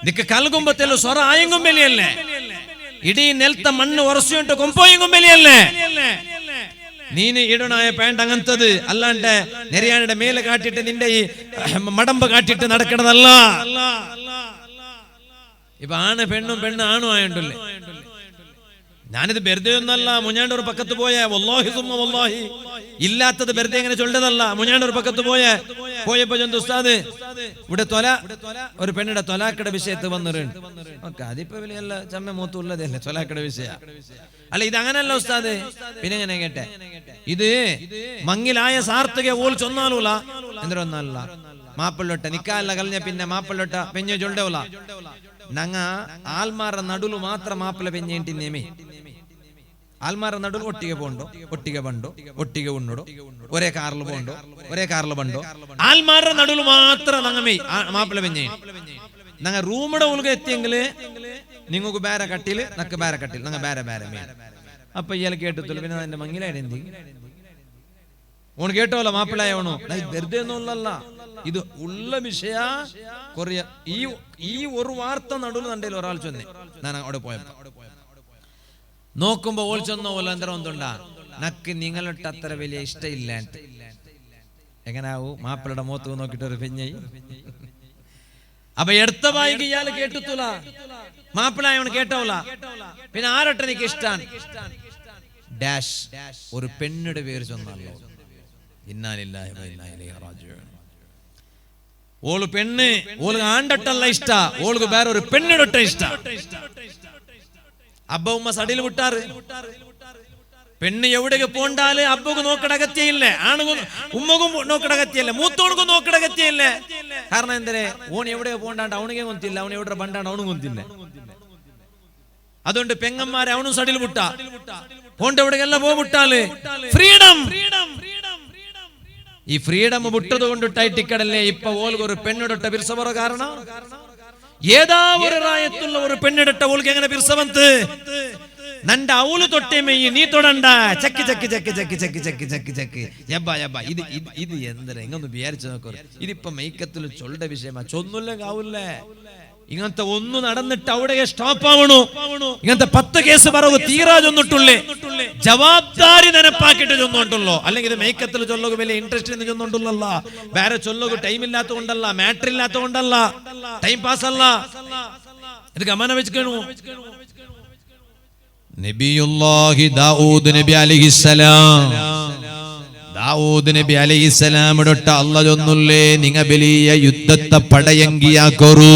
നിക്ക് കൽകുമ്പത്തെല്ലോ സ്വറ ആയെങ്കും ബലിയല്ലേ ഇടീ നെൽത്ത മണ്ണ് ഉറച്ചുകൊണ്ട് കൊമ്പോയെങ്കും ബലിയല്ലേ നീന് ഇടണായ പാന്റ് അങ്ങനത്തത് അല്ലാണ്ട് നെരിയാനിയുടെ മേലെ കാട്ടിട്ട് നിന്റെ ഈ മടമ്പ് കാട്ടിട്ട് നടക്കണതല്ല ഇപ്പൊ ആണ് പെണ്ണും പെണ്ണ് ആണും ആയോണ്ടല്ലേ ഞാനിത് വെറുതെ ഒന്നല്ല മുഞ്ഞാണ്ട് ഒരു പക്കത്ത് പോയ വല്ലാഹി സുമ്മ വല്ലാഹി ഇല്ലാത്തത് വെറുതെ എങ്ങനെ ചൊല്ലതല്ല മുഞ്ഞാണ്ട് ഒരു പക്കത്ത് പോയപ്പോ ചന്ത ഉസ്താദ് ഇവിടെ ഒരു പെണ്ണിടെ തൊലാക്കയുടെ വിഷയത്ത് വന്നിട്ടുണ്ട് ഓക്കെ അതിപ്പോ വലിയല്ല ചമ്മ മൂത്തുള്ളതല്ലേ തൊലാക്കയുടെ വിഷയ അല്ല ഇത് അങ്ങനല്ല ഉസ്താദ് പിന്നെ എങ്ങനെ കേട്ടെ ഇത് മങ്ങിലായ സാർത്ഥക ഓൾ ചൊന്നാലൂല എന്തൊന്നല്ല മാപ്പിള്ളൊട്ട നിക്കാല്ല കളഞ്ഞ പിന്നെ മാപ്പിള്ളൊട്ട പെഞ്ഞ ചൊല്ലവല ഞങ്ങ ആൽമാറ നടുಲು മാത്ര മാപ്പിള പെഞ്ഞേണ്ടി നേമി ആൽമാറ നടുಲು ഒട്ടിಗೆ പോണ്ടോ ഒട്ടിಗೆ ಬಂಡೋ ഒട്ടിಗೆ ഉണ്ണടോ ഒരേ കാറിൽ ಬಂಡೋ ആൽമാറ നടുಲು മാത്ര നങ്ങമേ മാപ്പിള പെഞ്ഞേ ഞങ്ങ റൂമിടെ ഉൾഗ എത്തിയെങ്കില് നിങ്ങൾക്ക് ಬೇರೆ കട്ടില് നക്ക് ಬೇರೆ കട്ടില് ഞങ്ങ ಬೇರೆ മേ അപ്പൊ ഇയാൾ കേട്ടത്തുള്ളൂ പിന്നെ എന്റെ മങ്ങിലായിട്ട് എന്തി ഓൺ കേട്ടോല്ല മാപ്പിളായോണോ വെറുതെ ഒന്നുമല്ല ഇത് ഉള്ള വിഷയ കൊറിയ ഈ ഒരു വാർത്ത നടുവിൽ നണ്ടേൽ ഒരാൾ ചൊന്നേ ഞാൻ അവിടെ പോയപ്പോ നോക്കുമ്പോ ഓൾ ചൊന്നോ പോലെ എന്തര ഒന്നുണ്ടാ നക്ക് നിങ്ങളിട്ട് അത്ര വലിയ ഇഷ്ടമില്ല എങ്ങനാവൂ മാപ്പിളയുടെ മുഖത്ത് നോക്കിട്ട് ഒരു പെഞ്ഞായി അപ്പൊ എടുത്ത വായിക്ക് ഇയാൾ കേട്ടൂല മാപ്പിളായോണ് കേട്ടോല പിന്നെ ആരൊട്ടെ എനിക്ക് ഇഷ്ടാൻ ഡാഷ് ഒരു പെണ്ണിയുടെ പേര് ചൊന്നല്ലോ ഇന്നാലില്ലാഹി വ ഇന്നാ ഇലൈഹി റാജിഊൻ ഓള് പെണ്ണ് ഓൾക്ക് ആണ്ടട്ടല്ല ഇഷ്ട ഓൾക്ക് വേറെ ഒരു പെണ്ണിടൊട്ട ഇഷ്ട അബ്ബ ഉമ്മ സടിയിൽ വിട്ടാറ് പെണ്ണ് എവിടേക്ക് പോണ്ടാല് അബ്ബക്ക് നോക്കടകത്തിയില്ലേ ആണുക്കും ഉമ്മക്കും നോക്കടകത്തിയല്ലേ മൂത്തോണക്കും നോക്കടകത്തിയല്ലേ കാരണം എന്തേ ഓൺ എവിടെയോ പോണ്ടാണ്ട് അവണിಗೆ ಗೊತ್ತಿಲ್ಲ അവൻ എവിടെ പണ്ടാണ്ട് അവനും ಗೊತ್ತಿಲ್ಲ അതുകൊണ്ട് പെങ്ങന്മാരെ അവനും സടിയിൽ വിട്ട പോണ്ട എവിടേക്കെല്ലാം പോവിട്ടാല് ഫ്രീഡം ഈ ഫ്രീഡം വിട്ടത് കൊണ്ടിട്ടായിട്ട് ഇക്കടല്ലേ ഇപ്പൊ ഓൾക്ക് ഒരു പെണ്ണിടൊട്ട ബിർസവറ കാരണം ഏതാ ഒരു റായത്തുള്ള ഒരു പെണ്ണിടൊട്ട ഓൾക്ക് എങ്ങനെ ബിർസവന്ത് നന്റെ അവള് തൊട്ടേ മെയ്യ് നീ തൊടണ്ട ചക്കി ചക്കി ചക്കി ചക്കി ചക്കി ചക്കി ചക്കി ചക്കി യബ്ബ യബ്ബ ഇത് എന്തിനാ ഇങ്ങൊന്ന് വിചാരിച്ചു നോക്കൂ ഇതിപ്പോ മെയ്ക്കത്തിൽ ചൊല്ലുടെ വിഷയമാ ചൊന്നില്ലെങ്കിൽ ആവൂല്ലേ ഇങ്ങനത്തെ ഒന്ന് നടന്നിട്ട് അവിടെ സ്റ്റോപ്പ് ആവണു ഇങ്ങനത്തെ 10 കേസ് പറവ് തീരാ ചൊന്നിട്ടുള്ളേ ജവാബ്ദാരി നെനപ്പാക്കിട്ട് ചൊന്നുകൊണ്ടുള്ളോ അല്ലെങ്കിൽ ഇത് മേക്കത്തിൽ ചൊല്ലുക വലിയ ഇൻട്രസ്റ്റ് ചൊന്നുകൊണ്ടുള്ള വേറെ ചൊല്ലുക ടൈം ഇല്ലാത്ത കൊണ്ടല്ല മാറ്റർ ഇല്ലാത്ത കൊണ്ടല്ല ടൈം പാസ് അല്ല ഇത് ഗമനം വെച്ചിക്കണു നബിയുല്ലാഹി ദാവൂദ് നബി അലൈഹിസ്സലാം ദാവൂദ് നബി അലൈഹിസ്സലാമിടൊട്ട അല്ലാഹ് ചൊന്നുല്ലേ നിങ്ങ വലിയ യുദ്ധത്തെ പടയങ്കിയാക്കൊരു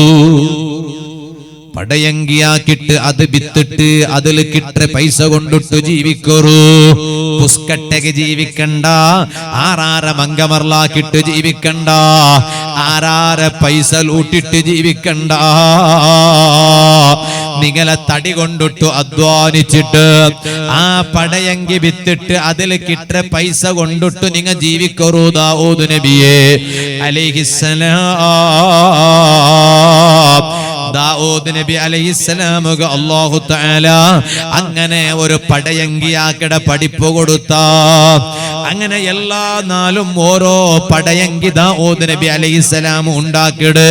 പടയങ്കിയാക്കിട്ട് അത് വിത്തിട്ട് അതിൽ കിട്ട പൈസ കൊണ്ടിട്ട് ജീവിക്കറൂ. പുസ്കട്ടക്ക് ജീവിക്കണ്ട, ആറാര മങ്കമർലാക്കിട്ട് ജീവിക്കണ്ട, ആറാര പൈസ ലൂട്ടിട്ട് ജീവിക്കണ്ട. നിങ്ങളെ തടി കൊണ്ടിട്ട് അധ്വാനിച്ചിട്ട് ആ പടയങ്കി വിത്തിട്ട് അതിൽ കിട്ട പൈസ കൊണ്ടിട്ട് നിങ്ങൾ ജീവിക്കറൂ. ദാവൂദ് നബിയെ അലൈഹിസ്സലാം, ദാവൂദ് നബി അലൈഹിസ്സലാമുക അല്ലാഹു തആല അങ്ങനെ ഒരു പടയങ്കിയാക്കട പഠിപ്പ് കൊടുത്ത. അങ്ങനെ എല്ലാ നാളും ഓരോ പടയങ്കി ദാവൂദ് നബി അലൈഹിസ്സലാം ഉണ്ടാക്കിട്.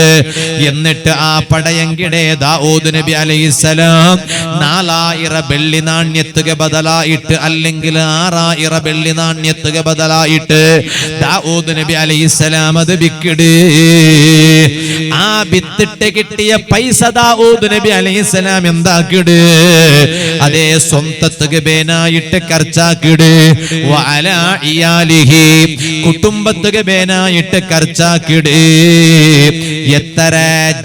എന്നിട്ട് ആ പടയങ്കിടെ ദാവൂദ് നബി അലൈഹിസ്സലാം 4000 വെള്ളി നാണ്യത്തുക ബദലായിട്ട്, അല്ലെങ്കിൽ 6000 വെള്ളി നാണ്യത്തുക ബദലായിട്ട് ദാവൂദ് നബി അലൈഹിസ്സലാം അത് വിക്കിട്. ആ വിത്തിട്ട് കിട്ടിയ പൈസ ദാവൂദ് നബി അലൈഹിസ്സലാം എന്താക്കിട്? അതേ സ്വന്തത്തുക ബേനായിട്ട് ഖർച്ചാക്കിട്. വഅലാ ഇയാലിഹി, കുടുംബത്തുക ബേനായിട്ട് ഖർച്ചാക്കിട്. എത്ര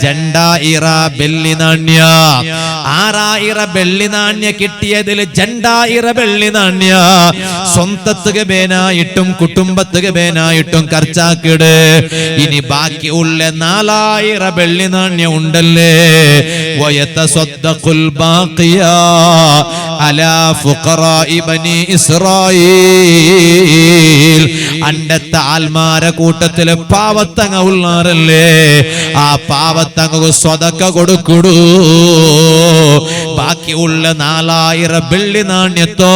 ജണ്ടായിറ വെള്ളി നാണ്യ, 6000 വെള്ളി നാണ്യ കിട്ടിയതിൽ ജണ്ടായിറ വെള്ളി നാണ്യ സ്വന്തത്തുക ബേനായിട്ടും കുടുംബത്തുക ബേനായിട്ടും ഖർച്ചാക്കിട്. ഇനി ബാക്കിയുള്ള 4000 വെള്ളി നാണ്യ ഉണ്ടല്ലേ, വയതസദ്ദഖുൽ ബാഖിയ അലാ ഫുഖറാഇ ബനി ഇസ്രായീൽ, അണ്ടത്തെ ആൽമാരെ കൂട്ടത്തില് പാവത്തങ്ങ ഉള്ളാറല്ലേ, ആ പാവത്തങ്ങ സ്വതക്ക കൊടുക്കുടൂ. ബാക്കിയുള്ള 4000 വെള്ളി നാണ്യത്തോ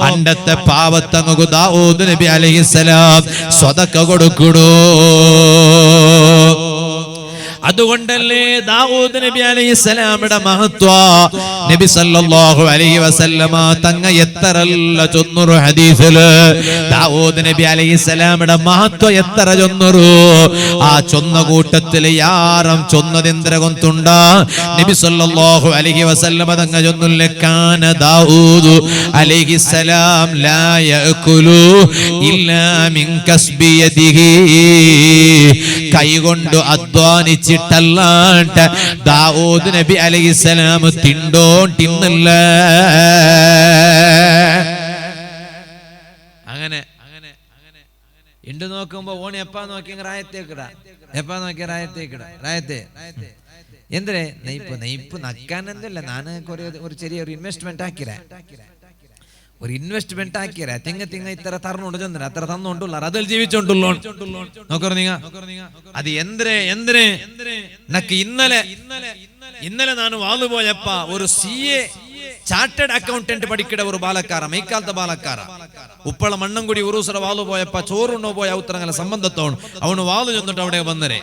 അണ്ടത്തെ പാവത്തങ്ങ ദാവൂദ് നബി അലൈഹിസ്സലാം സ്വതക്ക കൊടുക്കുടൂ. അതുകൊണ്ടല്ലേ ദാവൂദ് നബി അലൈഹിസ്സലാമിന്റെ മഹത്വം നബി സല്ലല്ലാഹു അലൈഹി വസല്ലമ തങ്ങ എത്രല്ല ചൊന്നൊരു ഹദീസില് ദാവൂദ് നബി അലൈഹിസ്സലാമിന്റെ മഹത്വം എത്ര ചൊന്നൊരു. ആ ചൊന്ന കൂട്ടത്തില് യാരം ചൊന്നതെന്ത്ര കൊന്തുണ്ട നബി സല്ലല്ലാഹു അലൈഹി വസല്ലമ തങ്ങ ചൊന്നുല്ലേ, കാന ദാവൂദ് അലൈഹിസ്സലാം ലാ യഅകുലു ഇല്ലാ മിൻ കസ്ബി യദിഹി, കൈകൊണ്ട് അധ്വാനിച്ച് ിട്ടല്ലാണ്ട് ദാവൂദ് നബി അലൈഹിസ്സലാം തിന്നില്ല. അങ്ങനെ ഇണ്ട് നോക്കുമ്പോ ഓണി എപ്പാ നോക്കി റായത്തേക്കിടാ, എപ്പാ നോക്കി റായത്തെ എന്തിനെ നെയ്പ്പ് നക്കാനെന്തല്ല. ഞാൻ ഒരു ചെറിയൊരു ഇൻവെസ്റ്റ്മെന്റ് ആക്കിയ തിങ്ങ ഇത്ര തറന്നുണ്ട് ചെന്ന അത്ര തന്നോണ്ടുള്ള അതിൽ ജീവിച്ചോണ്ടുള്ളോ നോക്കറ നിങ്ങ. അത് എന്തിനെ നക്ക് ഇന്നലെ ನಾನು വാളു പോയപ്പ ഒരു CA ചാർട്ടേഡ് അക്കൗണ്ടന്റ് പഠിക്കട ഒരു ബാലക്കാര, മൈക്കാലത്തെ ബാലക്കാര ഉപ്പള മണ്ണംകുടി ഉറൂസറ വാളു പോയപ്പ ചോറുണ്ണോ പോയ ഉത്തരങ്ങളെ സംബന്ധത്തോണ് അവನು വാളു ചെന്നിട്ട് അവിടെ വന്നരെ.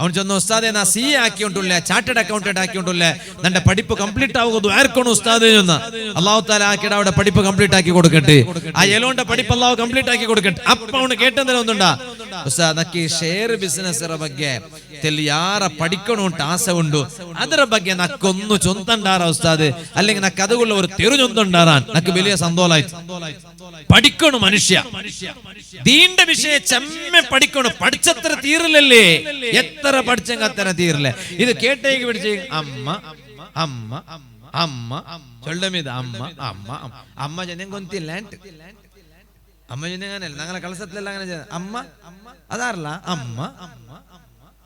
അവൻ ചെന്നു, ഉസ്താദെ നാ CA ആക്കിയോണ്ടില്ല, ചാർട്ടേഡ് അക്കൗണ്ടന്റ് ആക്കിയോണ്ടില്ല, നന്റെ പഠിപ്പ് കംപ്ലീറ്റ് ആവുന്നത് ആർക്കാണ് ഉസ്താദ് ചെന്ന. അള്ളാഹു താല ആക്കിയുടെ അവിടെ പഠിപ്പ് കംപ്ലീറ്റ് ആക്കി കൊടുക്കട്ടെ, ആ എലോന്റെ പഠിപ്പ് അള്ളാഹു കംപ്ലീറ്റ് ആക്കി കൊടുക്കട്ടെ. അപ്പൊ അവന് കേട്ടെന്തെങ്കിലും ഒന്നുണ്ടാ, ഉസ്താദ് നക്കി ഷെയർ ബിസിനಸ್ ಬಗ್ಗೆ ಯಾರ പഠിക്കണോ ആസ ഉണ്ടു, ಅದರ ಬಗ್ಗೆ നക്കൊന്നു ചൊന്തണ്ടാറ ഉസ്താദ്, അല്ലെങ്കിൽ നക്ക് അതുകൊള്ള ഒരു തെരു ചൊന്തണ്ടാറാൻ നക്ക് വലിയ സന്തോഷായിട്ട്. പഠിക്കണു മനുഷ്യ, ദീന്റെ വിഷയം ചെമ്മ പഠിക്കണു. പഠിച്ചത്ര തീരില്ലല്ലേ, എത്ര പഠിച്ചെങ്കിൽ അത്ര തീരില്ല. ഇത് കേട്ടേക്ക് പിടിച്ച് അമ്മ അമ്മ അമ്മ ചൊല്ലമിത് അമ്മ അമ്മ അമ്മ ജനം കൊന്തില്ല, അമ്മ ജനങ്ങനല്ല ഞങ്ങളെ കളസത്തിലെല്ലാം അങ്ങനെ അമ്മ അതാറല്ല അമ്മ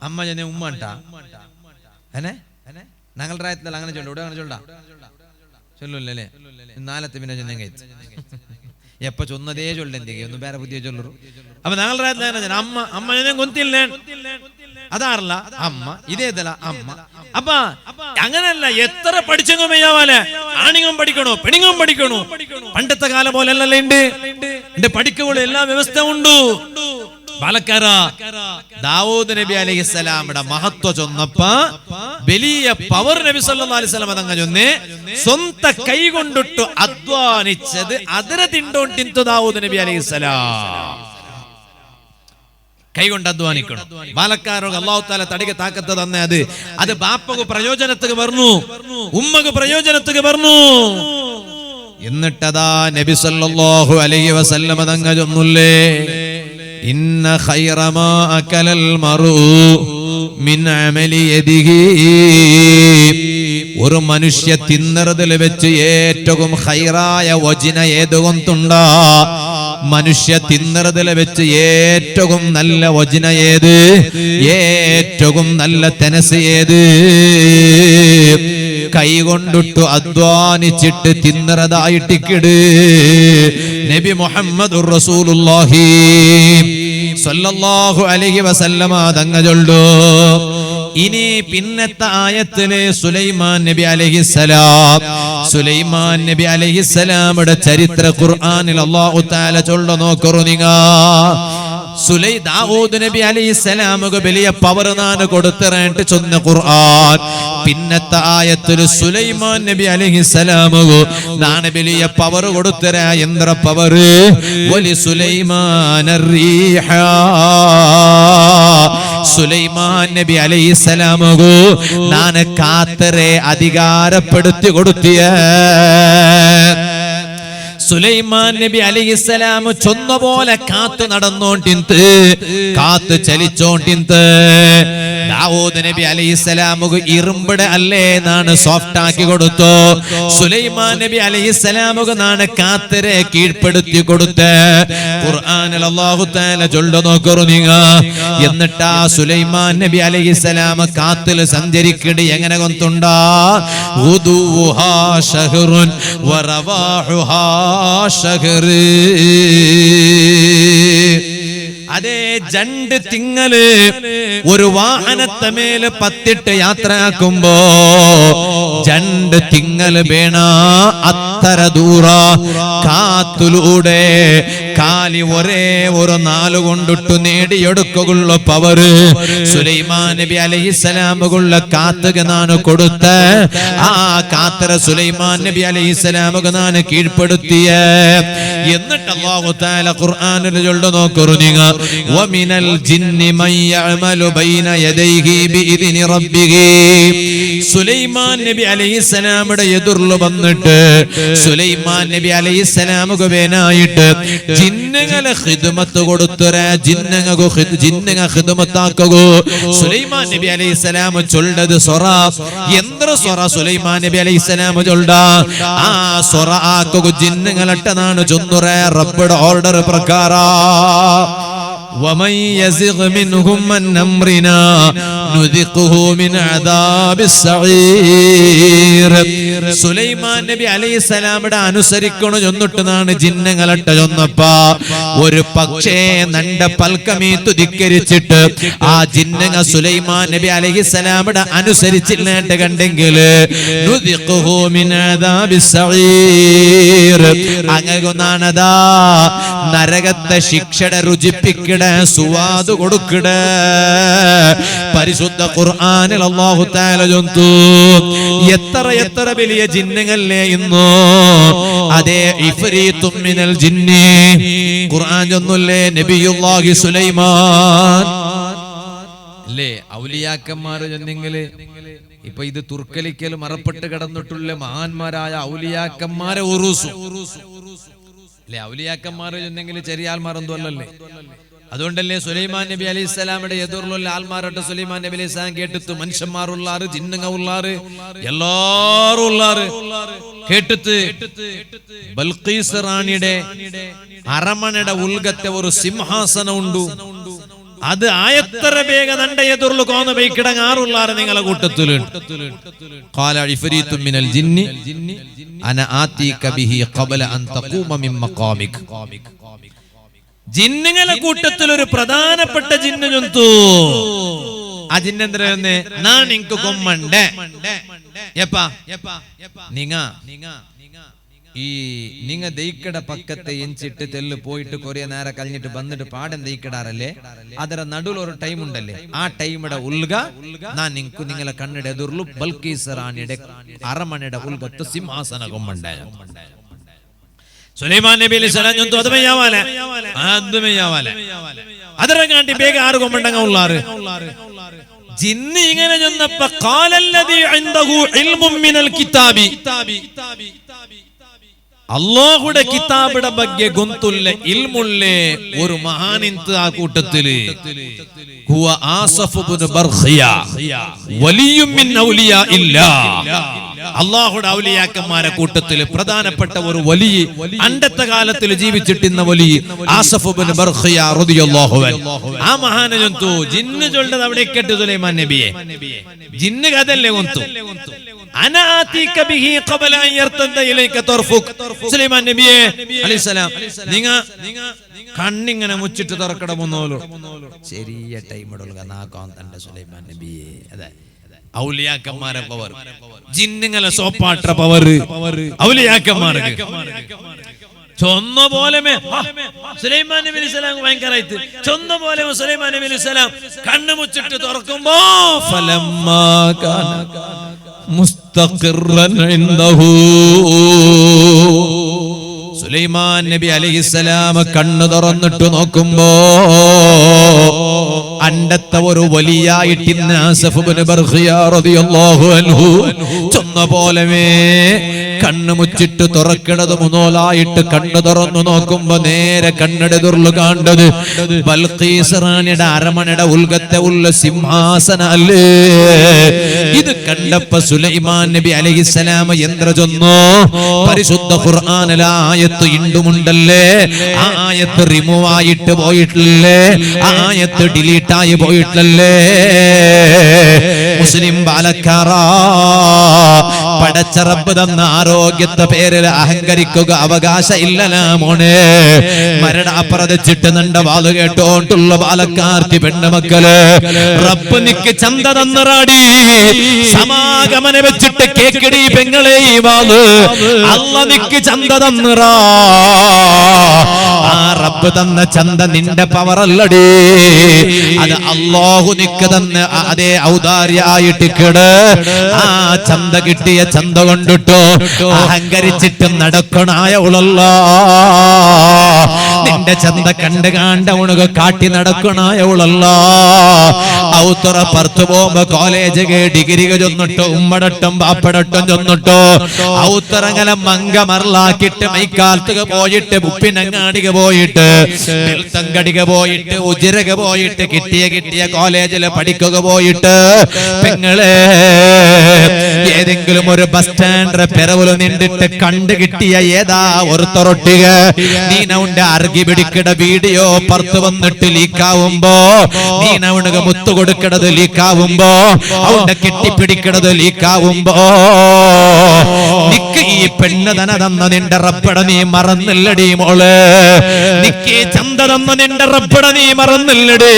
അമ്മ ജന ഉമ്മ ഉണ്ടാ അനെ ഞങ്ങളുടെ പ്രായത്തിലല്ല അങ്ങനെ ചൊല്ലു. ഇവിടെ അങ്ങനെ ചൊല്ലാ ചൊല്ലൂല്ലേ നാലത്തെ പിന്നെ ജനം കഴിച്ചു എപ്പ ചൊന്നതേ ചൊല്ലെന്തെങ്കിലും ഒന്ന് വേറെ പുതിയ ചൊല്ലു. അപ്പൊ ഞങ്ങളുടെ പ്രായത്തില അമ്മ അമ്മ ജനം കൊന്തില്ലേ അതാറല്ല അമ്മ ഇതേതല്ല അമ്മ. അപ്പ അങ്ങനല്ല, എത്ര പഠിച്ചെങ്കും മെയ്യാവാലെ ആണിങ്ങും പഠിക്കണോ പെണിങ്ങും പഠിക്കണോ. പണ്ടത്തെ കാലം പോലെ അല്ലല്ലേ ഉണ്ട്, എന്റെ പഠിക്കുമ്പോൾ എല്ലാ വ്യവസ്ഥ ഉണ്ട്. ബാലക്കാര ദാവൂദ് നബി അലൈഹിസ്സലാമിന്റെ മഹത്വം ചൊന്നപ്പ വലിയ പവർ നബി സല്ലല്ലാഹു അലൈഹി വസല്ലം തങ്ങ ചൊന്നേ, സ്വന്ത കൈ കൊണ്ടിട്ട് അധ്വാനിച്ചത് അതിര തിണ്ടോണ്ടിന്തു ദാവൂദ് നബി അലൈഹിസ്സലാം. കൈകൊണ്ട് അധ്വാനിക്കണം. ബാലക്കാരോട് അല്ലാഹു തആല തടിക താക്കത്ത് തന്നെ. അത് ബാപ്പക്ക് പ്രയോജനത്തിന് പറഞ്ഞു, ഉമ്മക്ക് പ്രയോജനത്തിന് പറഞ്ഞു. എന്നിട്ടതാ നബി സല്ലല്ലാഹു അലൈഹി വസല്ലം തങ്ങ ചൊന്നുല്ലേ, ഇന്ന ഖൈറ മാ അകലൽ മറു മിൻ അമലി യദിഹി. ഒരു മനുഷ്യ തിന്നറതിൽ വെച്ച് ഏറ്റവും ഖൈറായ വജ്ന ഏതുകൊണ്ടുണ്ടാ? മനുഷ്യ തിന്നറതിൽ വെച്ച് ഏറ്റവും നല്ല വജ്ന ഏത്? ഏറ്റവും നല്ല തനസ് ഏത്? കൈകൊണ്ടിട്ടു അധ്വാനിച്ചിട്ട് തിന്നറതായിട്ടിക്കിട്. നബി മുഹമ്മദുർ റസൂലുള്ളാഹി സ്വല്ലല്ലാഹു അലൈഹി വസല്ലമ തങ്ങൾ ചൊല്ലു. ഇനി പിന്നത്തെ ആയത്തിലെ സുലൈമാൻ നബി അലൈഹിസ്സലാം, സുലൈമാൻ നബി അലൈഹിസ്സലാമുടെ ചരിത്ര ഖുർആനിൽ അല്ലാഹു തആല ചൊല്ലു നോക്കറു നിങ്ങ. ദാവൂദ് നബി അലൈഹിസ്സലാമുക്ക് വലിയ പവർ നാണ് കൊടുത്തിറേണ്ട ചൊന്ന ഖുർആൻ. പിന്നത്തെ ആയത്തിൽ സുലൈമാൻ നബി അലൈഹിസ്സലാമുക്ക് നാണ് വലിയ പവർ കൊടുത്തിറ. എന്ത്ര പവർ? വലി സുലൈമാൻ റീഹ. സുലൈമാൻ നബി അലൈഹിസ്സലാമുക്ക് നാണ് കാത്തറെ അധികാരപ്പെടുത്തി കൊടുത്തിയ. സുലൈമാൻ നബി അലൈഹിസ്സലാം ചൊന്ന പോലെ കാത്തു നടന്നോണ്ടിന്ത്, കാത്തു ചലിച്ചോണ്ടിന്ത്. ദാവൂദ് നബി അലൈഹിസ്സലാമുക്ക് ഇരുമ്പട് അല്ലേ നാണ് സോഫ്റ്റ് ആക്കി കൊടുത്തു. സുലൈമാൻ നബി അലൈഹിസ്സലാമുക്ക് നാണ് കാത്തരെ കീഴ്പ്പെടുത്തി കൊടുത്ത്. ഖുർആനിൽ അല്ലാഹു തആല ചൊല്ലു നോക്കറു നിങ്ങ. എന്നിട്ടാ സുലൈമാൻ നബി അലൈഹിസ്സലാം കാത്തിൽ സഞ്ചരിക്കടി എങ്ങനെ കൊണ്ടുണ്ടാ? ഉദുഹാ ശഹറുൻ വറവാഹുഹാ ശഹറ്. അതേ രണ്ട് തിങ്കള് ഒരു വാഹനത്തെ മേല് പത്തിട്ട് യാത്രയാക്കുമ്പോ രണ്ട് തിങ്കള് വേണ അത്തര ദൂര കാത്തിലൂടെ കാലി ഒരേ ഒരു നാലുകൊണ്ടിട്ടു നേടിയെടുക്കുള്ള പവർ സുലൈമാൻ നബി അലൈഹിസ്സലാമുള്ള കാത്തുക നാണ് കൊടുത്ത. ആ കാത്തര സുലൈമാൻ നബി അലൈഹിസ്സലാമുക നാണ് കീഴ്പ്പെടുത്തിയ. എന്നിട്ട് അല്ലാഹു തആല ഖുർആനിൽ ചൊല്ലു നോക്കറു നിങ്ങ. വമിനൽ ജിന്നി മൻ യഅമലു ബൈന യദൈഹി ബിഇദ്നി റബ്ബിഹി. സുലൈമാൻ നബി അലൈഹിസ്സലാമുടെ എതിർല് വന്നിട്ട് സുലൈമാൻ നബി അലൈഹിസ്സലാമുക വേനായിട്ട് ജിന്നകളെ ഖിദ്മത്ത് കൊടുത്തര. ജിന്നങ്ങ ഖിദ്മത്താക്കൂ. സുലൈമാൻ നബി അലൈഹിസ്സലാം ചൊല്ലത് സൊറ. എന്ത്ര സൊറ സുലൈമാൻ നബി അലൈഹിസ്സലാം ചൊല്ല. ആ സൊറ ആക്കൂ ജിന്നങ്ങളട്ടനാണ് ചൊന്നുറ റബ്ബുടെ ഓർഡർ പ്രകാര. ومن يزغ منهم من أمرنا نذقه من عذاب السعير. സുലൈമാൻ നബി അലൈഹിസ്സലാമിന്റെ അനുസരിക്കണു ചൊന്നിട്ടാണ് ജിന്നങ്ങളട്ട ചൊന്നപ്പ ഒരു പക്ഷേ നണ്ട പൽക്കമീത്തു ധിക്കരിച്ചിട്ട് ആ ജിന്നങ്ങ സുലൈമാൻ നബി അലൈഹിസ്സലാമിന്റെ അനുസരിച്ചില്ലാണ്ട് കണ്ടെങ്കിൽ നുദിഖുഹു മിൻ അദാബിസ് സഈർ. അങ്ങനാണതാ നരകത്തെ ശിക്ഷയുടെ രുചിപ്പിക്കട സുവാദ് കൊടുക്കട. പരിശുദ്ധ ഖുർആനിൽ അല്ലാഹു തആല ചൊന്നു. എത്ര എത്ര വലിയ ജിന്നുകളെ ഇന്നോ. അതേ ഇഫ്രീത്തും മിനൽ ജിന്നി. ഖുർആൻ ചൊന്നുല്ലേ നബിയുല്ലാഹി സുലൈമാൻ അല്ലേ ഔലിയാക്കന്മാർ ചെന്നെങ്കില്. ഇപ്പൊ ഇത് തുർക്കലിക്കൽ മറപ്പെട്ട് കിടന്നിട്ടുള്ള മഹാന്മാരായ ഔലിയാക്കന്മാരെ ഉറൂസു അല്ലെ. ഔലിയാക്കന്മാർ ചെന്നെങ്കിൽ ചെറിയ ആൾമാരൊന്നും അല്ലല്ലേ. അതുകൊണ്ടല്ലേ സുലൈമാൻ നബി അലൈഹിസ്സലാമിന്റെ എതിർലുള്ള ആൾമാരോട്ട് സുലൈമാൻ നബി അലൈഹിസ്സലാം കേട്ടിട്ട് മനുഷ്യന്മാരുള്ളാറ് ജിന്നുങ്ങ ഉള്ളാറ് എല്ലാരും ഉള്ളാറ് കേട്ടിട്ട് ബൽഖീസ് റാണിയുടെ അരമനയുടെ ഉൾഗത്തെ ഒരു സിംഹാസനം ഉണ്ട്. അത് ആയത്ര വേഗം നണ്ട എതിർlu കോന്ന ബൈക്കിടങ്ങാറുള്ളാറ് നിങ്ങളെ കൂട്ടത്തില്. ഖാല ഇഫ്രീത്തും മിനൽ ജിന്നി അന ആതീക ബിഹി ഖബല അൻ തഖൂമ മിൻ മഖാമിക. ജിന്നുകളെ കൂട്ടത്തിൽ ഒരു പ്രധാനപ്പെട്ട ജിന്നു ചൊന്തു. ആ ജിന്നെന്തരന്ന് നാൻ നിങ്ങക്ക് കൊമ്മണ്ടേ എപ്പാ നിങ്ങ ദൈക്കട പക്കത്തെ എഞ്ചിട്ട് തെല്ല് പോയിട്ട് കൊറേ നേരം കഴിഞ്ഞിട്ട് വന്നിട്ട് പാടം ദൈക്കിടാറല്ലേ. ಅದರ ನಡುவில் ഒരു ടൈം ഉണ്ടല്ലേ. ആ ടൈമിടെ ഉൽഗ നാൻ നിങ്ങക്ക് നിങ്ങളെ കണ്ണിടെ എതിർlu ബൽഖീസ് റാണിയുടെ അരമനയുടെ ഉൽഗത്ത് സിംഹാസന കൊമ്മണ്ടേ. സുലൈമാൻ നബി അലൈഹിസ്സലാം ചൊന്തു അതുമയ്യാവാലെ ಅದರ കാണ്ടി ಬೇಗ ആറ് കൊമ്മണ്ടങ്ങ ഉള്ളാറ്. ജിന്ന് ഇങ്ങനെ ചൊന്നപ്പ ഖാലല്ലദീ ഇൻദഹു ഇൽമും മിനൽ കിതാബി. അല്ലാഹുടെ കിതാബിടെ ಬಗ್ಗೆ ഗൊಂತುല്ലെ ഇൽമുല്ലെ ഒരു മഹാനിന്ത് ആ കൂട്ടത്തില് ഹുവ ആസഫ് ഇബ്നു ബർഖിയ വലിയും മിൻ ഔലിയാ ഇല്ലാ അല്ലാഹുടെ ഔലിയാക്കന്മാരെ കൂട്ടത്തില് പ്രധാനപ്പെട്ട ഒരു വലിയ അണ്ടത്തെ കാലത്തിൽ ജീവിച്ചിട്ടുന്ന വലിയ ആസഫ് ഇബ്നു ബർഖിയ റളിയല്ലാഹു അൻഹു ആ മഹാനജന്തു ജിന്ന് ചൊല്ലത് അവിടെ കേട്ടു സുലൈമാൻ നബിയെ ജിന്ന് കഥല്ലേ ഗൊಂತು അനാ ആതീക ബിഹി ഖബല അൻ യർതദ ഇലൈക തർഫുക് സുലൈമാൻ നബിയെ അലൈഹിസ്സലാം നിങ്ങ കണ്ണിങ്ങനെ മുച്ചിട്ട് തുറക്കണമെന്നോലോ ചെറിയ ടൈം എടുക്കുക നാക്കാൻ തന്റെ സുലൈമാൻ നബിയെ അതെ ഔലിയാക്കന്മാരെ പവർ ജിന്നുകളെ സോപ്പാട്ട പവർ ഔലിയാക്കന്മാർക്ക് ചൊന്ന പോലെ സുലൈമാൻ നബി അലൈഹി സ്വലാം ഭയങ്കരായിട്ട് ചൊന്ന പോലെ സുലൈമാൻ നബി അലൈഹി സ്വലാം കണ്ണ് മുച്ചിട്ട് തുറക്കുമ്പോ ഫലമ്മാ കാന മുസ്തഖിറൻ ഇൻദഹു സുലൈമാൻ നബി അലൈഹിസ്സലാം കണ്ണു തുറന്നിട്ട് നോക്കുമ്പോ അണ്ടത്തെ ഒരു വലിയായിട്ടിന്ന ആസഫ് ഇബ്നു ബർഖിയ റളിയല്ലാഹു അൻഹു ചൊന്ന പോലമേ കണ്ണു മുച്ചിട്ട് തുറക്കണത് മുന്നോലായിട്ട് കണ്ണു തുറന്നു നോക്കുമ്പോ നേരെ കണ്ണെടുതുള്ളു കണ്ടത് ബൽഖീസ് റാണിയുടെ അരമനയുടെ ഉൽഗത്തെ ഉള്ള സിംഹാസന അല്ലേ ഇത് കണ്ടപ്പോ സുലൈമാൻ നബി അലൈഹിസ്സലാം യന്ത്ര ചൊന്നു പരിശുദ്ധ ഖുർആനിലെ ആയത്ത് ഇണ്ടുമുണ്ടല്ലേ ആ ആയത്ത് റിമൂവ് ആയിട്ട് പോയിട്ടില്ലേ ആ ആയത്ത് ഡിലീറ്റ് ആയി പോയിട്ടില്ലേ മുസ്ലിം ബാലക്കാരാ പടച്ച റബ്ബ് തന്ന ആരോഗ്യത്തെ പേരിൽ അഹങ്കരിക്കുക അവകാശം ഇല്ലലാ മോനെ മരണ അപ്രതച്ചിട്ട് നിന്റെ വാല് കേട്ടോണ്ടുള്ള ബാലക്കാർത്തി പെണ്ണുമക്കള് റബ്ബ് നിക്ക് ചന്ത തന്നറാടി സമാഗമന വെച്ചിട്ട് കേക്കടി പെങ്ങളെ ഈ വാല് അല്ല നിക്ക് ചന്ത തന്നറാ ആ റബ്ബ് തന്ന ചന്ത നിന്റെ പവറല്ലടി അത് അല്ലാഹു നിക്ക് തന്ന അതേ ഔദാര്യായിട്ട് കിട് ആ ചന്ത കിട്ടിയ ചന്ത കൊണ്ടിട്ടോ അഹങ്കരിച്ചിട്ട് നടക്കണായ ഉളല്ല നിന്റെ ചന്ത കണ്ട് കാണ്ട ഉണക കാട്ടി നടക്കണായ ഉളല്ല ഔത്തറ പുറത്തു പോകുമ്പോ കോളേജ് ഡിഗ്രി ചൊന്നിട്ടോ ഉമ്മടട്ടും പാപ്പടട്ടും ചൊന്നിട്ടോ ഔത്തറങ്ങനെ മങ്ക മറലാക്കിട്ട് മൈക്കാലത്തുക പോയിട്ട് ഉപ്പിനങ്ങാടിക പോയിട്ട് തങ്കടിക പോയിട്ട് ഉജിരക പോയിട്ട് കിട്ടിയ കോളേജില് പഠിക്കുക പോയിട്ട് പെങ്ങളെ ഏതെങ്കിലും ഒരു ബസ് സ്റ്റാൻഡ് പിറവില് നിന്നിട്ട് കണ്ടു കിട്ടിയ ഏതാ ഒരു തൊറട്ടിക നീനൗണ്ട് അർഗി പിടിക്കട വീഡിയോ പുറത്തു വന്നിട്ട് ലീക്കാവുമ്പോ നീനൗണക മുത്തു കൊടുക്കണത് ലീക്കാവുമ്പോ അവിടെ കെട്ടിപ്പിടിക്കണത് ലീക്കാവുമ്പോ നിക്ക് ഈ പെണ്ണ് തന തന്ന നിന്റെ റബ്ബട നീ മറന്നില്ലടി മോള് നിക്ക് ചന്ത തന്ന നിന്റെ റബ്ബട നീ മറന്നില്ലടി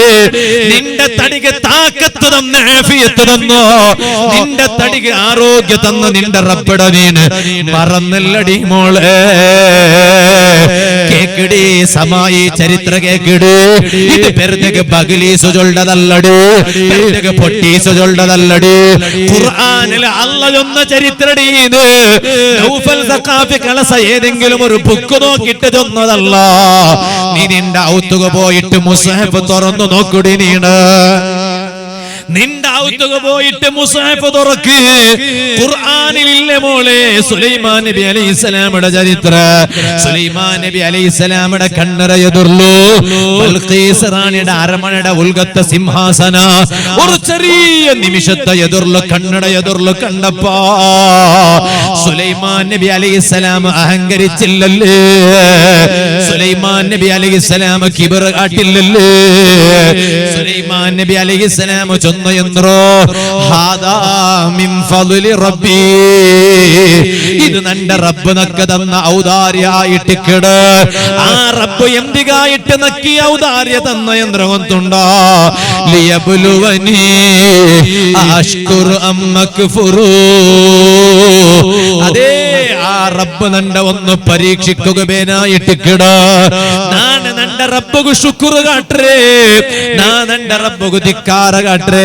നിന്റെ തടിക്ക് താക്കത്ത് തന്ന ആഫിയത്ത് തന്നോ നിന്റെ തടിക്ക് ആരോഗ്യ തന്ന നിന്റെ റബ്ബട നീന് മറന്നില്ലടി മോള് കേക്കടി സമായി ചരിത്ര കേക്കടി ഇത് പെരുന്നക്ക് ബഗ്ലീസ് ചൊല്ലതല്ലടി പെരുന്നക്ക് പൊട്ടീസ് ചൊല്ലതല്ലടി ഖുർആനിൽ അല്ലാഹ് ചൊന്ന ചരിത്രടി ഇത് നൗഫൽ സഖാഫി കളസ ഏതെങ്കിലും ഒരു ബുക്ക് നോക്കിട്ട് ചൊന്നതല്ല നീ നിന്റെ ഔത്തുക പോയിട്ട് മുസ്ഹഫ് തുറന്നു നോക്കുടി നീണ് നിന്റെ ഔത്തുക പോയിട്ട് മുസ്ഹഫ് തുറക്ക് ഖുർആനിലില്ലേ മോളെ സുലൈമാൻ നബി അലൈഹിസ്സലാമയുടെ ചരിത്ര സുലൈമാൻ നബി അലൈഹിസ്സലാമയുടെ കണ്ണറയതുള്ളൂ ബൽഖീസ് റാണിയുടെ അരമനയുടെ ഉൽഗത്ത സിംഹാസന ഒരു ചെറിയ നിമിഷത്തെ എതിർlu കണ്ണട എതിർlu കണ്ടപ്പോ സുലൈമാൻ നബി അലൈഹിസ്സലാം അഹങ്കരിച്ചില്ലല്ലേ സുലൈമാൻ നബി അലൈഹിസ്സലാം കിബർ കാട്ടില്ലല്ലേ സുലൈമാൻ നബി അലൈഹിസ്സലാം ഇത് നന്റെ റബ്ബ് നക്ക് തന്ന ഔദാര്യായിട്ട് കിട് ആ റബ്ബ് എന്തികായിട്ട് നക്കി ഔദാര്യ തന്ന യന്ത്രകൊണ്ടുണ്ടോ ലിയബ്ലുവനി അഷ്കുർ അമ്മക്ഫുറു അതേ ആ റബ്ബ് നന്റെ ഒന്ന് പരീക്ഷിക്കുക ബേനായിട്ട് കിട് ഞാൻ നന്റെ റബ്ബുക്ക് ശുക്ർ കാട്ടേ ഞാൻ നന്റെ റബ്ബുക്ക് ധിക്കാര കാട്ടേ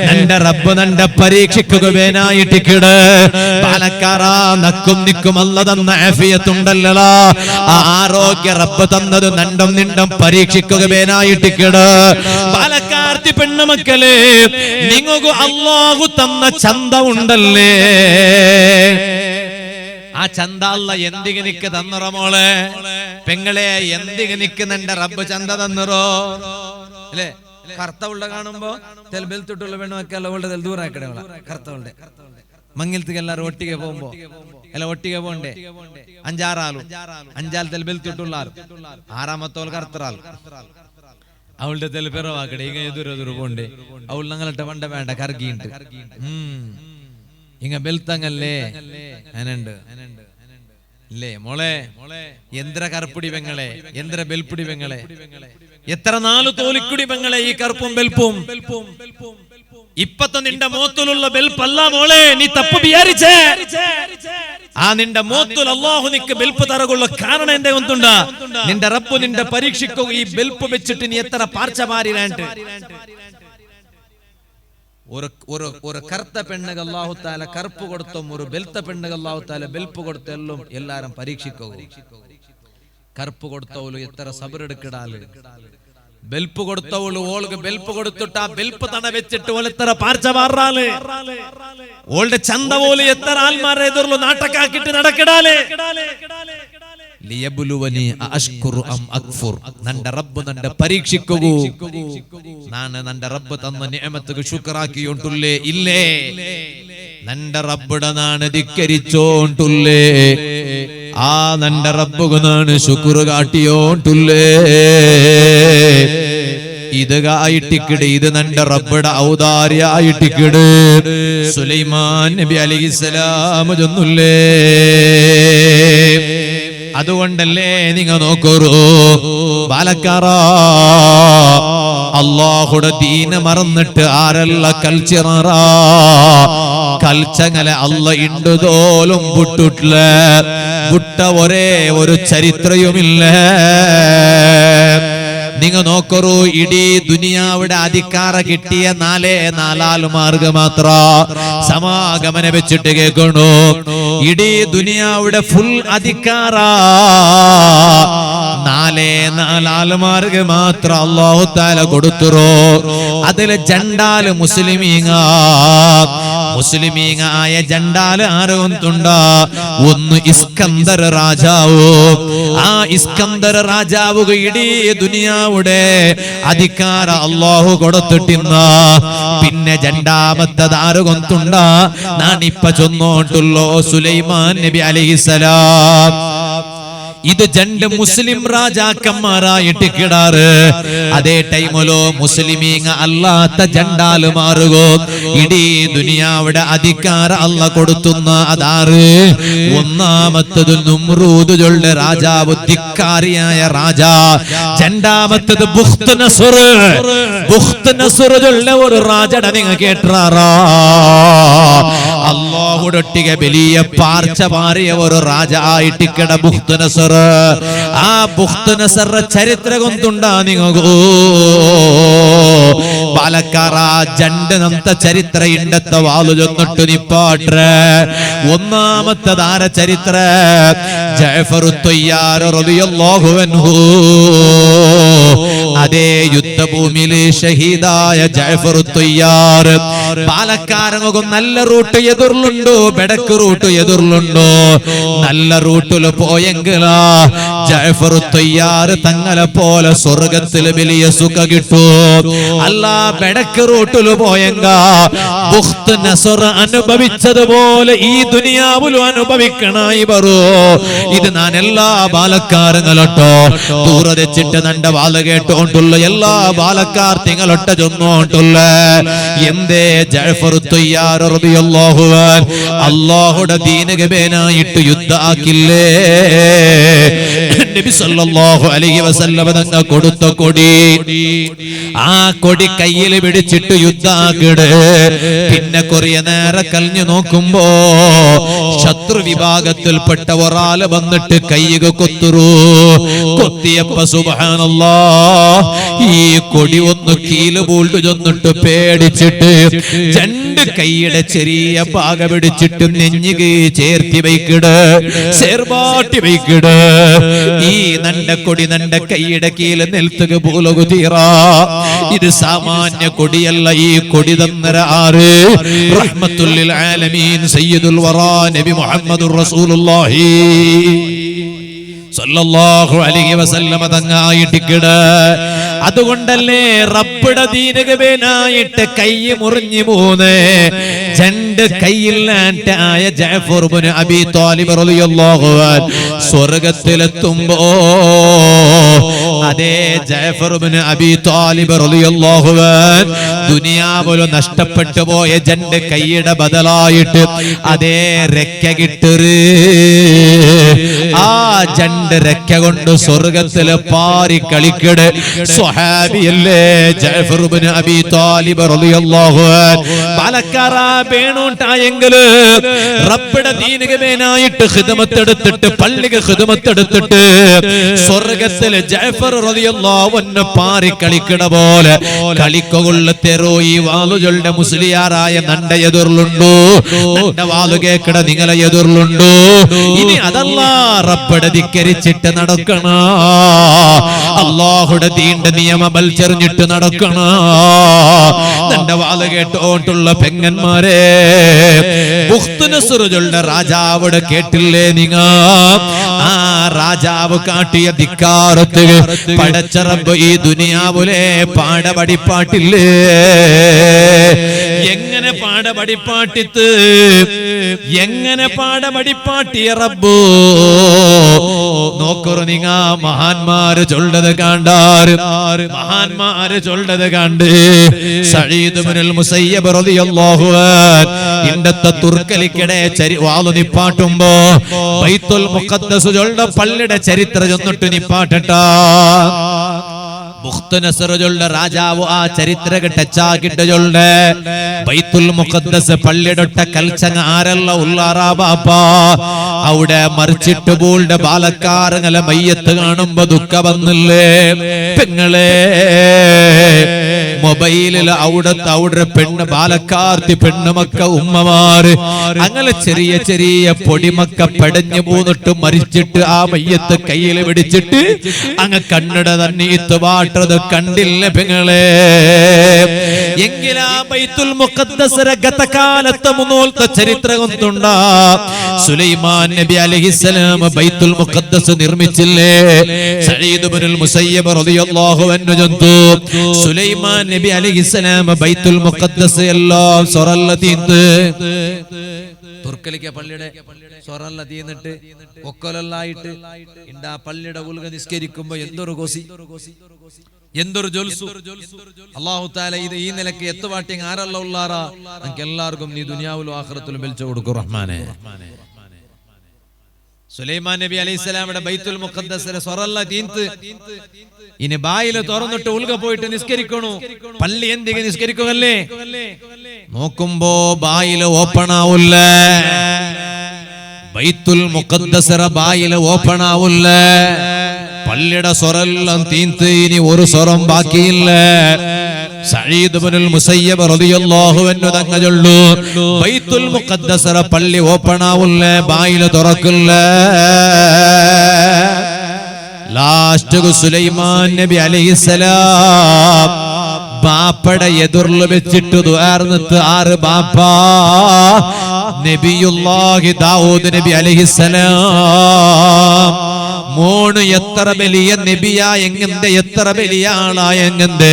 നന്റെ റബ്ബ് നന്റെ പരീക്ഷിക്കുക ബേനായിട്ട് കിട് പാലക്കാര നക്കും നിക്കും അല്ല തന്ന ആഫിയത്തുണ്ടല്ലോ ആ ആരോഗ്യ റബ്ബ് തന്നത് നണ്ടും നിണ്ടും പരീക്ഷിക്കുക ബേനായിട്ട് കിട് പാലക്കാർത്തി പെണ്ണുമക്കളെ നിങ്ങൾക്ക് അല്ലാഹു തന്ന ചന്ത ഉണ്ടല്ലേ ആ ചന്ത അല്ല എന്തിങ്ങനിക്ക് തന്നറോ മോളെ പെങ്ങളെ എന്തിങ്ങനിക്ക് നിന്റെ റബ്ബ് ചന്ത തന്നറോ അല്ലേ കർത്തവുള്ള കാണുമ്പോ തെൽബെൽത്തുള്ള പെണ്ണൊക്കെ അവളുടെ ദൂരാക്കട കർത്തവുണ്ട് മങ്ങിലത്തേക്ക് എല്ലാരും ഒട്ടിಗೆ പോകുമ്പോ ಎಲ್ಲ ಒಟ್ಟಿಗೆ പോണ്ടേ അഞ്ചാറാളും അഞ്ചാൽ തെൽബെൽത്തുള്ള ആളും ആറാമത്തോൾ കർത്തറാളും അവളുടെ തെൽബെറവാക്കട ഇങ്ങ എതിരെതിര് പോണ്ടേ അവൾ ഞങ്ങളുടെ പണ്ട വേണ്ട കറക്കിണ്ട് ഇങ്ങ ബെൽത്തങ്ങല്ലേ അനണ്ട് ഇല്ലേ മോളെ എന്ത്ര കറുപ്പുടി പെങ്ങളെ എന്ത്ര ബെൽപ്പുടി പെങ്ങളെ എത്ര നാലു തോലിക്കുടി പെങ്ങളെ ഈ കറുപ്പും ബെൽപ്പും ഇപ്പത്തെ നിന്റെ മോത്തിലുള്ള ബെൽപ്പല്ല മോളെ നീ തപ്പ് വിചാരിച്ചേ ആ നിന്റെ മോത്തിൽ അല്ലാഹു നിക്ക് ബെൽപ്പ് തരകുള്ള കാരണം എന്റെ ഒന്നുണ്ട് നിന്റെ റബ്ബ് നിന്റെ പരീക്ഷിക്കോ ഈ ബെൽപ്പ് വെച്ചിട്ട് നീ എത്ര പാർച്ച മാറിനാണ്ട് ഒരു കറുത്ത പെണ്ണുക അല്ലാഹു തആല കറുപ്പ് കൊടുത്തും ഒരു ബെൽത്ത പെണ്ണുക അല്ലാഹു തആല ബെൽപ്പ് കൊടുത്തെല്ലാം എല്ലാരും പരീക്ഷിക്കോ കറുപ്പ് കൊടുത്തവള് എത്ര സബറെടുക്കിടാല് ബെൽപ്പ് കൊടുത്തവള് ഓൾക്ക് ബെൽപ്പ് കൊടുത്തിട്ട് ആ ബെൽപ്പ് തട വെച്ചിട്ട് ഓൾ എത്ര പാർച്ച മാറാല് ഓളുടെ ചന്ത പോലെ എത്ര ആൽമാരെ എതിർന്നു നാട്ടക്കാക്കിട്ട് നടക്കിടാല് ലിയബ്ലുവനി അഷ്കുറു അം അക്ഫുർ നന്റെ റബ്ബ് നന്റെ പരീക്ഷിക്കൂ നാണ് നന്റെ റബ്ബ് തന്ന നിഅമത്തുക്ക് ശുക്റാക്കിയോണ്ടുല്ലേ ഇല്ലേ നന്റെ റബ്ബുടെ നാണ് ധിക്കരിച്ചോണ്ടുല്ലേ ആ നന്റെ റബ്ബുക്ക് നാണ് ശുക്ർ കാട്ടിയോണ്ടുല്ലേ ഇത് ആയിട്ടിക്കിട് ഇത് നന്റെ റബ്ബുടെ ഔദാര്യായിട്ടിക്കിട് സുലൈമാൻ നബി അലൈഹിസ്സലാം ചൊന്നുല്ലേ അതുകൊണ്ടല്ലേ നിങ്ങ നോക്കൂ ബാലക്കാറ അല്ലാഹുടെ ദീന മറന്നിട്ട് ആരല്ല കൽച്ചിറ കൽച്ചങ്ങലെ അല്ല ഇണ്ടുതോലും വിട്ടിട്ടില്ല വിട്ട ഒരേ ഒരു ചരിത്രയുമില്ല നിങ്ങൾ നോക്കൂ ഇടീ ദുനിയാവിടെ അധികാര കിട്ടിയ നാലാല് മാർഗം മാത്ര സമാഗമന വെച്ചിട്ട് കേൾക്കണു ഇടീ ദുനിയാവിടെ ഫുൾ അധികാര നാലാല് മാർഗം മാത്ര അല്ലാഹു തആല കൊടുത്തുറോ അതില് ജണ്ടാല് മുസ്ലിമീങ്ങ ആയ ജണ്ടാല് ആരോന്തുണ്ട ഒന്ന് ഇസ്കന്ദർ രാജാവു ആ ഇസ്കന്ദർ രാജാവ് ഇടീ ദുനിയാവുടെ അധികാര അല്ലാഹു കൊടുത്തിട്ടിന്ന പിന്നെ രണ്ടാമത്തത് ആരോന്തുണ്ട നാനിപ്പ ചൊന്നോട്ടുള്ളോ സുലൈമാൻ നബി അലൈഹിസ്സലാം ഇത് രണ്ട് മുസ്ലിം രാജാക്കന്മാരായിട്ട് കിടാറ് അതേ ടൈമിലോ മുസ്ലിമീങ്ങ അല്ലാത്ത ജണ്ടാല് മാറുകോ ഇടീ ദുനിയാവിടെ അധികാര അല്ല കൊടുത്തുന്ന അതാറ് ഒന്നാമത്തത് നുമ്രൂദുകളുടെ രാജാവ് ധിക്കാരിയായ രാജാ രണ്ടാമത്തത് ബുഖ്ത് നസ്റുകളുടെ ഒരു രാജയുടെ നിങ്ങൾ കേട്ടാറാ അല്ലാഹുടൊട്ടിക വലിയ പാർച്ച മാറിയ ഒരു രാജ ആയിട്ടിക്കട ബുഖ്ത് നസ്ർ ആ ബുഖ്ത് നസ്ർ ചരിത്രം കൊണ്ടുണ്ടാ നിങ്ങോ പാലക്കാറ ജണ്ട് നന്ത ചരിത്ര ഇണ്ടത്തെ വാളു ചൊന്നിട്ടു നിപ്പാട്ടെ ഒന്നാമത്തെ താര ചരിത്ര ജഅഫറു ത്വയ്യാർ റളിയല്ലാഹു അൻഹു അതേ യുദ്ധഭൂമിയിലെ ഷഹീദായ ജഅഫറു ത്വയ്യാർ പാലക്കാരങ്ങും നല്ല റൂട്ട് എതിർലുണ്ടോ ബെടക്ക് റൂട്ട് എതിർലുണ്ടോ നല്ല റൂട്ടില് പോയെങ്കിലാ ജഅഫറു ത്വയ്യാർ തങ്ങളെ പോലെ സ്വർഗത്തിൽ വലിയ സുഖ കിട്ടൂ അല്ല ബെടക്ക് റൂട്ടില് പോയെങ്ക ബുഖ്ത് നസ്ർ അനുഭവിച്ചതുപോലെ ഈ ദുനിയാവിലും അനുഭവിക്കണായി വരൂ ഇത് ഞാൻ എല്ലാ ബാലക്കാരങ്ങളൊട്ടോ ദൂരെ വെച്ചിട്ട് നന്റെ വാല കേട്ടോണ്ടുള്ള എല്ലാ ബാലക്കാർ തിങ്ങളൊട്ട ചൊന്നോണ്ടുള്ള എന്തേ ജഅഫറു ത്വയ്യാർ റളിയല്ലാഹു അൻഹു അല്ലാഹുടെ ദീനക ബേനായിട്ട് യുദ്ധാക്കില്ലേ നബി സല്ലല്ലാഹു അലൈഹി വസല്ലം തങ്ങൾ കൊടുത്ത കൊടി ആ കൊടി കയ്യിൽ പിടിച്ചിട്ട് യുദ്ധാക്കിട് പിന്നെ കുറേ നേരം കൽഞ്ഞു നോക്കുമ്പോ ശത്രു വിഭാഗത്തിൽപ്പെട്ട ഒരാള് വന്നിട്ട് കയ്യുക കൊത്തിയപ്പ സുബ്ഹാനല്ലാഹ് ഈ കൊടി ഒന്ന് കീല് പൂണ്ടു ചെന്നിട്ട് പേടിച്ചിട്ട് രണ്ട് കൈയുടെ ചെറിയ പാക പിടിച്ചിട്ട് നെഞ്ഞുകി ചേർത്തി വയ്ക്കിട് ചേർവാട്ടി വയ്ക്കിട് ഈ നണ്ട കൊടി നണ്ട കൈയുടെ കീഴിൽ നെൽത്തുക പോലകു തീറ ഇത് സാമാന്യ കൊടിയല്ല ഈ കൊടി തന്നര ആറ് റഹ്മത്തുൽ ലിൽ ആലമീൻ സയ്യിദുൽ വറാ നബി മുഹമ്മദുർ റസൂലുള്ളാഹി സല്ലല്ലാഹു അലൈഹി വസല്ലമ തങ്ങായിട്ടിക്കിട് അതുകൊണ്ടല്ലേ റബ്ബുടെ ദീനകവേനായിട്ട് കൈ മുറിഞ്ഞു മൂന്ന് രണ്ട് കൈയിലായ ജഅഫർ ഇബ്നു അബീ ത്വാലിബ് റളിയല്ലാഹു അൻഹു സ്വർഗ്ഗത്തിലെത്തുമ്പോ അതേ ജഅഫർ ഇബ്നു അബീ ത്വാലിബ് റളിയല്ലാഹു അൻഹു ദുനിയാവിൽ നഷ്ടപ്പെട്ടു പോയ രണ്ട് കൈയുടെ ബദലായിട്ട് അതേ രക്ക കിട്ടറ് ആ രണ്ട് രക്ക കൊണ്ട് സ്വർഗ്ഗത്തിൽ പാറി കളിക്കട് സ്വഹാബിയല്ലേ ജഅഫർ ഇബ്നു അബീ ത്വാലിബ് റളിയല്ലാഹു അൻഹു ബാലക്കാര വേണോട്ടായെങ്കിൽ റബ്ബുടെ ദീനികമേനായിട്ട് ഖിദ്മത്ത് എടുത്തിട്ട് പള്ളിക്ക് ഖിദ്മത്ത് എടുത്തിട്ട് സ്വർഗ്ഗത്തിൽ ജഅഫർ റളിയല്ലാഹു അൻഹു പാറി കളിക്കട പോലെ കളിക്കൊള്ള തെരോ ഈ വാളുകളുടെ മുസ്ലിയാറായ നണ്ട എതിർലുണ്ടോ നണ്ട വാളു കേക്കട നിങ്ങളെ എതിർലുണ്ടോ ഇനി അതല്ല റബ്ബുടെ ധിക്കരിച്ചിട്ട് നടക്കണ അല്ലാഹുടെ ദീന്റെ നിയമം വലിച്ചെറിഞ്ഞിട്ട് നടക്കണ നണ്ട വാളു കേട്ടോണ്ടുള്ള പെങ്ങന്മാരെ ബുഖ്തുനസ്റുകളുടെ രാജാവിടെ കേട്ടില്ലേ നിങ്ങ ആ രാജാവ് കാട്ടിയ ധിക്കാരത്ത് പടച്ച റബ്ബ് ഈ ദുനിയാവിലെ പാടപടിപ്പാട്ടില്ലേ എങ്ങനെ പാടപടിപ്പാട്ടിത്ത് എങ്ങനെ പാടപടിപ്പാട്ടിയ റബ്ബോ നോക്കറു നിങ്ങ മഹാന്മാര് ചൊല്ലത് കണ്ടാറ് മഹാന്മാര് ചൊല്ലത് കണ്ട് സഈദ് ഇബ്നുൽ മുസയ്യിബ് റളിയല്ലാഹു അൻഹു ഇണ്ടത്തെ തുർക്കലിക്കടെ വാളു നിപ്പാട്ടുമ്പോ ബൈത്തുൽ മുഖദ്ദസ് ചൊല്ല പള്ളിയുടെ ചരിത്രം ചൊന്നിട്ട് നിപ്പാട്ടട്ടാ ബുഖ്തുനസ്റുകളുടെ രാജാവ് ആ ചരിത്ര ടച്ചാക്കിട്ട് ചൊല്ല് ബൈത്തുൽ മുഖദ്ദസ് പള്ളിയുടെ കൽച്ചങ്ങ ആരല്ല ഉള്ളാറാ ബാപ്പ അവിടെ മറിച്ചിട്ട് പോളുടെ ബാലക്കാരങ്ങളെ മയ്യത്ത് കാണുമ്പോ ദുഃഖ വന്നില്ലേ പെങ്ങളെ മൊബൈലിൽ അവിടെ പെണ്ണ് ബാലക്കാർത്തി പെണ്ണുമക്ക ഉമ്മമാര് അങ്ങനെ ചെറിയ ചെറിയ പൊടിമക്ക പെടഞ്ഞു പോന്നിട്ട് മരിച്ചിട്ട് ആ മയ്യത്ത് കയ്യിൽ പിടിച്ചിട്ട് അങ്ങ് കണ്ണട തന്നെ ഇത്തുവാട്ടത് കണ്ടില്ല പെങ്ങളെ എങ്കിലാ ബൈത്തുൽ മുഖദ്ദസ് ഗതകാലത്തെ മുന്നോൽത്തെ ചരിത്രം ഒന്നുണ്ടാ സുലൈമാൻ നബി അലൈഹിസ്സലാം ബൈത്തുൽ മുഖദ്ദസ് നിർമ്മിച്ചില്ലേ സഈദ് ഇബ്നുൽ മുസയ്യിബ് റളിയല്ലാഹു അൻഹു ജന്തു സുലൈമാൻ നബി അലൈഹിസ്സലാം ബൈത്തുൽ മുഖദ്ദസ് എല്ലാം സൊറല്ല തീന്ത് തുർക്കലിക്ക പള്ളിയുടെ സൊറല്ല തീന്നിട്ട് ഒക്കലല്ലായിട്ട് ഇണ്ടാ പള്ളിയുടെ ഉൽഗ നിസ്കരിക്കുമ്പോ എന്തൊരു കോസി എന്തൊരു ജൊൽസു അല്ലാഹു തആല ഇത് ഈ നിലക്ക് എത്തുവാട്ടി ആരല്ല ഉള്ളാറാ നമുക്ക് എല്ലാവർക്കും നീ ദുനിയാവിലും ആഖിറത്തിലും വെളിച്ചു കൊടുക്കും റഹ്മാനെ സുലൈമാൻ നബി അലൈഹിസ്സലാമിന്റെ ബൈത്തുൽ മുഖദ്ദസിലെ സൊറല്ല തീന്ത് ഇനി ബായില് തുറന്നിട്ട് ഉൽഗ പോയിട്ട് നിസ്കരിക്കണു പള്ളി എന്തിಗೆ നിസ്കരിക്കുകല്ലേ നോക്കുമ്പോ ബായില് ഓപ്പൺ ആവില്ല ബൈത്തുൽ മുഖദ്ദസിലെ ബായില് ഓപ്പൺ ആവില്ല പള്ളിയുടെ സ്വരെല്ലാം തീന്ത് ഇനി ഒരു സ്വരം ബാക്കിയില്ല സഈദ് ഇബ്നുൽ മുസയ്യിബ് റളിയല്ലാഹു അൻഹു തങ്ങ ചൊല്ലു ബൈത്തുൽ മുഖദ്ദസിലെ പള്ളി ഓപ്പൺ ആവില്ല ബായില് തുറക്കില്ല ലാസ്റ്റ് സുലൈമാൻ നബി അലൈഹിസ്സലാം ബാപ്പയുടെ എതിർല് വെച്ചിട്ട് ദുആർന്നിട്ട് ആറ് ബാപ്പ നബിയുല്ലാഹി ദാവൂദ് നബി അലൈഹിസ്സലാം മോണ് എത്ര വലിയ നബിയായെങ്കെന്ത് എത്ര വലിയ ആളായെങ്കെന്ത്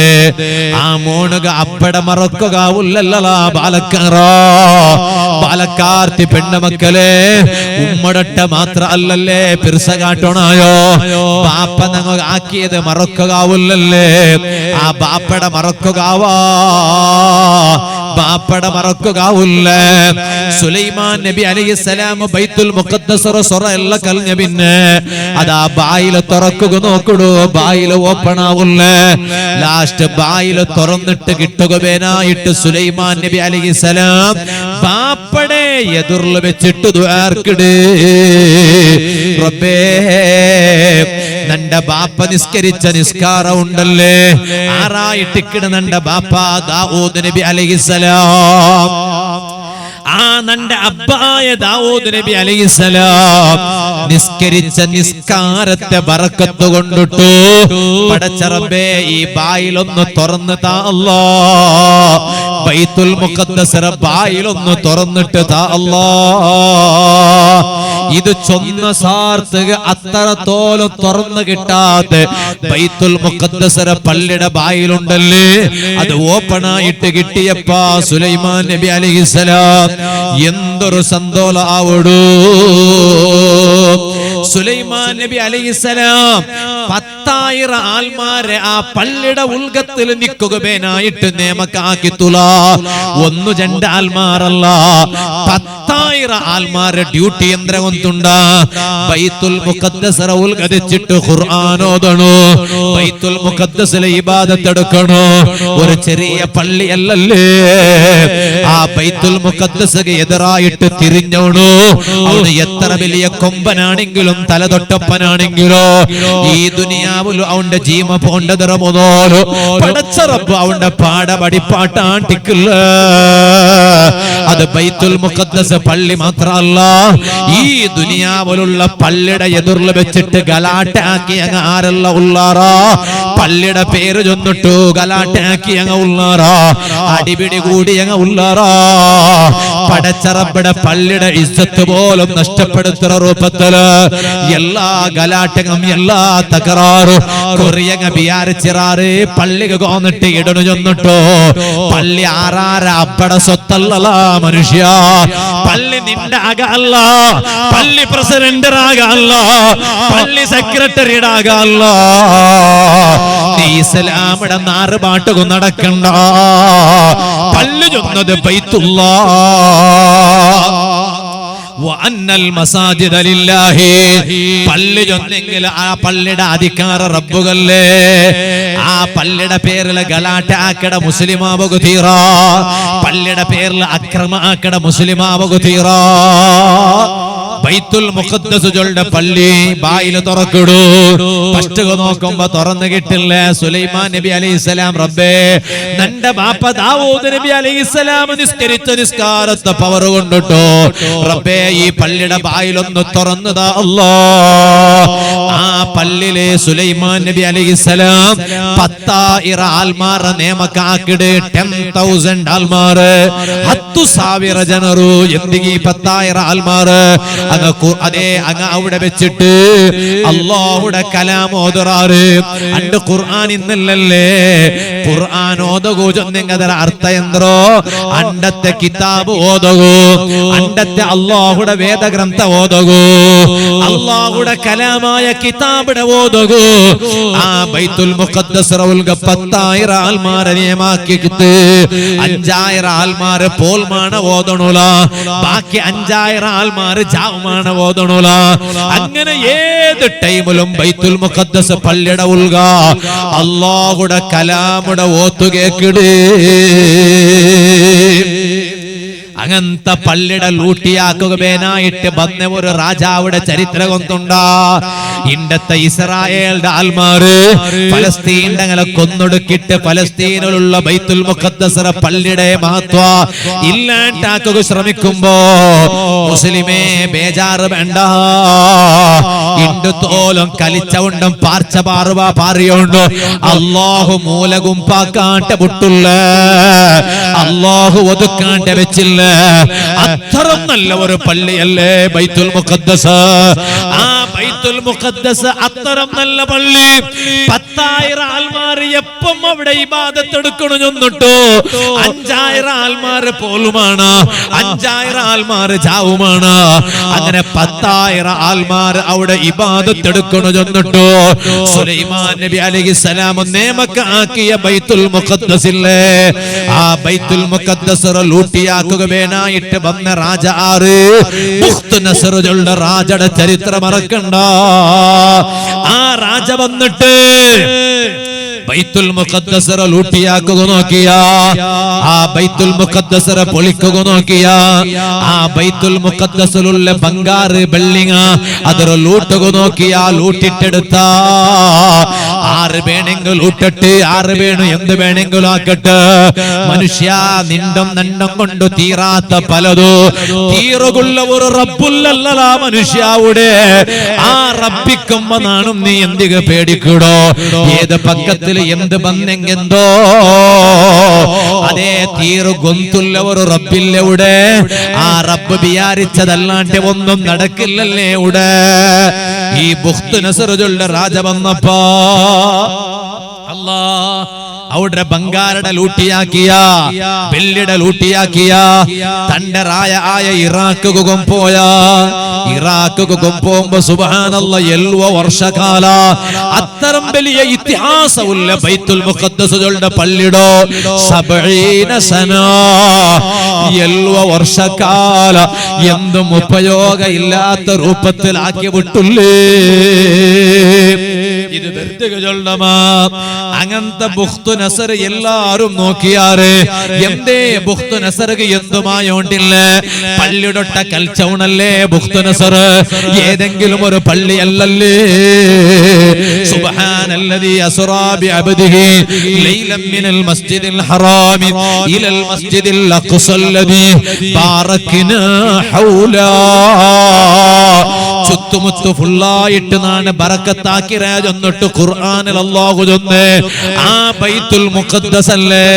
ആ മോണുക അപ്പട മറക്കുകയില്ലല്ലോ ബാലക്കാർത്തി പെണ്ണുമക്കളെ ഉമ്മടട്ട മാത്ര അല്ലല്ലേ പിർസ കാട്ടണായോ ബാപ്പ ഞങ്ങൾ ആക്കിയത് മറക്കുകയില്ലല്ലേ ആ ബാപ്പട മറക്കുകവാ ബാപ്പട മറക്കുകയില്ല സുലൈമാൻ നബി അലൈഹിസ്സലാം ബൈത്തുൽ മുഖദ്ദസ് സൊറ എല്ലാം കലഞ്ഞ പിന്നെ അതാ ബായില് തുറക്കുക നോക്കടൂ ബായില് ഓപ്പൺ ആവില്ല ലാസ്റ്റ് ബായില് തുറന്നിട്ട് കിട്ടുകവേനായിട്ട് സുലൈമാൻ നബി അലൈഹിസ്സലാം ബാപ്പടെ എതിർല് വെച്ചിട്ട് ദുആർക്കിട് റബ്ബേ നന്റെ ബാപ്പ നിസ്കരിച്ച നിസ്കാരം ഉണ്ടല്ലേ ആറായിട്ടിക്കിട് നന്റെ ബാപ്പ ദാവൂദ് നബി അലൈഹിസ്സലാം നന്റെ അബ്ബായ ദാവൂദ് നബി അലൈഹിസ്സലാം നിസ്കരിച്ച നിസ്കാരത്തെ ബറക്കത്ത് കൊണ്ടിട്ടു പടച്ച റബ്ബേ ഈ ബായിലൊന്ന് തുറന്ന് താ അല്ലാഹ്, ബൈത്തുൽ മുഖദ്ദസിലെ ബായിലൊന്ന് തുറന്നിട്ട് താ അല്ലാഹ്. ഇത് ചൊന്ന സാർത്തുക അത്രത്തോളം തുറന്നു കിട്ടാത്ത ബൈത്തുൽ മുഖദ്ദസിലെ പള്ളിയുടെ ബായിലുണ്ടല്ലേ, അത് ഓപ്പൺ ആയിട്ട് കിട്ടിയപ്പാ സുലൈമാൻ നബി അലൈഹിസ്സലാം എന്തൊരു സന്തോഷം ആവടൂ. സുലൈമാൻ നബി അലൈഹിസ്സലാം 10,000 ആൾമാരെ ആ പള്ളിയുടെ ഉൾഗത്തിൽ നിൽക്കുകയായിട്ട് നിയമക്കാക്കി തുലാ. 1-2 ആൾമാരല്ല, 10,000 ആൾമാരെ ഡ്യൂട്ടി യന്ത്രകൊണ്ടുണ്ട. ബൈത്തുൽ മുഖദ്ദസിലെ ഉൾഗതിച്ചിട്ട് ഖുർആൻ ഓതണോ, ബൈത്തുൽ മുഖദ്ദസിലെ ഇബാദത്ത് എടുക്കണോ. ഒരു ചെറിയ പള്ളിയല്ലല്ലേ, ആ ബൈത്തുൽ മുഖദ്ദസിന് എതിരായിട്ട് തിരിഞ്ഞോണോ. അവിടെ എത്ര വലിയ കൊമ്പനാണെങ്കിലും തലതൊട്ടപ്പനാണെങ്കിലോ ഈ ദുനിയാവിൽ അവന്റെ ജീവ പോണ്ടതറമുതോലോ പടച്ച റബ്ബ് അവന്റെ പാടപടിപ്പാട്ടാണ്ടിക്കില്ല. അത് ബൈത്തുൽ മുഖദ്ദസ് പള്ളി മാത്രമല്ല, ഈ ദുനിയാവിലുള്ള പള്ളിയുടെ എതിർല് വെച്ചിട്ട് ഗലാട്ടാക്കി അങ്ങ് ആരല്ല ഉള്ളാറാ, പള്ളിയുടെ പേര് ചൊന്നിട്ടു ഗലാട്ടാക്കി അങ്ങ് ഉള്ളാറാ, അടിപിടി കൂടി അങ്ങ് ഉള്ളാറാ. പടച്ച റബ്ബിടെ പള്ളിയുടെ ഇസ്സത്ത് പോലും നഷ്ടപ്പെടുത്തുന്ന രൂപത്തില് എല്ലാ ഗലാട്ടകം എല്ലാ തകരാറും കൊറിയങ്ങ വിചാരിച്ചിറാറ് പള്ളിക്ക് കോന്നിട്ട് ഇടണു ചൊന്നിട്ടോ. പള്ളി ആറാര അപ്പടെ സ്വത്തല്ല മനുഷ്യ, പള്ളി നിന്റെ ആകല്ല, പള്ളി പ്രസിഡന്റാകല്ല, പള്ളി സെക്രട്ടറിയുടെ ആകല്ല. നീ ഇസ്ലാമിടെ നാറുപാട്ടുക നടക്കണ്ട, പള്ളി ചൊന്നത് ബൈത്തുല്ലാഹ്. പള്ളി ചൊന്നെങ്കിൽ ആ പള്ളിയുടെ അധികാര റബ്ബുകല്ലേ, ആ പള്ളിയുടെ പേരിൽ ഗലാട്ടാക്കട മുസ്ലിമാവുക തീറ, പള്ളിയുടെ പേരിൽ അക്രമാക്കട മുസ്ലിമാവുക തീറ. ബൈത്തുൽ മുഖദ്ദസ് ചൊല്ലുന്ന പള്ളി ബായിൽ തുറക്കിടൂ. ഫസ്റ്റ് നോക്കുമ്പോ തുറന്നു കിട്ടില്ല. സുലൈമാൻ നബി അലൈഹിസ്സലാം റബ്ബേ നന്റെ ബാപ്പ ദാവൂദ് നബി അലൈഹിസ്സലാം നിസ്കരിച്ച നിസ്കാരത്തെ പവർ കൊണ്ടിട്ടോ റബ്ബേ ഈ പള്ളിയുടെ ബായിലൊന്ന് തുറന്നതാ അല്ലാഹ്. ആ പള്ളിയിലെ സുലൈമാൻ നബി അലൈഹിസ്സലാം 10,000 ആൾമാരെ നിയമക്കാക്കിട്. 10,000 ആൾമാര് 10,000 ജനറു എന്തിങ്ങി 10,000 ആൾമാര് അതെ അങ്ങ് അവിടെ വെച്ചിട്ട് അല്ലാഹുടെ കലാം ഓതുറാറ്. അണ്ട് ഖുർആൻ ഇന്നല്ലേ ഖുർആൻ ഓതകൂ ചൊന്നെങ്കതര അർത്ഥയന്ത്രോ അണ്ടത്തെ കിതാബ് ഓതകൂ, അണ്ടത്തെ അല്ലാഹുടെ വേദഗ്രന്ഥ ഓതകൂ, അല്ലാഹുടെ കലാമായ കിതാബിടെ ഓതകൂ. ആ ബൈത്തുൽ മുഖദ്ദസ് റൗൽഗ 10,000 ആൾമാരെ നിയമാക്കിയിട്ട് 5,000 ആൾമാര് പോൽമാണ് ഓതണുല, ബാക്കി 5,000 ആൾമാര് ജാവുമാണ് ഓതണുല. അങ്ങനെ ഏത് ടൈമിലും ബൈത്തുൽ മുഖദ്ദസ് പള്ളിയുടെ ഉൾഗ അല്ലാഹുടെ കലാമുടെ ഓത്തു കേക്കിടേ. അങ്ങനത്തെ പള്ളിയുടെ ലൂട്ടിയാക്കുകയായിട്ട് വന്ന ഒരു രാജാവുടെ ചരിത്രം കൊണ്ടുണ്ടാ. ഇണ്ടത്തെ ഇസ്രായേലിന്റെ ആൾമാര് ഫലസ്തീൻ അങ്ങനെ കൊന്നൊടുക്കിട്ട് ഫലസ്തീനിലുള്ള ബൈത്തുൽ മുഖദ്ദസ് പള്ളിയുടെ മഹത്വ ഇല്ലാണ്ടാക്കുക ശ്രമിക്കുമ്പോ മുസ്ലിമേ ബേജാറ് വേണ്ട. ഇണ്ടുത്തോലും കലിച്ചവുണ്ടും പാർച്ച പാറുവ പാറിയോണ്ടോ അല്ലാഹു മൂലകും പാക്കാണ്ട വിട്ടുള്ള, അല്ലാഹു ഒതുക്കാണ്ട വെച്ചില്ല. അത്തരം നല്ല ഒരു പള്ളിയല്ലേ ബൈത്തുൽ മുഖദ്ദസ്. ആ ബൈത്തുൽ മുഖദ്ദസ് അത്തരം നല്ല പള്ളി. 10,000 ആൾമാർ എപ്പം അവിടെ ഇബാദത്ത് എടുക്കണം ചെന്നിട്ടു. 5,000 ആൾമാർ പോലുമാണ്, 5,000 ആൾമാർ ജാവുമാണ്. അങ്ങനെ 10,000 ആൾമാർ അവിടെ ഇബാദത്ത് എടുക്കണം ചെന്നിട്ടു. സുലൈമാൻ നബി അലൈഹിസ്സലാം നിയമക്കാക്കിയ ബൈത്തുൽ മുഖദ്ദസില്ലേ, ആ ബൈത്തുൽ മുഖദ്ദസ് ലൂട്ടിയാക്കുക വേണായിട്ട് വന്ന രാജ ആറ് ബുഖ്ത്നസറുകളുടെ രാജയുടെ ചരിത്രം മറക്കണ്ട. ആ രാജ വന്നിട്ട് ബൈത്തുൽ മുഖദ്ദസറ ലൂട്ടിയാക്കുക നോക്കിയ, ആ ബൈത്തുൽ മുഖദ്ദസറ പൊളിക്കുക നോക്കിയ, ആ ബൈത്തുൽ മുഖദ്ദസിലുള്ള ബംഗാറ് ബിൽഡിംഗ് അതൊരു ലൂട്ടുക നോക്കിയ, ലൂട്ടിട്ടെടുത്ത ആറ് വേണമെങ്കിൽ ലൂട്ടിട്ട്, ആറ് വേണം എന്ത് വേണമെങ്കിലും ആക്കട്ടെ. മനുഷ്യ നിണ്ടും നണ്ടും കൊണ്ട് തീരാത്ത പലതോ തീറുകൊള്ള ഒരു റബ്ബുല്ലല്ല മനുഷ്യാവുടെ. ആ റബ്ബിക്കുമ്പോ നാണും നീ എന്തിക പേടിക്കൂടോ? ഏത് പക്കത്തിൽ എന്ത് ബന്നെങ്കെന്തോ അതേ തീറു ഗൊന്തുള്ള ഒരു റബ്ബില്ലവിടെ. ആ റബ്ബ് വിചാരിച്ചതല്ലാണ്ട് ഒന്നും നടക്കില്ലല്ലേ ഇവിടെ. ഈ ബുഖ്ത് നസറുകളുടെ രാജ വന്നപ്പോ അല്ലാ അവിടെ ബംഗാരുടെ ലൂട്ടിയാക്കിയ, വെള്ളിയുടെ ലൂട്ടിയാക്കിയ, തന്റെ ആയ ഇറാഖ് പോയ. ഇറാഖ് പോകുമ്പോ സുബ്ഹാനല്ലാഹ് 7 വർഷകാല അത്തരം വലിയ ഇതിഹാസമുള്ള ബൈത്തുൽ മുഖദ്ദസുകളുടെ പള്ളിടോ 70 സന 7 വർഷകാല എന്തും ഉപയോഗ ഇല്ലാത്ത രൂപത്തിലാക്കി വിട്ടുള്ളേ. ഇത് അങ്ങനത്തെ ബുഖ്തു നസർ എല്ലാരും നോക്കിയാറ്. എന്തേ ബുഖ്തു നസർക്ക് എന്തുമായോണ്ടില്ല? പള്ളിയൊട്ട കൽച്ചൗണല്ലേ ബുഖ്തു നസർ, ഏതെങ്കിലും ഒരു പള്ളിയല്ലല്ലേ. സുബ്ഹാനല്ലദീ അസ്റാ ബിഅബ്ദിഹി ലൈലൻ മിനൽ മസ്ജിദിൽ ഹറാമി ഇലൽ മസ്ജിദിൽ അഖ്സല്ലദീ ബാറക്നാ ഹൗലാ. ചുറ്റുമുത്തു ഫുള്ളായിട്ട് നാണ് ബറക്കത്താക്കി രാജൊന്നിട്ട് ഖുർആനിൽ അല്ലാഹു ചൊന്നേ. ആ ബൈത്തുൽ മുഖദ്ദസ് അല്ലേ,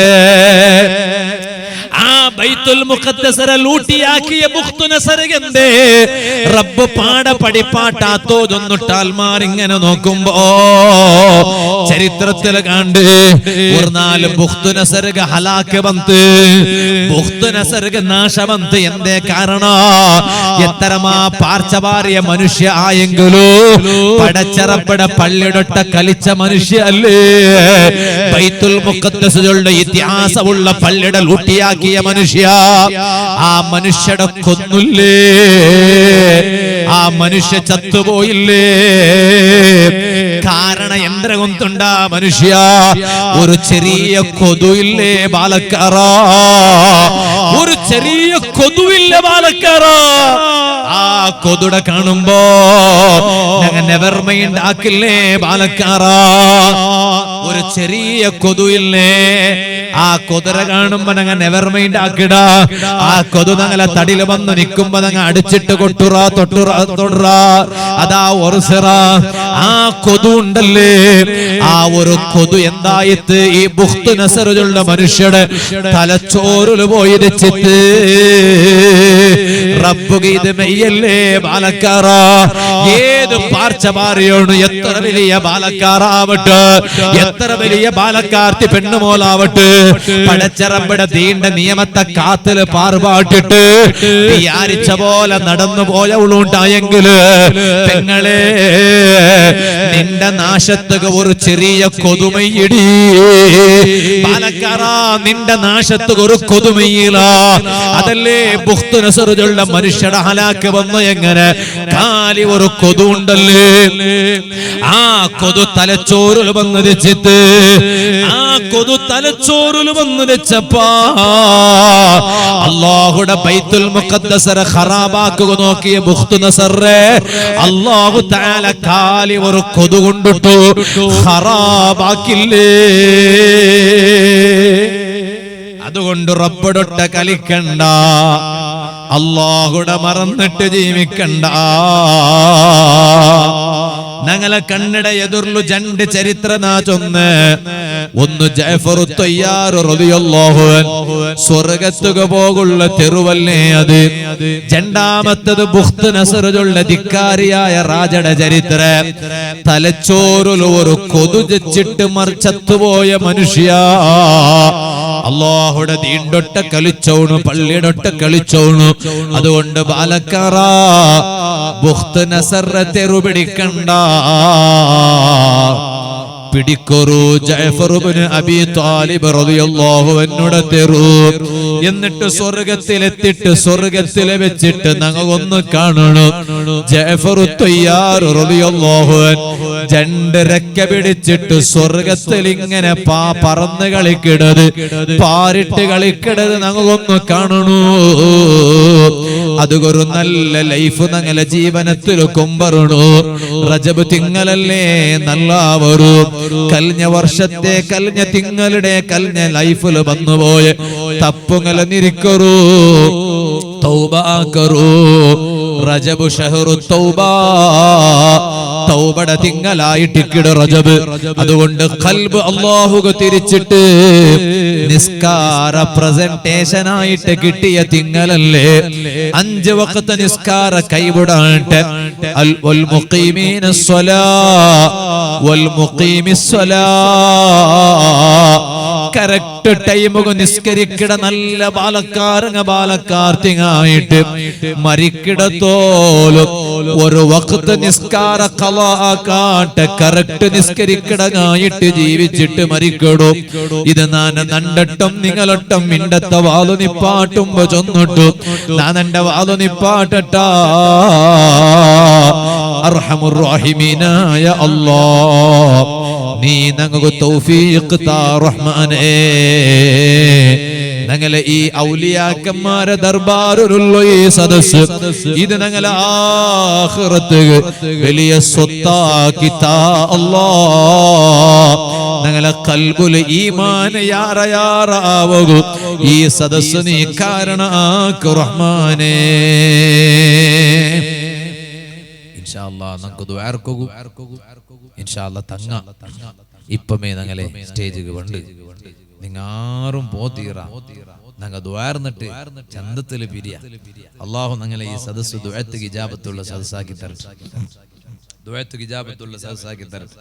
ആ ബൈത്തുൽ മുഖദ്ദസറ ലൂട്ടിയാക്കിയ ബുഖ്തു നസറെന്തേ റബ്ബ് പാട പഠിപ്പാട്ടാത്തോ ചൊന്നിട്ടാൽമാർ ഇങ്ങനെ നോക്കുമ്പോ ചരിത്രത്തിൽ കണ്ട് ഒരു 4 ബുഖ്തു നസറക ഹലാക്ക് വന്ന്, ബുഖ്തു നസറക നാശ വന്ന്. എന്തേ കാരണ? എത്തരമാ പാർച്ചവാറിയ മനുഷ്യ ആയെങ്കിലോ പടച്ചറപ്പട പള്ളിയൊട്ട കളിച്ച മനുഷ്യ അല്ലേ. ബൈത്തുൽ മുഖദ്ദസുകളുടെ ഇതിഹാസമുള്ള പള്ളിയുടെ ലൂട്ടിയാക്കിയ മനുഷ്യ, ആ മനുഷ്യടെ കൊന്നില്ലേ, ആ മനുഷ്യ ചത്തുപോയില്ലേ. കാരണം എന്ത്ര കൊന്തുണ്ട മനുഷ്യ? ഒരു ചെറിയ കൊതുവില്ലേ ബാലക്കാറ, ഒരു ചെറിയ കൊതുവില്ല ബാലക്കാറ. ആ കൊതുടെ കാണുമ്പോ ഞങ്ങൾ നെവർ മൈൻഡ് ആക്കില്ലേ ബാലക്കാറ. ഒരു ചെറിയ കൊതുവില്ലേ, ആ കൊതുര കാണുമ്പോ ഞങ്ങൾ നെവർ മൈൻഡ് ആക്കിട. ആ കൊതു ഞങ്ങളെ തടിയിൽ വന്ന് നിൽക്കുമ്പോ ഞങ്ങൾ അടിച്ചിട്ട് കൊട്ടുറ തൊട്ടുറ തൊടുറ. അതാ ഒരു സിറ ആ കൊതു ഉണ്ടല്ലേ, ആ ഒരു കൊതു എന്തായിട്ട് ഈ ബുഖ്തു നസറുകളുടെ മനുഷ്യരുടെ തലച്ചോറിൽ പോയി രച്ചിട്ട് റബ്ബുക്ക് ഇത് മെയ്യല്ലേ ബാലക്കാറ. ഏത് പാർച്ചപാറിയോണ് എത്ര വലിയ ബാലക്കാറാവട്ടെ, എത്ര വലിയ ബാലക്കാർത്തി പെണ്ണുമോലാവട്ടെ, പടച്ചറമ്പട തീണ്ട നിയമത്തെ കാത്തില് പാർപാട്ടിട്ട് വിചാരിച്ച പോലെ നടന്നു പോയവളുണ്ടായെങ്കില് പെങ്ങളെ നിന്റെ നാശത്തുക ഒരു ചെറിയ കൊതുമയിടി ബാലക്കാറ. നിന്റെ നാശത്തുക ഒരു കൊതുമയില. അതല്ലേ ബുഖ്തു നസറുകളുടെ മനുഷ്യരുടെ ഹലാക്ക് വന്നു. എങ്ങനെ? കാലി ഒരു കൊതു ഉണ്ടല്ലേ, ആ കൊതു തലച്ചോറിൽ വന്ന് രച്ചിട്ട്, ആ കൊതു തലച്ചോറിൽ വന്ന് രച്ചപ്പാ അല്ലാഹുടെ ബൈത്തുൽ മുഖദ്ദസറ ഖറാബാക്കുക നോക്കിയ ബുഖ്തു നസറെ അല്ലാഹു തആല കാലി ഒരു കൊതു കൊണ്ടിട്ടു ഖറാബാക്കില്ലേ. അതുകൊണ്ട് റബ്ബടൊട്ട കളിക്കണ്ട, അല്ലാഹുടെ മറന്നിട്ട് ജീവിക്കണ്ട. ഞങ്ങളെ കണ്ണട എതിർലു 2 ചരിത്ര നാചൊന്ന്. ഒന്ന് ജഅഫർ തയ്യാർ റളിയല്ലാഹു അൻഹു സ്വർഗ്ഗത്തുക പോകുള്ള തെരുവല്ലേ അത്. രണ്ടാമത്തേത് ബുഖ്തു നസറുകളുടെ ധിക്കാരിയായ രാജയുടെ ചരിത്ര. തലച്ചോറിൽ ഒരു കൊതു ജച്ചിട്ട് മറിച്ചത്തുപോയ മനുഷ്യ. അല്ലാഹുടെ ദീണ്ടൊട്ട കളിച്ചോണു, പള്ളിയൊട്ട കളിച്ചോണു. അതുകൊണ്ട് ബാലക്കാറ ബുഖ്തു നസർ തെരുപിടിക്കണ്ട. പിടിക്കൊറു ജഅഫർ ഇബ്നു അബീ ത്വാലിബ് റളിയല്ലാഹു അൻഹുടെ തെറു എന്നിട്ട് സ്വർഗ്ഗത്തിലെത്തിട്ട് സ്വർഗ്ഗത്തിലെ വെച്ചിട്ട് ഞങ്ങൾ ഒന്ന് കാണണം ജഅഫർ തയ്യാർ റളിയല്ലാഹു അൻഹു രണ്ട് റക്ക പിടിച്ചിട്ട് സ്വർഗ്ഗത്തിൽ ഇങ്ങനെ പറന്ന് കളിക്കിടത് പാരിട്ട് കളിക്കിടത് ഞങ്ങൾ ഒന്ന് കാണണു അതൊരു നല്ല ലൈഫ് ഞങ്ങളെ ജീവനത്തിൽ കൊമ്പറണു റജബ് തിങ്കളല്ലേ നല്ലവരു കഴിഞ്ഞ വർഷത്തെ കഴിഞ്ഞ തിങ്കളുടെ കഴിഞ്ഞ ലൈഫിൽ വന്നുപോയ തപ്പുങ്ങളെ നിരിക്കറൂ തൗബ കറൂ റജബ് ഷഹറു തൗബ തൗബയുടെ തിങ്കളായിട്ടിക്കിട റജബ് അതുകൊണ്ട് ഖൽബ് അല്ലാഹുക്ക് തിരിച്ചിട്ട് നിസ്കാര പ്രസന്റേഷൻ ആയിട്ട് കിട്ടിയ തിങ്കളല്ലേ 5 വഖത്ത് നിസ്കാര കൈവിടാണ്ട് വൽ മുഖീമീനസ് സ്വലാ വൽ മുഖീമിസ് സ്വലാ കറക്റ്റ് ടൈമുക നിസ്കരിക്കട നല്ല ബാലക്കാർത്തിങ്ങായിട്ട് മരിക്കിടത്തോലും ഒരു വഖത്ത് നിസ്കാര ഖളാകാട്ട് കറക്റ്റ് നിസ്കരിക്കടങ്ങായിട്ട് ജീവിച്ചിട്ട് മരിക്കടോ ഇത് ഞാൻ നണ്ടട്ടം നിങ്ങളൊട്ടം മിണ്ടത്ത വാലു നിപ്പാട്ടുമ്പോ ചൊന്നിട്ടു ഞാൻ എന്റെ വാലു നിപ്പാട്ടട്ടാ അർഹമുർ റഹീമീനായ അല്ലാഹ് നീ ഞങ്ങൾക്ക് തൗഫീഖ് താ റഹ്മാനേ ഞങ്ങളെ ഈ ഔലിയാക്കന്മാരെ ദർബാറിലുള്ള ഈ സദസ്സ് ഇത് ഞങ്ങളെ ആഖിറത്ത് വലിയ സ്വത്താക്കി താ അല്ലാഹ് ഞങ്ങളെ ഖൽബുൽ ഈമാൻ യാറയാറാവൂ ഈ സദസ്സ് നീ കാരണാക്ക് റഹ്മാനേ ഇൻഷാ അല്ലാഹ് നമുക്ക് ദുആ ഇറക്കുക ഇൻഷാ അല്ലാഹ് തങ്ങ ഇപ്പമേ ഞങ്ങളെ സ്റ്റേജിൽ വണ്ട് നിങ്ങാറും പോതീറ ഞങ്ങൾ ദ്വാർന്നിട്ട് ചന്തത്തിൽ പിരിയ അല്ലാഹു ഞങ്ങളെ ഈ സദസ്സ് ദുആത്ത് ഇജാബത്തുള്ള സദസ്സാക്കി തരട്ടെ ദുആത്ത് ഇജാബത്തുള്ള സദസ്സാക്കി തരട്ടെ